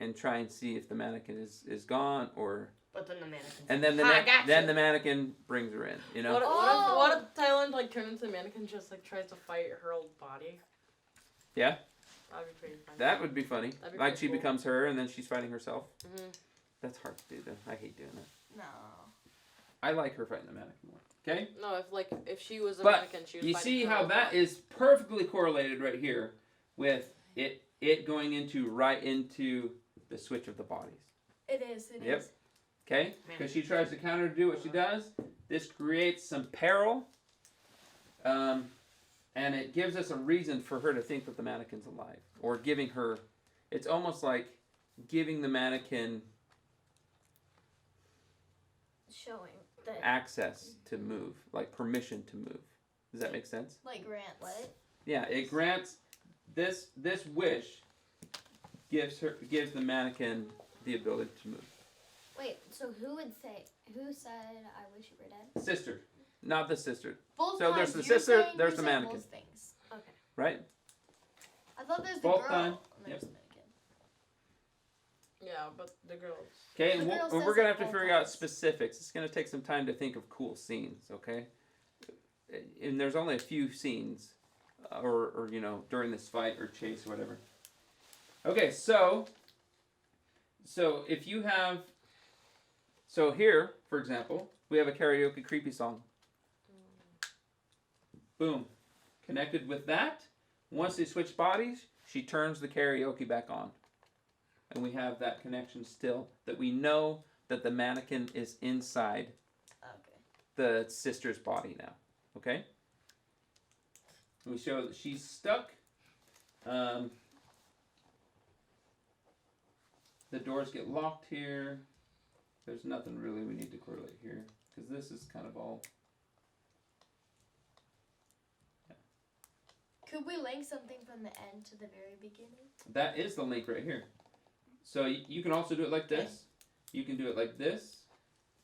[SPEAKER 2] and try and see if the mannequin is gone, or
[SPEAKER 7] But then the mannequin.
[SPEAKER 2] and then the mannequin brings her in. You know?
[SPEAKER 5] What if Thailand like turned into the mannequin and just like tries to fight her old body?
[SPEAKER 2] Yeah.
[SPEAKER 5] That'd be pretty fun.
[SPEAKER 2] That would be funny.
[SPEAKER 5] That'd be
[SPEAKER 2] Like
[SPEAKER 5] pretty
[SPEAKER 2] she
[SPEAKER 5] cool.
[SPEAKER 2] becomes her and then she's fighting herself.
[SPEAKER 5] Mhm.
[SPEAKER 2] That's hard to do though. I hate doing that.
[SPEAKER 6] No.
[SPEAKER 2] I like her fighting the mannequin more. Okay?
[SPEAKER 5] No, if she was a
[SPEAKER 2] But
[SPEAKER 5] mannequin, she was
[SPEAKER 2] You
[SPEAKER 5] fighting
[SPEAKER 2] see
[SPEAKER 5] her
[SPEAKER 2] how
[SPEAKER 5] old
[SPEAKER 2] that
[SPEAKER 5] body.
[SPEAKER 2] is perfectly correlated right here with it going right into the switch of the bodies.
[SPEAKER 6] It is. It is.
[SPEAKER 2] Yep. Okay? Because she tries to counter to do what she does. This creates some peril. And it gives us a reason for her to think that the mannequin's alive. Or giving her, it's almost like giving the mannequin
[SPEAKER 3] showing the
[SPEAKER 2] access to move, like permission to move. Does that make sense?
[SPEAKER 6] Like grants.
[SPEAKER 3] what?
[SPEAKER 2] Yeah, it grants this wish gives the mannequin the ability to move.
[SPEAKER 3] Wait, so who said I wish you were dead?
[SPEAKER 2] Sister, not the sister,
[SPEAKER 6] Both
[SPEAKER 2] So there's
[SPEAKER 6] times
[SPEAKER 2] the
[SPEAKER 6] you're
[SPEAKER 2] sister,
[SPEAKER 6] saying
[SPEAKER 2] there's
[SPEAKER 6] you
[SPEAKER 2] the
[SPEAKER 6] said
[SPEAKER 2] mannequin.
[SPEAKER 6] both things.
[SPEAKER 3] Okay.
[SPEAKER 2] right?
[SPEAKER 6] I thought there's the
[SPEAKER 2] Both
[SPEAKER 6] girl.
[SPEAKER 2] time.
[SPEAKER 6] And there's the mannequin.
[SPEAKER 5] Yeah, but the girls.
[SPEAKER 2] Okay,
[SPEAKER 6] The
[SPEAKER 2] and
[SPEAKER 6] girl
[SPEAKER 2] we're
[SPEAKER 6] says
[SPEAKER 2] gonna
[SPEAKER 6] it
[SPEAKER 2] have to
[SPEAKER 6] both
[SPEAKER 2] figure out
[SPEAKER 6] times.
[SPEAKER 2] specifics. It's gonna take some time to think of cool scenes, okay? And there's only a few scenes, or you know, during this fight or chase or whatever. Okay, so if you have, so here, for example, we have a karaoke creepy song. Boom, connected with that. Once they switch bodies, she turns the karaoke back on. And we have that connection still, that we know that the mannequin is inside
[SPEAKER 6] Okay.
[SPEAKER 2] the sister's body now. Okay? And we show that she's stuck. The doors get locked here. There's nothing really we need to correlate here, because this is kind of all.
[SPEAKER 6] Could we link something from the end to the very beginning?
[SPEAKER 2] That is the link right here. So you can also do it like this. You can do it like this.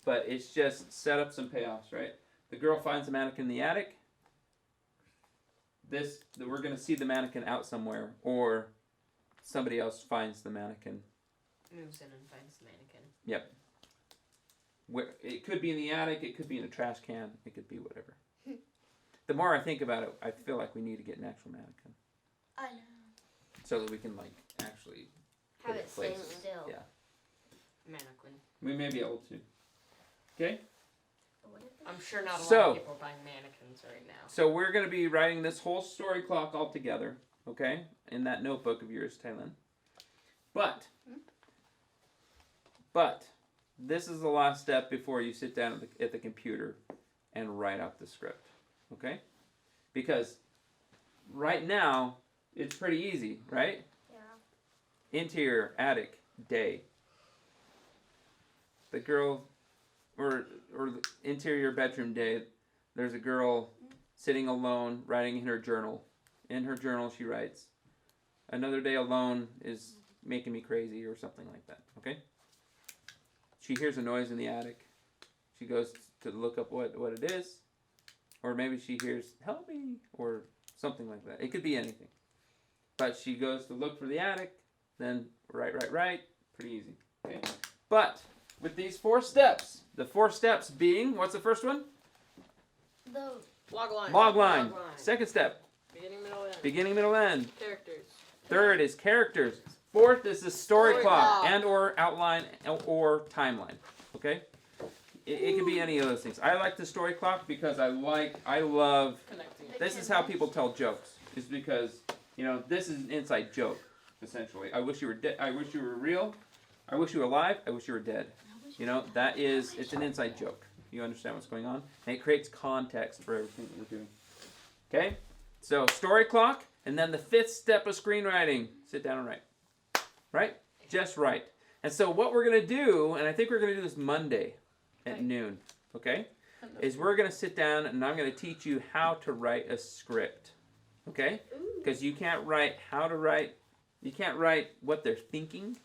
[SPEAKER 2] But it's just setups and payoffs, right? The girl finds the mannequin in the attic. We're going to see the mannequin out somewhere. Or somebody else finds the mannequin.
[SPEAKER 7] Moves in and finds the mannequin.
[SPEAKER 2] Yep. Where it could be in the attic. It could be in a trash can. It could be whatever. The more I think about it, I feel like we need to get an actual mannequin.
[SPEAKER 6] I know.
[SPEAKER 2] So that we can, like, actually
[SPEAKER 3] Have
[SPEAKER 2] put
[SPEAKER 3] it stay
[SPEAKER 2] places.
[SPEAKER 3] still.
[SPEAKER 2] Yeah.
[SPEAKER 7] Mannequin.
[SPEAKER 2] We may be able to. Okay?
[SPEAKER 7] I'm sure not a lot
[SPEAKER 2] So-
[SPEAKER 7] of people are buying mannequins right now.
[SPEAKER 2] So we're going to be writing this whole story clock all together, okay? In that notebook of yours, Taylin. But this is the last step before you sit down at the computer and write out the script, okay? Because right now, it's pretty easy, right?
[SPEAKER 3] Yeah.
[SPEAKER 2] Interior, attic, day. The girl, or the interior bedroom day, there's a girl sitting alone, writing in her journal. In her journal, she writes, "Another day alone is making me crazy," or something like that, okay? She hears a noise in the attic. She goes to look up what it is. Or maybe she hears, "Help me," or something like that. It could be anything. But she goes to look for the attic, then write. Pretty easy, okay? But with these 4 steps, the 4 steps being, what's the first one?
[SPEAKER 3] The
[SPEAKER 5] Logline.
[SPEAKER 2] Logline. Second step,
[SPEAKER 5] Beginning, middle, end.
[SPEAKER 2] beginning, middle, end.
[SPEAKER 5] Characters.
[SPEAKER 2] Third is characters. Fourth is the story
[SPEAKER 5] Story
[SPEAKER 2] clock
[SPEAKER 5] clock.
[SPEAKER 2] and or outline or timeline. Okay? It can be any of those things. I like the story clock because I love,
[SPEAKER 5] Connecting it.
[SPEAKER 2] this is how people tell jokes. Is because, you know, this is an inside joke, essentially. I wish you were dead. I wish you were real. I wish you were alive. I wish you were dead. You know, it's an inside joke. You understand what's going on? And it creates context for everything that we're doing. Okay? So, story clock, and then the 5th step of screenwriting. Sit down and write. Right? Just write. And so what we're going to do, and I think we're going to do this Monday at noon, okay? Is we're going to sit down and I'm going to teach you how to write a script. Okay? Because you can't write how to write. You can't write what they're thinking.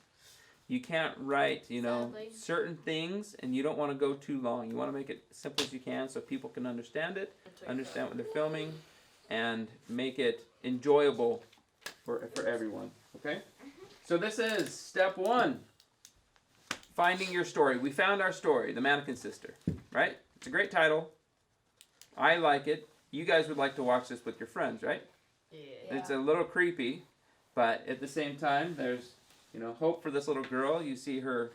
[SPEAKER 2] You can't write, you know,
[SPEAKER 6] Sadly.
[SPEAKER 2] certain things, and you don't want to go too long. You want to make it as simple as you can so people can understand it, understand what they're filming, and make it enjoyable for everyone. Okay? So this is step 1. Finding your story. We found our story, The Mannequin Sister. Right? It's a great title. I like it. You guys would like to watch this with your friends, right?
[SPEAKER 7] Yeah.
[SPEAKER 2] It's a little creepy, but at the same time, there's, you know, hope for this little girl. You see her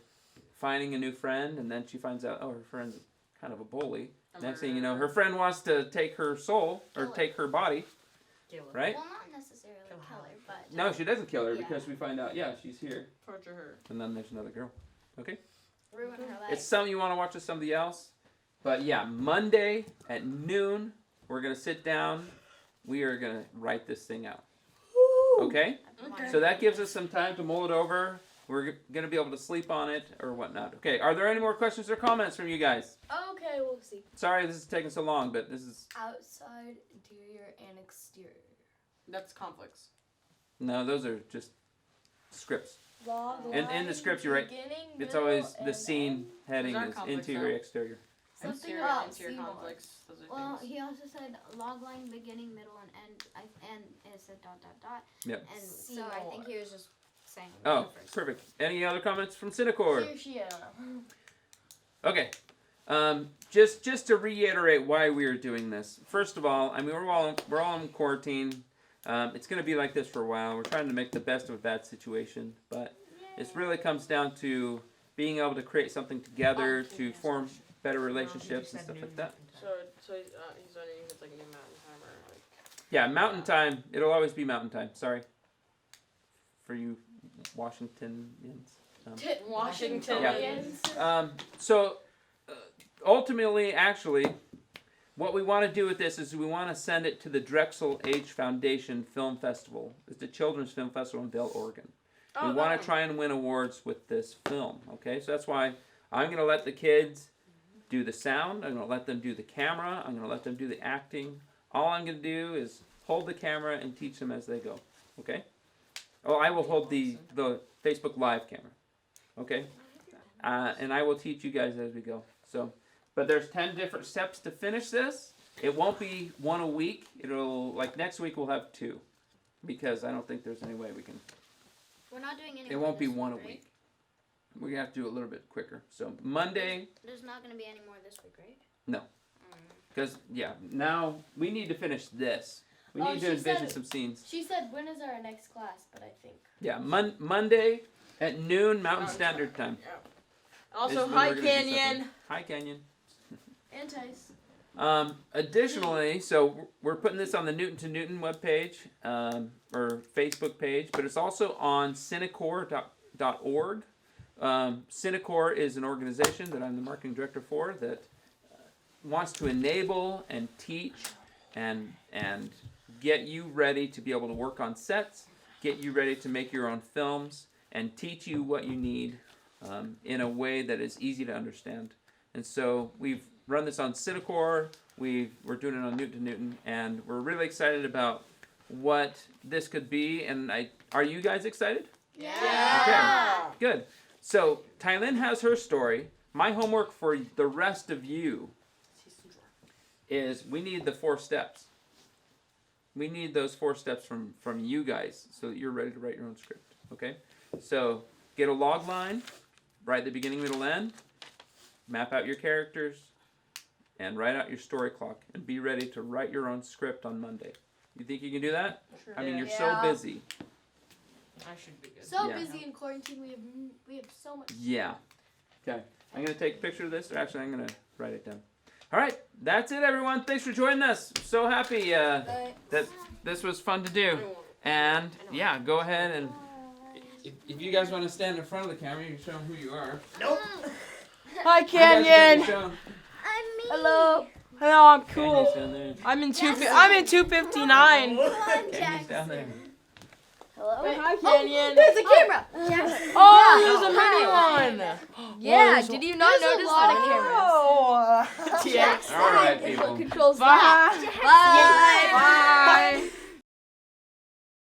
[SPEAKER 2] finding a new friend, and then she finds out, oh, her friend's kind of a bully. Next thing you know, her friend wants to take her soul, or take her body,
[SPEAKER 7] Kill her.
[SPEAKER 2] right?
[SPEAKER 3] well, not necessarily
[SPEAKER 7] Kill
[SPEAKER 3] kill her, but
[SPEAKER 2] No, she doesn't kill her
[SPEAKER 3] Yeah.
[SPEAKER 2] because we find out, yeah, she's here.
[SPEAKER 5] Torture her.
[SPEAKER 2] And then there's another girl. Okay?
[SPEAKER 3] ruin her life.
[SPEAKER 2] It's something you want to watch with somebody else. But yeah, Monday at noon, we're going to sit down. We are going to write this thing out. Okay?
[SPEAKER 5] Okay.
[SPEAKER 2] So that gives us some time to mull it over, we're gonna be able to sleep on it or whatnot. Okay, are there any more questions or comments from you guys?
[SPEAKER 8] Okay, we'll see.
[SPEAKER 2] Sorry this is taking so long, but this is
[SPEAKER 8] Outside, interior, and exterior.
[SPEAKER 5] That's conflicts.
[SPEAKER 2] no, those are just scripts.
[SPEAKER 8] Log
[SPEAKER 2] In
[SPEAKER 8] line,
[SPEAKER 2] the scripts, you're right.
[SPEAKER 8] beginning,
[SPEAKER 2] It's
[SPEAKER 8] middle,
[SPEAKER 2] always the
[SPEAKER 8] and
[SPEAKER 2] scene
[SPEAKER 8] end.
[SPEAKER 2] heading
[SPEAKER 5] Those are
[SPEAKER 2] is
[SPEAKER 5] conflicts,
[SPEAKER 2] interior,
[SPEAKER 5] though.
[SPEAKER 2] exterior.
[SPEAKER 8] Something
[SPEAKER 5] Interior,
[SPEAKER 8] about
[SPEAKER 5] interior
[SPEAKER 8] Seymour.
[SPEAKER 5] conflicts. Those are
[SPEAKER 3] Well,
[SPEAKER 5] things.
[SPEAKER 3] he also said log line, beginning, middle, and end. And it said ...
[SPEAKER 2] Yep.
[SPEAKER 3] And so I think he was just saying.
[SPEAKER 2] Oh,
[SPEAKER 3] the first.
[SPEAKER 2] perfect. Any other comments from Cinecore?
[SPEAKER 8] Here she is.
[SPEAKER 2] Okay. Just to reiterate why we are doing this. First of all, I mean we're all in quarantine. It's going to be like this for a while. We're trying to make the best of a bad situation, but it really comes down to being able to create something together to form better relationships and stuff like that.
[SPEAKER 5] So he's wondering if it's like New Mountain Time or like.
[SPEAKER 2] Yeah, Mountain Time. It'll always be Mountain Time. Sorry. For you Washingtonians.
[SPEAKER 5] Washington.
[SPEAKER 2] So ultimately, actually, what we want to do with this is we want to send it to the Drexel H Foundation Film Festival. It's a children's film festival in Dale, Oregon. We want to try and win awards with this film. Okay, so that's why I'm going to let the kids do the sound. I'm going to let them do the camera. I'm going to let them do the acting. All I'm going to do is hold the camera and teach them as they go. Okay? Oh, I will hold the Facebook Live camera. Okay? And I will teach you guys as we go. So, but there's 10 different steps to finish this. It won't be one a week. It'll, like next week we'll have 2. Because I don't think there's any way we can.
[SPEAKER 3] We're not doing any.
[SPEAKER 2] It won't be one a week. We have to do it a little bit quicker. So Monday.
[SPEAKER 3] There's not going to be any more this week, right?
[SPEAKER 2] No. Because, yeah, now we need to finish this. We
[SPEAKER 8] Oh,
[SPEAKER 2] need to
[SPEAKER 8] she
[SPEAKER 2] envision
[SPEAKER 8] said-
[SPEAKER 2] some scenes.
[SPEAKER 8] She said, when is our next class? But I think.
[SPEAKER 2] Yeah, Monday at noon Mountain Standard Time.
[SPEAKER 5] Also,
[SPEAKER 2] is when
[SPEAKER 5] hi
[SPEAKER 2] we're gonna do
[SPEAKER 5] Canyon.
[SPEAKER 2] something. Hi Canyon.
[SPEAKER 8] Antis.
[SPEAKER 2] Additionally, so we're putting this on the Newton to Newton webpage or Facebook page, but it's also on cinecore.org. Cinecore is an organization that I'm the marketing director for that wants to enable and teach and get you ready to be able to work on sets, get you ready to make your own films, and teach you what you need in a way that is easy to understand. And so we've run this on Cinecore, we're doing it on Newton to Newton, and we're really excited about what this could be. And are you guys excited?
[SPEAKER 5] Yeah.
[SPEAKER 2] Okay, good. So Tylynn has her story. My homework for the rest of you is we need the 4 steps. We need those 4 steps from you guys so that you're ready to write your own script. Okay? So get a log line, write the beginning, middle, end, map out your characters, and write out your story clock, and be ready to write your own script on Monday. You think you can do that?
[SPEAKER 5] Sure.
[SPEAKER 2] I mean, you're
[SPEAKER 8] Yeah.
[SPEAKER 2] so busy.
[SPEAKER 5] I should be good.
[SPEAKER 8] So
[SPEAKER 2] Yeah.
[SPEAKER 8] busy in quarantine. We have so much.
[SPEAKER 2] Yeah. Okay. I'm going to take a picture of this, or actually I'm going to write it down. All right. That's it, everyone. Thanks for joining us. So happy that this was fun to do. And, yeah, go ahead and if you guys want to stand in front of the camera, you can show them who you are.
[SPEAKER 5] Hi
[SPEAKER 2] You guys
[SPEAKER 5] Canyon.
[SPEAKER 2] can be shown.
[SPEAKER 3] I'm me.
[SPEAKER 5] Hello. Hello, I'm
[SPEAKER 2] Candy's
[SPEAKER 5] cool.
[SPEAKER 2] down there.
[SPEAKER 5] I'm in 259.
[SPEAKER 2] Candy's down there.
[SPEAKER 3] Hello.
[SPEAKER 5] Wait, hi Canyon.
[SPEAKER 8] There's a camera.
[SPEAKER 5] Oh, there's a mini one.
[SPEAKER 8] Yeah.
[SPEAKER 5] there's-
[SPEAKER 8] Did you not
[SPEAKER 3] there's a
[SPEAKER 8] notice
[SPEAKER 3] lot
[SPEAKER 8] that
[SPEAKER 3] of
[SPEAKER 8] a camera?
[SPEAKER 5] Oh.
[SPEAKER 2] All right,
[SPEAKER 8] Is
[SPEAKER 2] people.
[SPEAKER 8] what controls
[SPEAKER 5] Bye.
[SPEAKER 8] that. Bye.
[SPEAKER 5] Bye.